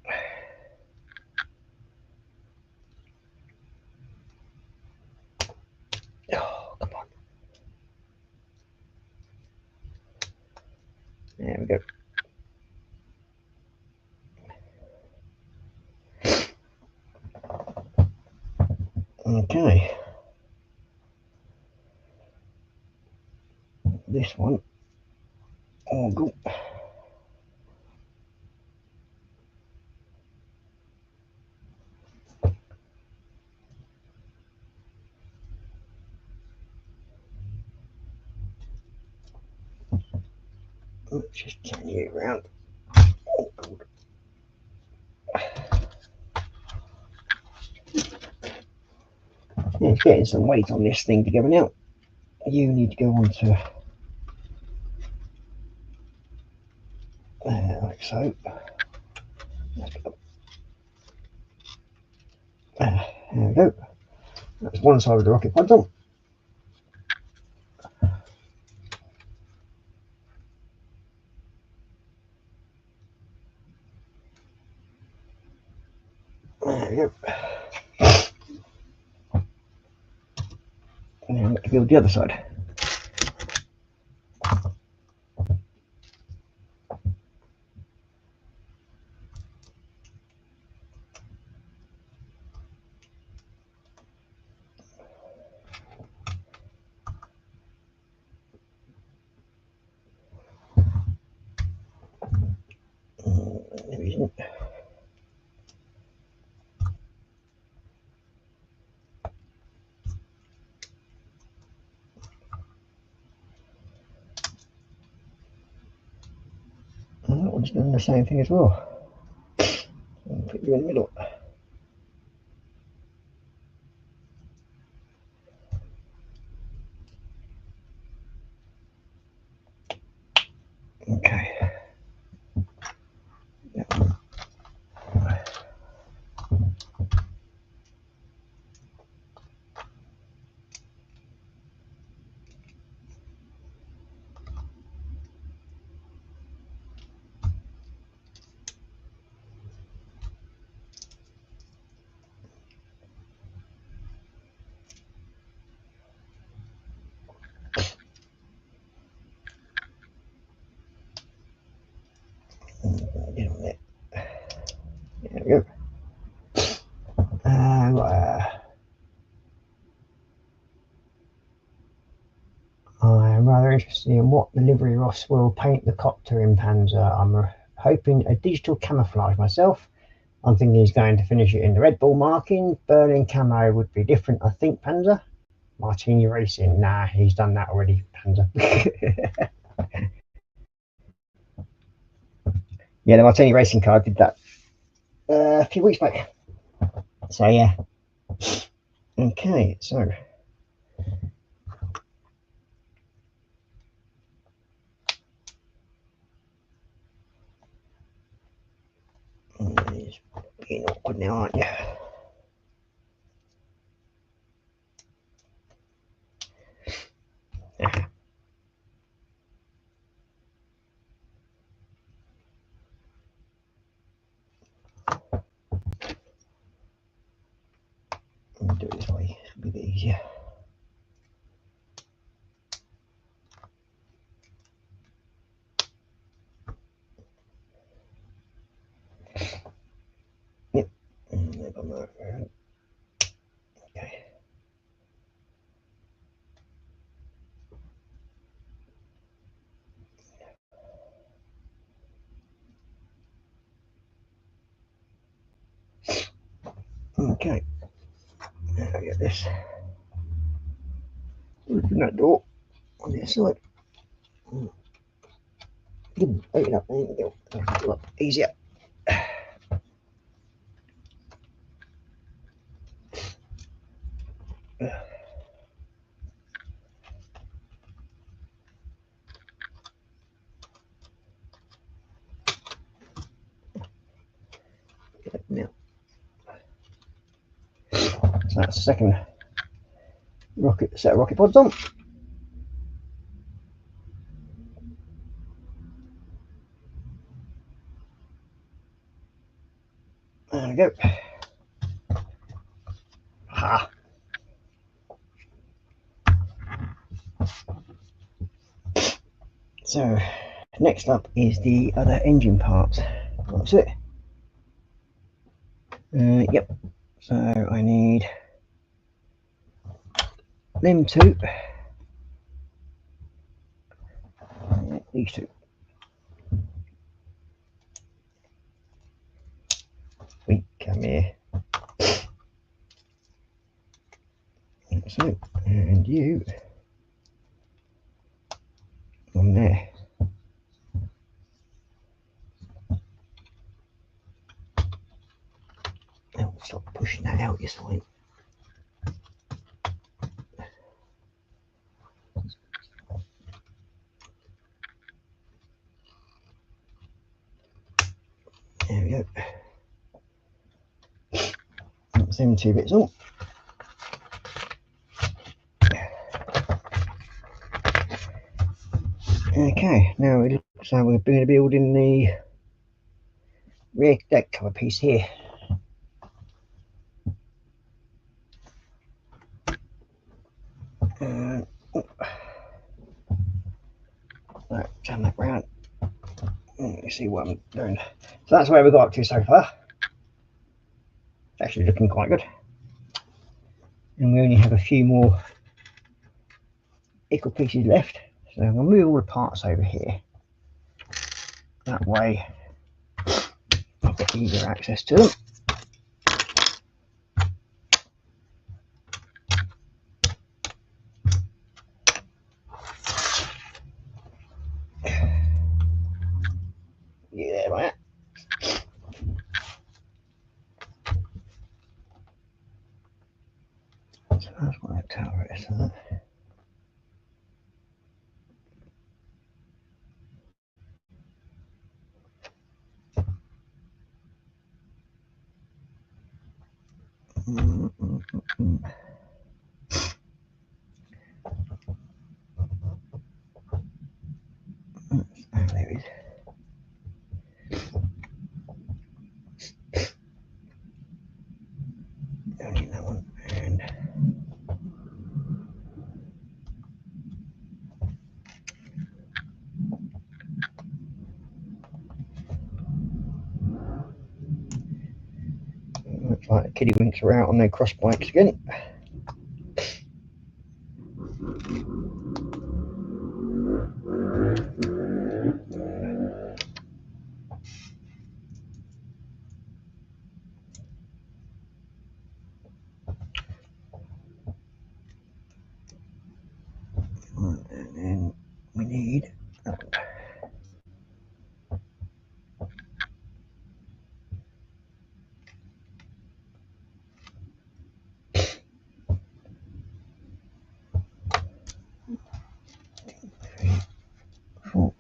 Oh, come on. There we go. Okay. This one. Oh, go. Let's just turn you around. Oh, God. Yeah, it's getting some weight on this thing together now. You need to go on to like so. There we go. That's one side of the rocket pod on. There we go. Now let's build the other side. There isn't. And that one's doing the same thing as well. I'll put you in the middle. Okay. I'm rather interested in what livery Ross will paint the copter in Panzer. I'm hoping a digital camouflage myself. I'm thinking he's going to finish it in the Red Bull marking. Berlin camo would be different, I think, Panzer. Martini Racing, nah, he's done that already, Panzer. Yeah, the Martini Racing car did that a few weeks back. So yeah. Okay, so it's being awkward now, aren't you? Let me do it this way, it'll be a bit easier. Yep. Okay. Okay. Now I get this. Open that door on the side. Open it up. There you go. A lot easier. Now. So that's the second rocket set of rocket pods on. There we go. Ha. So next up is the other engine parts. That's it. Yep. So I need them two. These two. We come here. So, and you on there. Oh, stop pushing that out your side. There we go. That's them two bits on. Okay, now it looks like we're going to build in the rear deck cover piece here. Right, turn that round. You see what I'm doing. So that's where we got up to so far. It's actually looking quite good. And we only have a few more ickle pieces left. So I'm going to move all the parts over here. That way I've got easier access to them. Yeah, right. So that's what that tower is, isn't it? There it is. I need that one. And looks like the kiddie winks are out on their cross bikes again. And then we need four.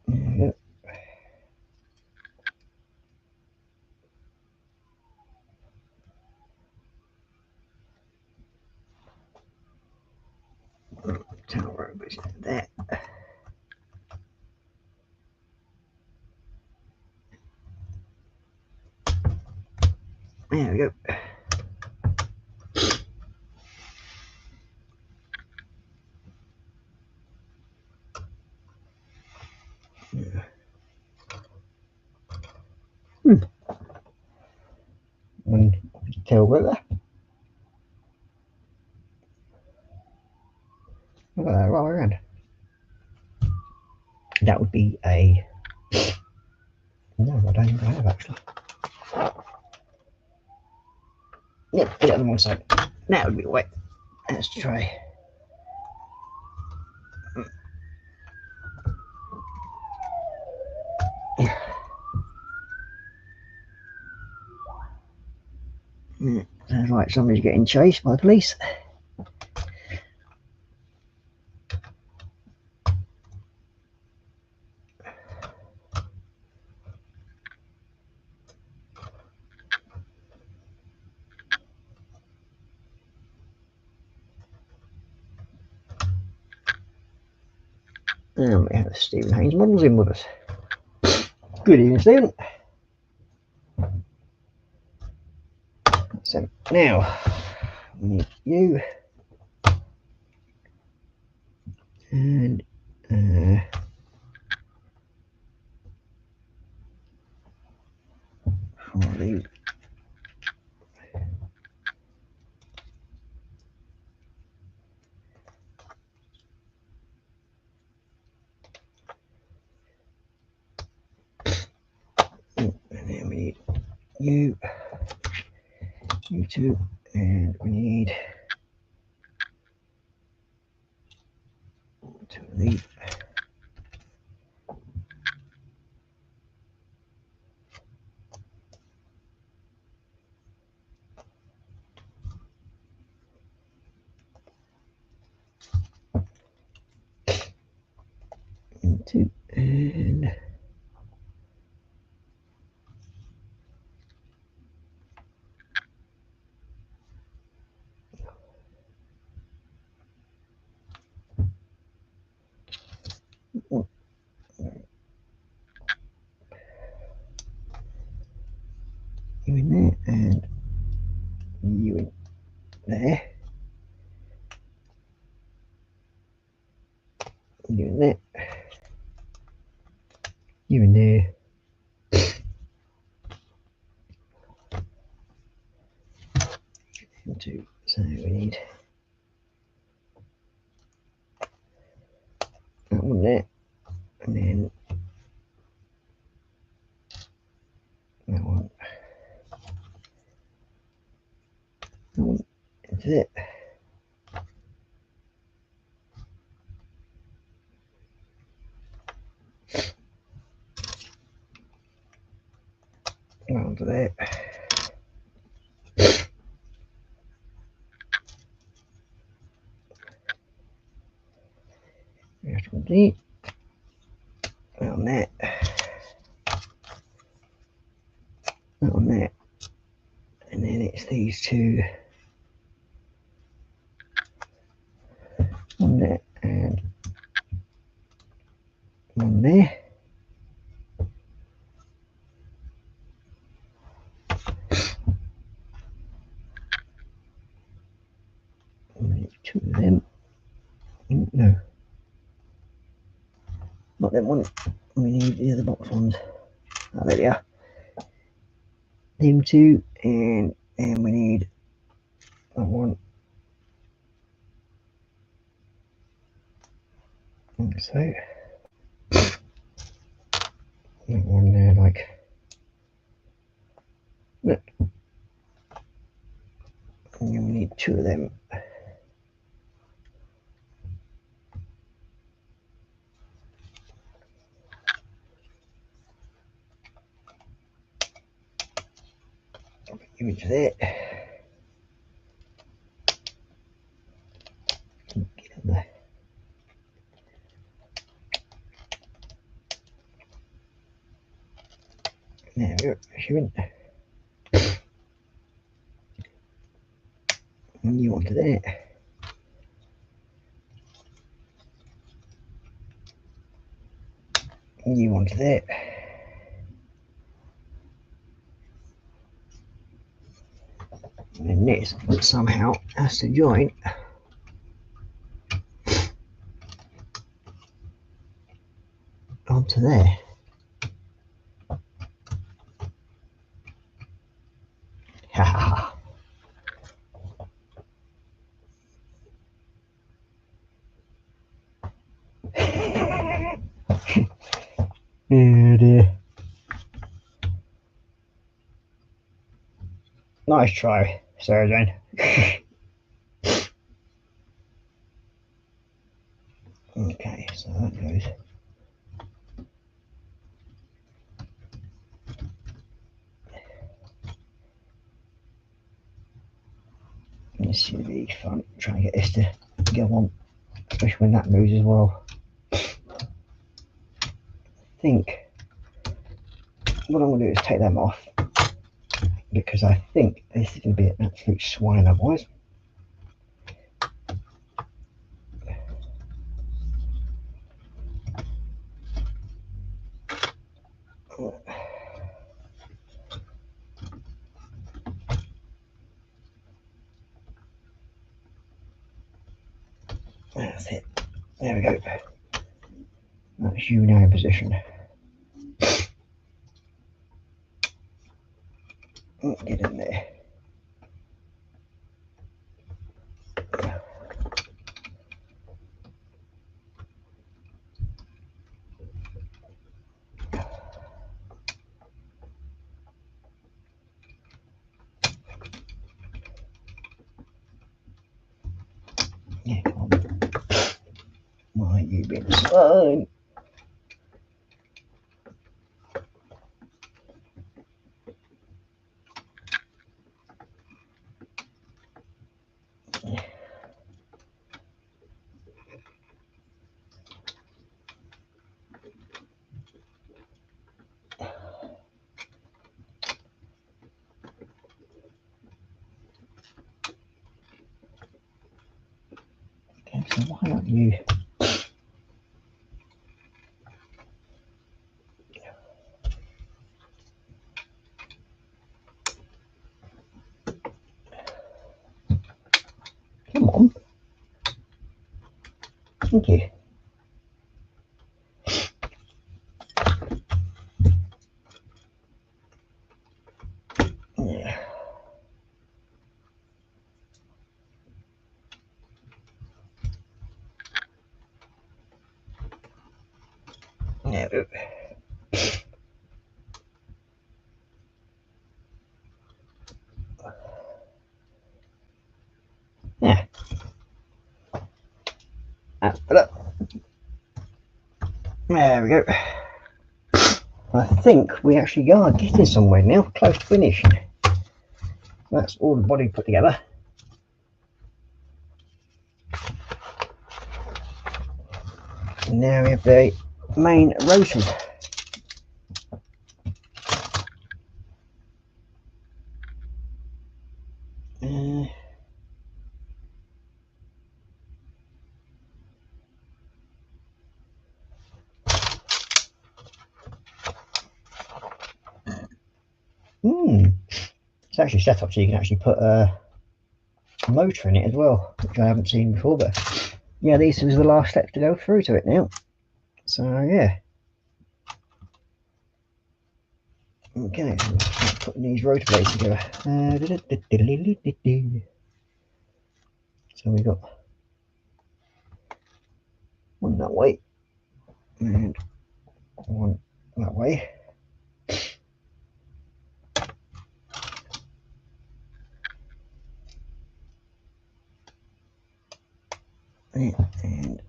Yep. Tail rope is there. There we go. One tail rope there. Look at that, right around. That would be a. No, I don't think I have actually. Yep, get it on one side. That would be wet. Let's try. Sounds like somebody's getting chased by the police. And we have Stephen Haynes Models in with us. Good evening, Stephen. So now we need you and Harley. And then we need you two, and we need two of these. And two, and one. You in there, and you in there. You in there. You in there. And two. So we need that one there, and then that one. That one into it. Round to there. complete. That on that. That on that. And then it's these two on there and on there. And two of them. No, not them one. We need the other box ones. Oh, there they are. Them two, and we need that one. Like so. That one there, like that. And then we need two of them. Give it to that. Get in there. There we go. She went. And you onto that. And you onto that. And this somehow has to join onto there. Ha ha ha. Oh dear. Nice try, Sarah Jane. Okay, so that goes. This should be fun, trying to get this to go on, especially when that moves as well. I think what I'm going to do is take them off, because I think this is going to be an absolute swine otherwise. That's it. There we go. That's you now in position. Get in there. Yeah, come on. Why you been slow? Okay, so why don't you? Come on. Thank you. Yeah. There we go. Yeah. That's better. There we go. I think we actually are getting somewhere now, close to finish. That's all the body put together. And now we have the main rotors. It's actually set up so you can actually put a motor in it as well, which I haven't seen before, but yeah, these was the last steps to go through to it now. So yeah. Okay, so putting these rotor blades together. So we got one that way and one that way. And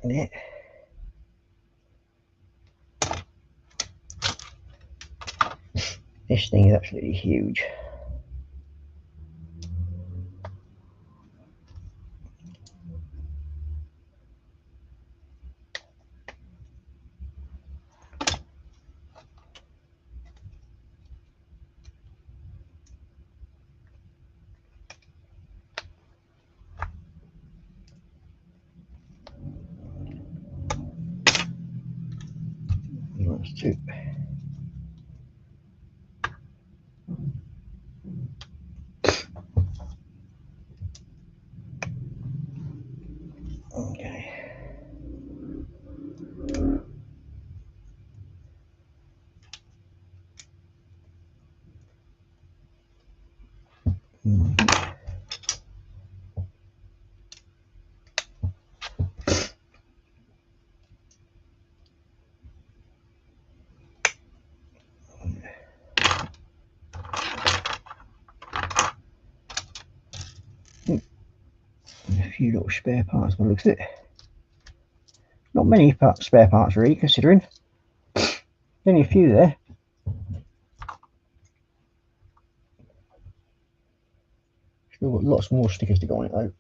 yeah. This thing is absolutely huge. That's two. Okay. A few little spare parts by the looks of it. Not many spare parts really, considering. Only a few there. Still got lots more stickers to go on it though.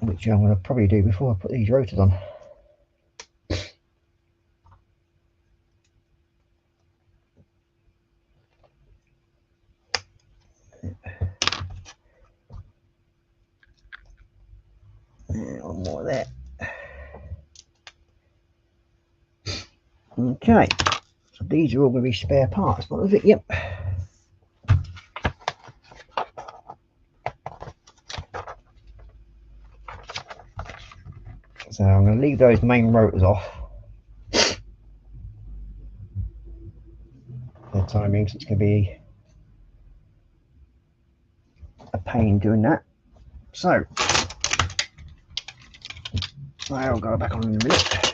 Which I'm going to probably do before I put these rotors on. And one more there. Okay, so these are all going to be spare parts. What was it? Yep. So I'm going to leave those main rotors off for the time being, because it's going to be a pain doing that. So I'll go back on in a minute.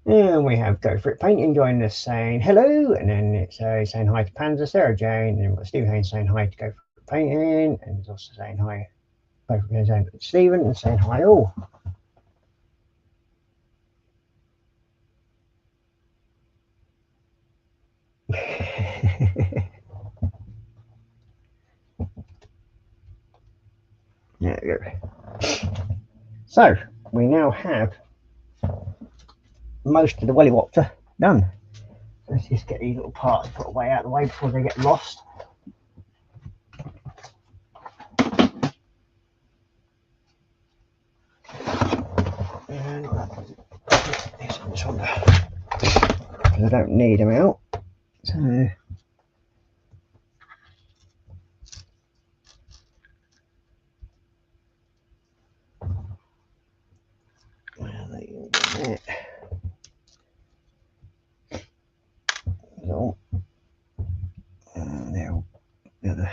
And we have Go For It Painting joining us saying hello, and then it's saying hi to Panzer, Sarah Jane, and then we've got Steve Haynes saying hi to Go For It Painting, and he's also saying hi, both of them saying Stephen and saying hi all. There we go. So we now have most of the Welliwopter done. Let's just get these little parts put away out of the way before they get lost. And this one because I don't need them out. So well, there you go. So there the other.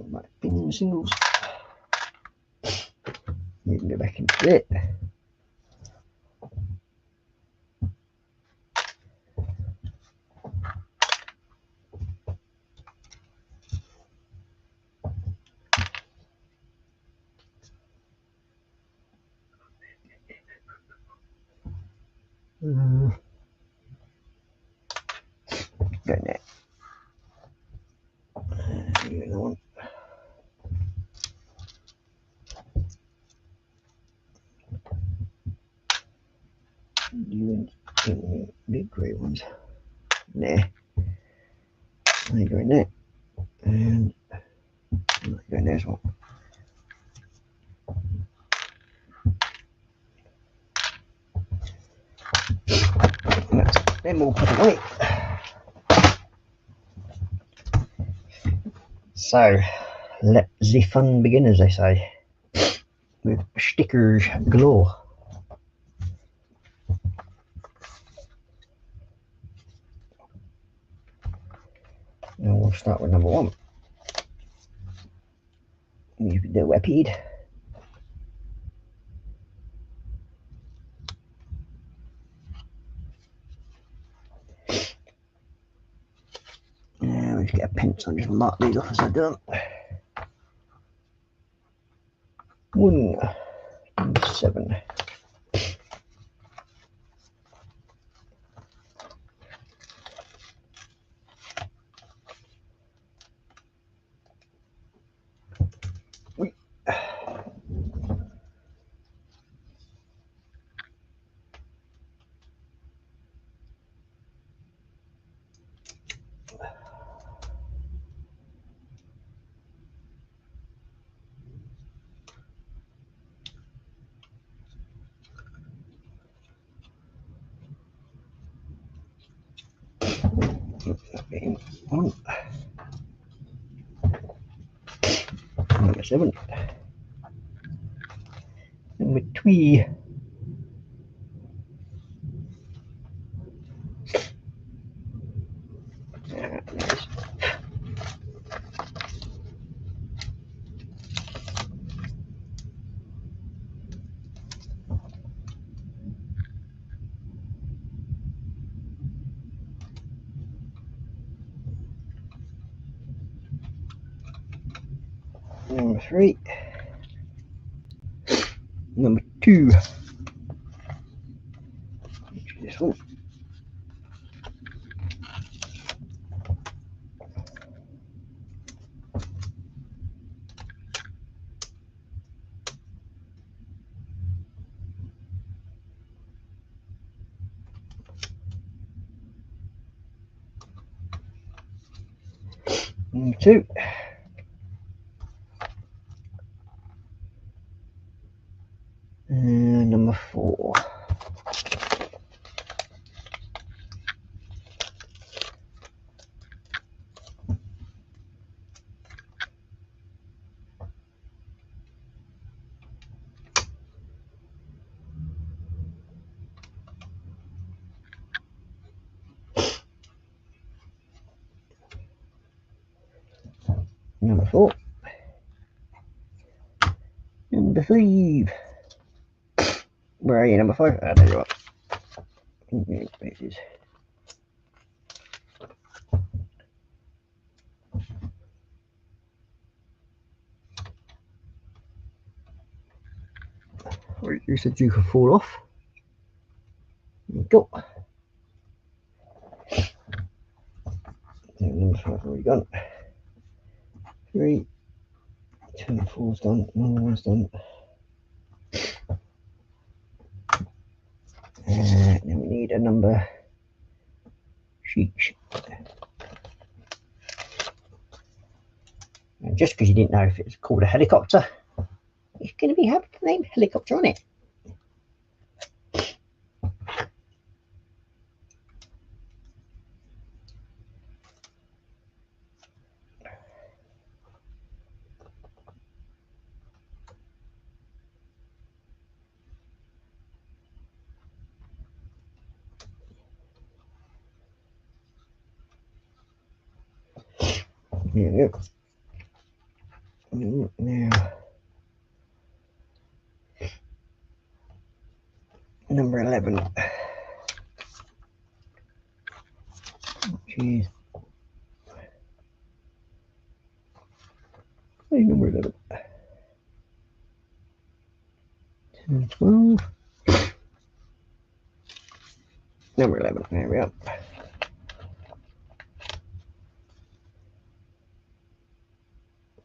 My pin singles. You can go back into it. Go in there. Another one. Big grey ones. There. They go in there. And they go in there as well. Then we'll put it away. So, let the fun begin, as they say, with stickers galore. Now we'll start with number 1. Use the Wepid. Now we'll just get a pencil and just mark these off as I do them. 1, 7. One. Number 7. Number 3. Nice. Number 3. Number 2. Which is this one. Number 2. And number 4. Number 4. Number 5. Where are you? Number 5? Ah, there you are. Spaces. You said you could fall off. There you go. Number 5 already gone. 3, 2, 4's done. Number 1's done. Then we need a number 6. And just because you didn't know if it was called a helicopter, it's going to be having the name helicopter on it. There we go. Now, number 11, which is number 11, 10, 12, Number 11. There we are.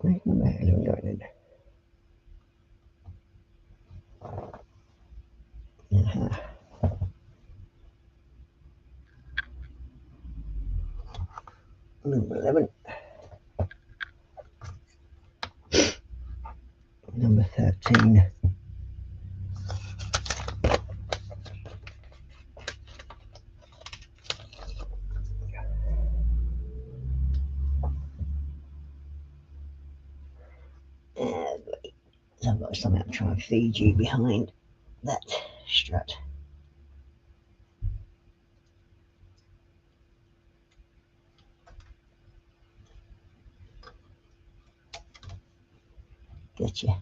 Where's number 11 going in? Number 11. Number 13. So I've got something to try and feed you behind that strut. Getcha.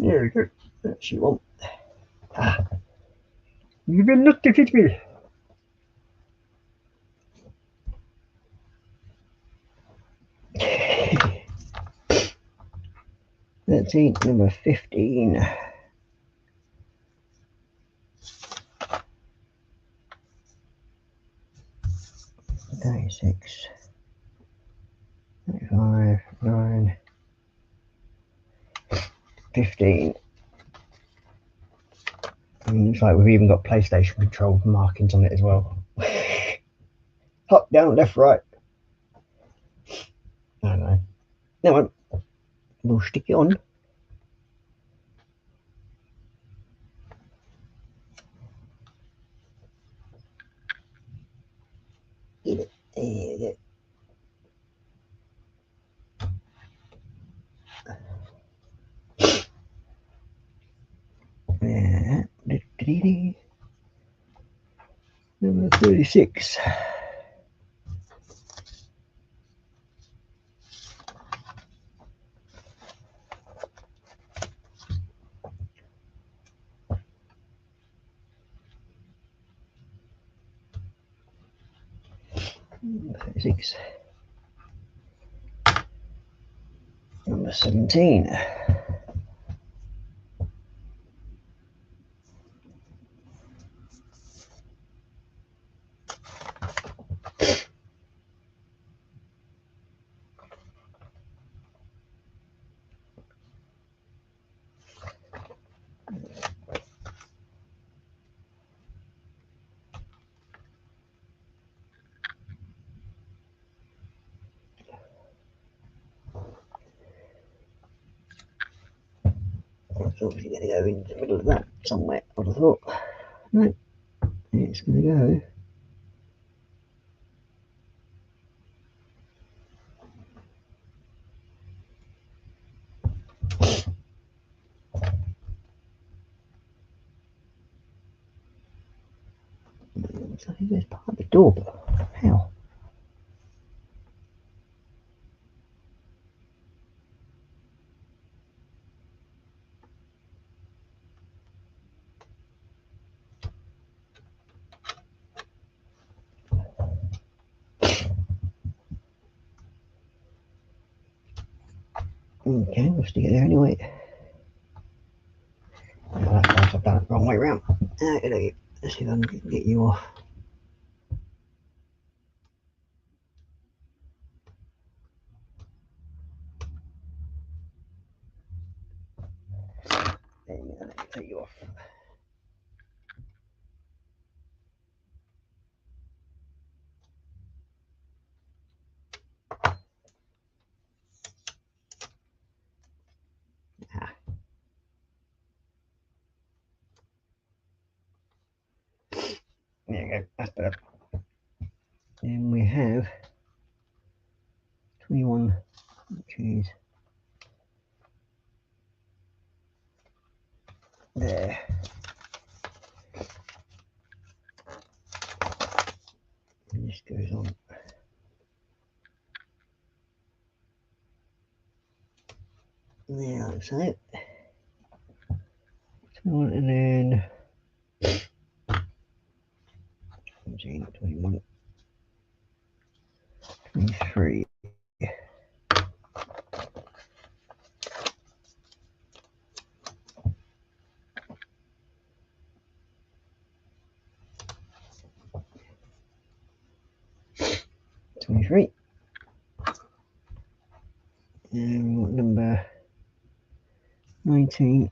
There we go. That's you want. Ah. You will not defeat me. Number 15. 36. 35. 9. 15. Looks like we've even got PlayStation control markings on it as well. Up, down, left, right. I don't know. Now we'll stick it on. Get it. There you go. Number 36. Number 36. Number 17. It's obviously going to go into the middle of that somewhere, I would have thought. No, it's going to go. Looks like it goes part of the door, but how? Okay, we'll stick it there anyway. Oh, that's nice, I've done it the wrong way round. Okay, let's see if I can get you off. There you go, let me take you off. There you go, that's better. Then we have 21, which is there. And this goes on. There, like so. 21, and then 21, 23. And number 19.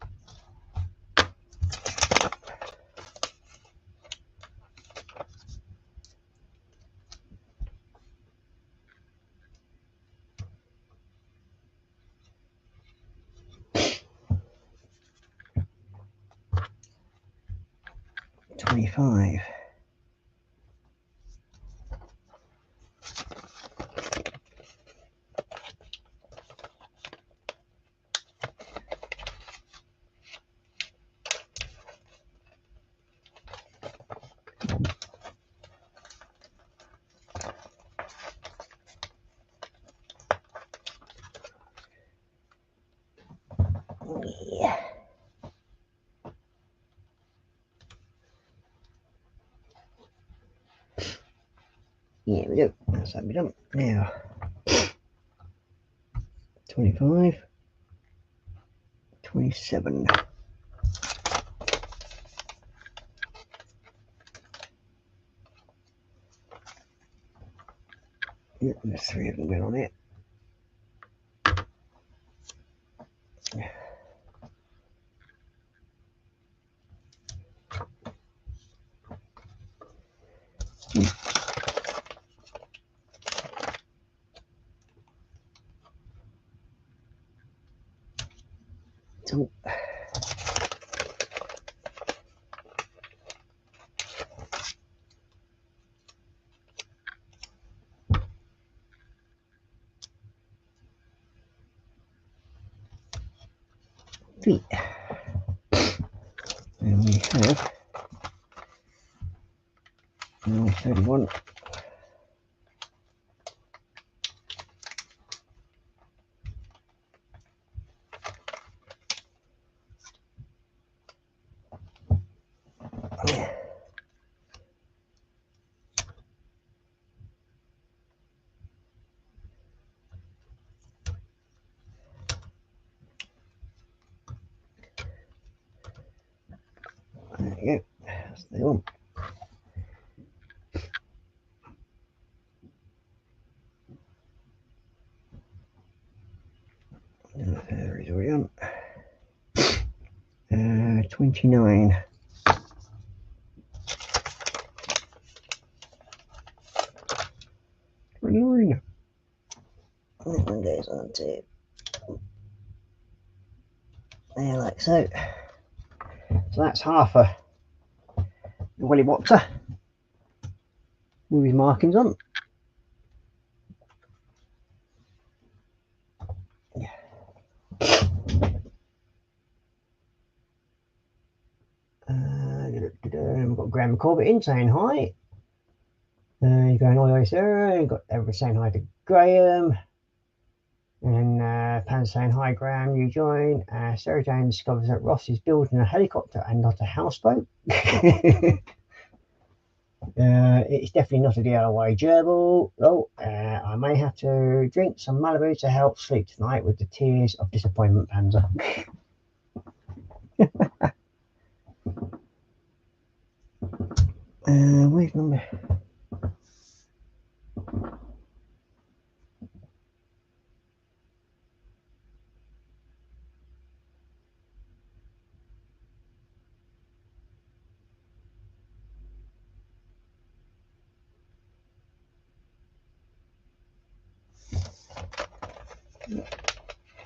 $25. Yeah. Here we go. That's how we done. Now 25, 27. Yeah, there's 3 of them going on it. So feet. And we have now 31. There you go. That's the one. There is already on. 29. That one goes on to there, like so. So that's half a Willy Boxer with his markings on. We've got Graham Corbett in saying hi. You're going all the way, Sarah. You've got everyone saying hi to Graham. And Pan saying hi, Graham. You join. Sarah Jane discovers that Ross is building a helicopter and not a houseboat. It's definitely not a DIY gerbil. Oh, I may have to drink some Malibu to help sleep tonight with the tears of disappointment, Panzer. Where's number?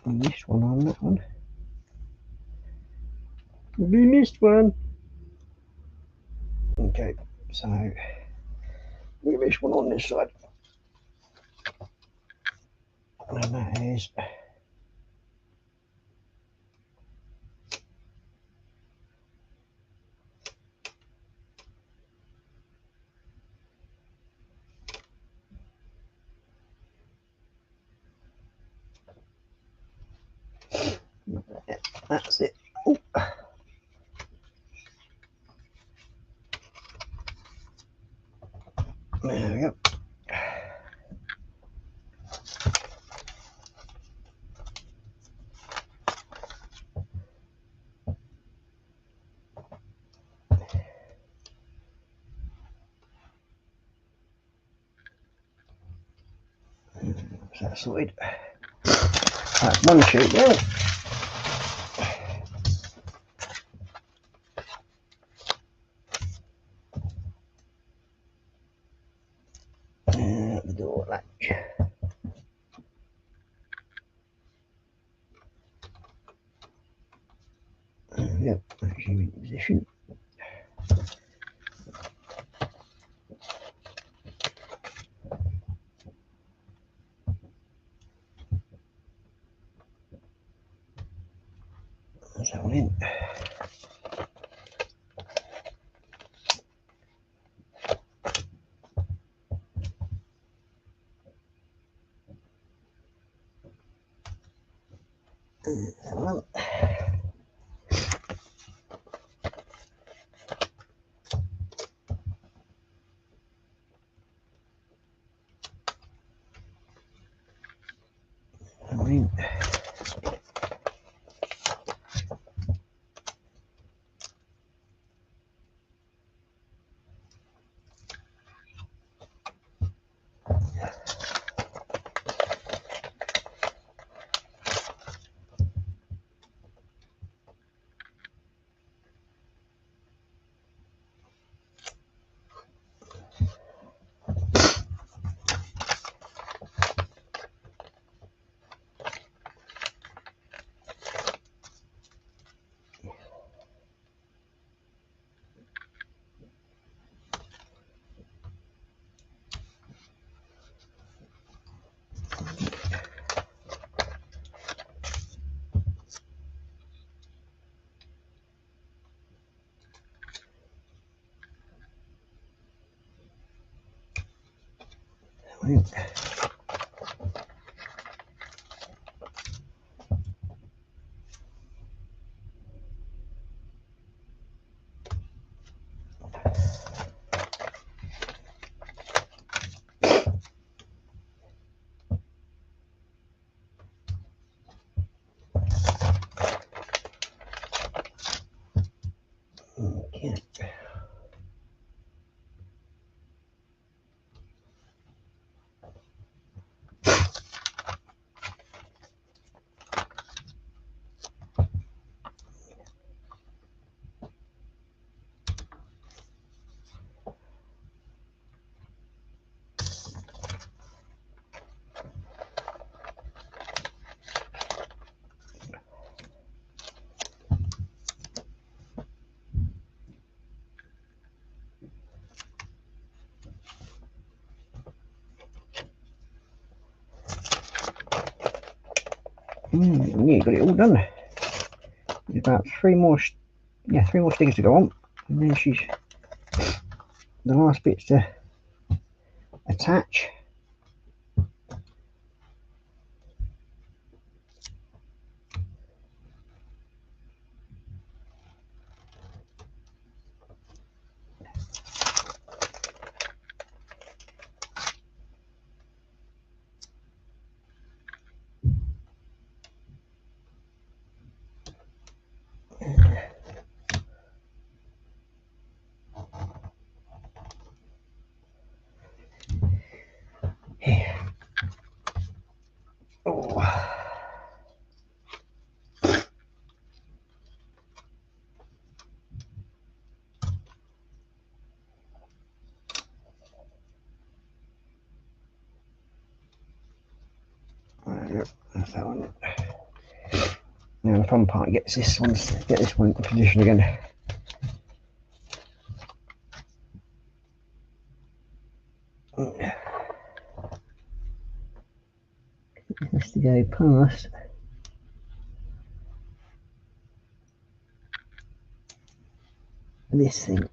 Missed one on that one. We missed one. Okay, so we missed one on this side. And that is that's it. Ooh. There we go. That's sorted. That's one shoot now. The door latch. Yep, actually in position. That's that one in. That one. That one in. Okay. Yeah, got it all done. There's about three more stickers to go on, and then she's the last bits to attach. Here. Oh. That's that one. Now the fun part gets this one into position again. It has to go past this thing.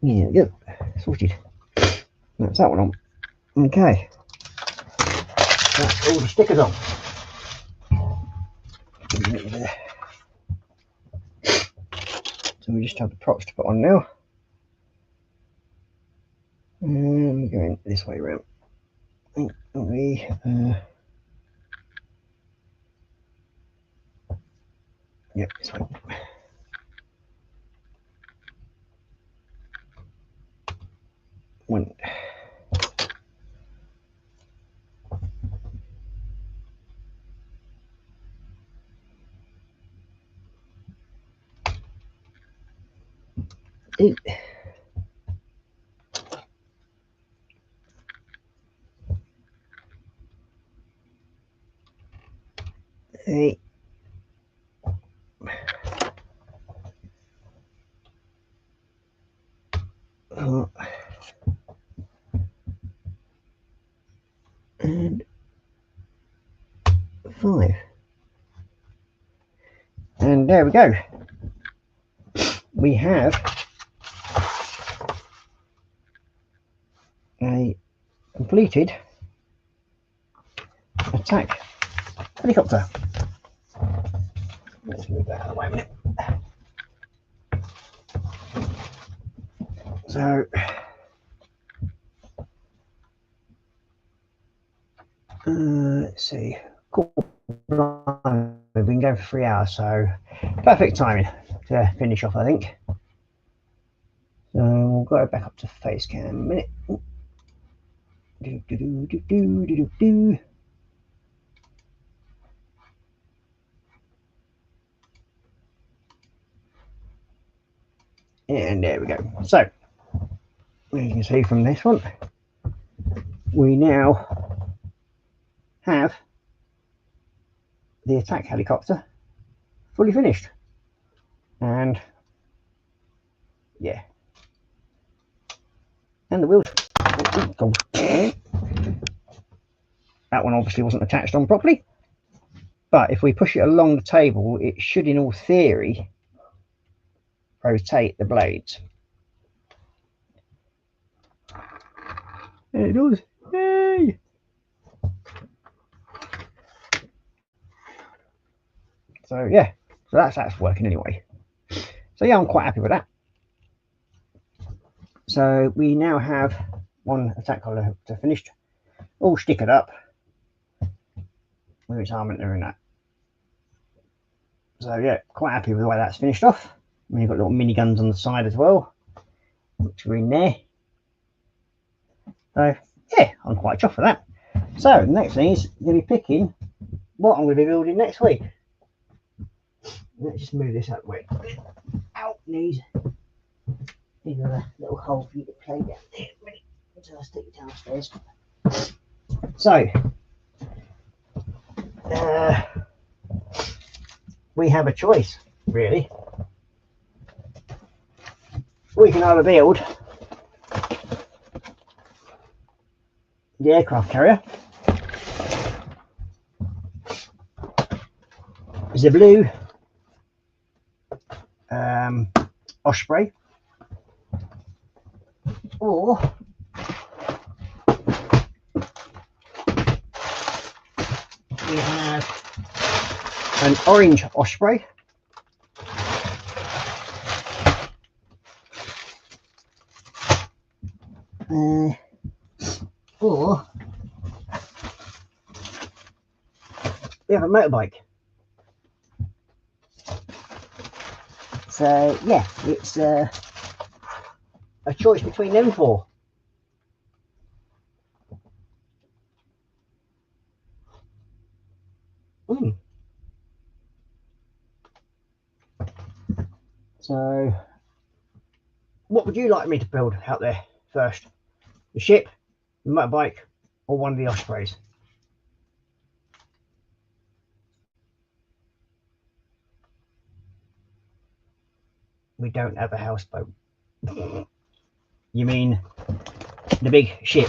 Yeah, good. Sorted. That's that one on. Okay. That's all the stickers on. So we just have the props to put on now. And we're going this way around. Yep, this way. One. Eight. Eight. And 5. And there we go. We have a completed attack helicopter. Let's move that out of the way a minute. So let's see. Cool. We've been going for 3 hours, so perfect timing to finish off, I think. So we'll go back up to face cam a minute. Do, do, do, do, do, do, do, do. And there we go. So, as you can see from this one, we now have the attack helicopter fully finished. And yeah. And the wheels. That one obviously wasn't attached on properly. But if we push it along the table, it should, in all theory, rotate the blades. And it does. Yay! So yeah, so that's working anyway. So yeah, I'm quite happy with that. So we now have one attack helicopter finished, all stickered up with its armament and that. So yeah, quite happy with the way that's finished off. And you've got little mini guns on the side as well, which are in there. So yeah, I'm quite chuffed for that. So the next thing is going to be picking what I'm going to be building next week. Let's just move this out of the way. Out, knees. These are a little hole for you to play down there. Ready? Until I stick it downstairs. So we have a choice, really. We can either build the aircraft carrier, the blue Osprey, or we have an orange Osprey, or we have a motorbike. So yeah, it's a choice between them four. So what would you like me to build out there first? The ship, the motorbike, or one of the Ospreys? We don't have a houseboat. You mean the big ship?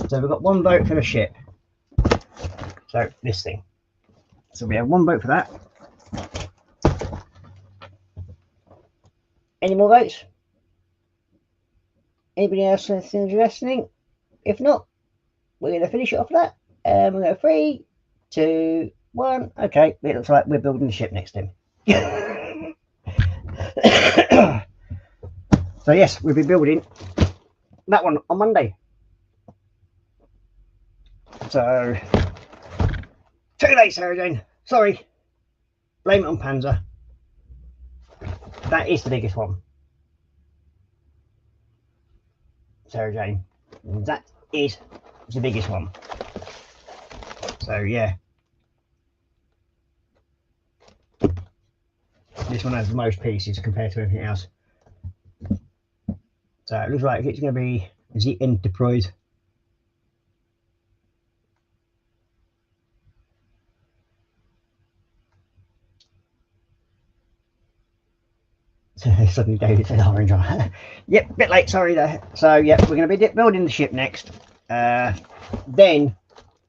So we've got one boat for the ship. So this thing. So we have one boat for that. Any more votes? Anybody else listening? If not, we're going to finish it off that. We'll go 3, 2, 1. Okay, it looks like we're building the ship next to him. So yes, we'll be building that one on Monday. So too late, Sarah Jane. Sorry. Blame it on Panzer. That is the biggest one. Sarah Jane. That is the biggest one. So yeah. This one has the most pieces compared to everything else. So it looks like it's going to be the Enterprise. Suddenly David said orange. Yep, bit late, sorry there. So yeah, we're going to be building the ship next. Then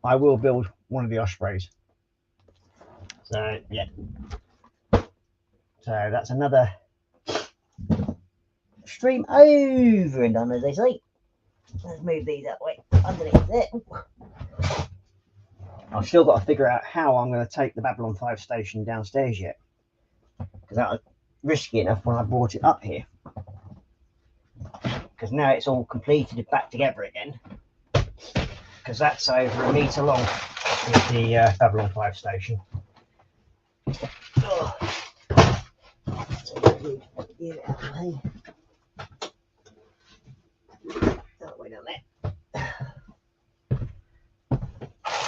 I will build one of the Ospreys. So yeah. So that's another stream over and done, as they say. Let's move these that way, underneath there. I've still got to figure out how I'm going to take the Babylon 5 station downstairs yet, because that was risky enough when I brought it up here, because now it's all completed back together again, because that's over 1 metre long with the Babylon 5 station. Oh. So get it out of the way. That way down there.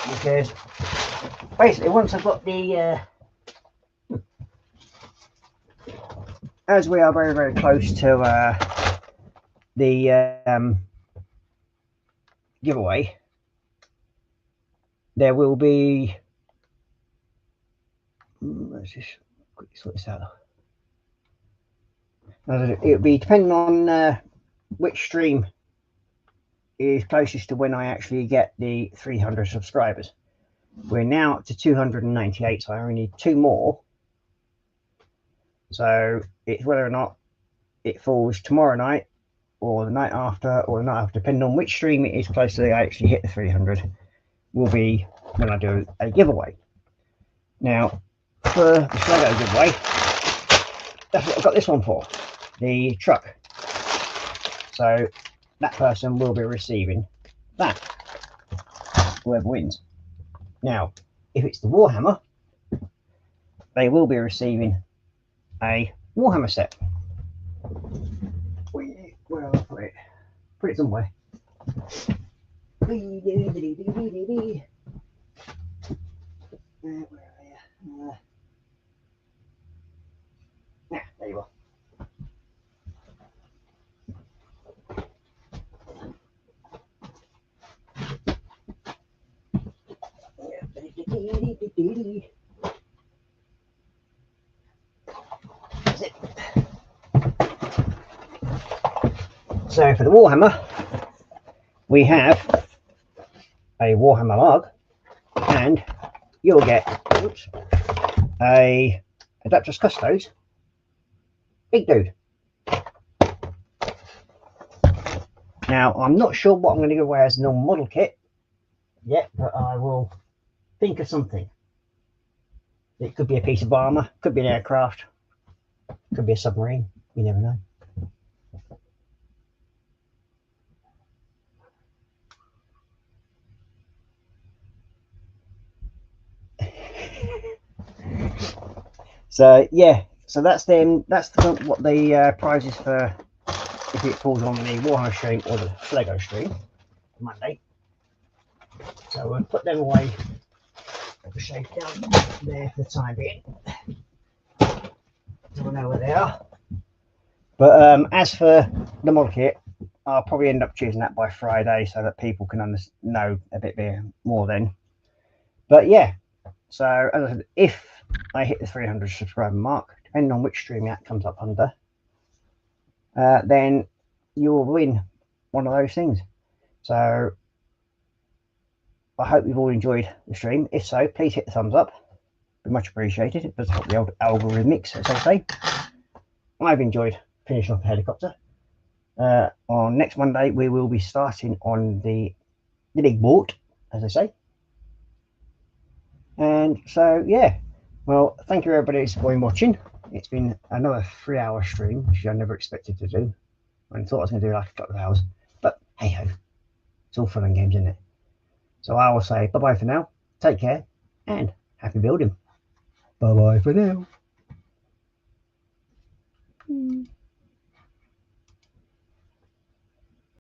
Because basically once I've got the as we are very, very close to the giveaway, there will be, let's just quickly sort this out. It'll be depending on which stream is closest to when I actually get the 300 subscribers. We're now up to 298, so I only need 2 more. So it's whether or not it falls tomorrow night or the night after or the night after, depending on which stream it is close to I actually hit the 300, will be when I do a giveaway. Now, for the Slego giveaway, that's what I've got this one for, the truck. So that person will be receiving that, whoever wins. Now, if it's the Warhammer, they will be receiving a Warhammer set. Where will I put it? Put it somewhere. Where are you? Yeah, there you are. That's it. So for the Warhammer, we have a Warhammer mug, and you'll get a Adeptus Custos Big Dude. Now, I'm not sure what I'm going to give away as a normal model kit yet, but I will think of something. It could be a piece of armour, could be an aircraft, could be a submarine, you never know. So yeah, so that's them. That's what the prize is for if it falls on the Warhammer stream or the Slego stream Monday. So we'll put them away. Shade down there for the time being. So we'll know where they are. But as for the model kit, I'll probably end up choosing that by Friday so that people can know a bit more then. But yeah, so as I said, if I hit the 300 subscriber mark, depending on which stream that comes up under, then you'll win one of those things. So I hope you've all enjoyed the stream. If so, please hit the thumbs up. Be much appreciated. It does help the old algorithmics, as I say. I've enjoyed finishing off the helicopter. On next Monday, we will be starting on the big boat, as I say. And so, yeah, well, thank you everybody for watching. It's been another 3-hour stream, which I never expected to do. I thought I was going to do like a couple of hours, but hey ho, it's all fun and games, isn't it? So I will say bye bye for now, take care, and happy building. Bye bye for now.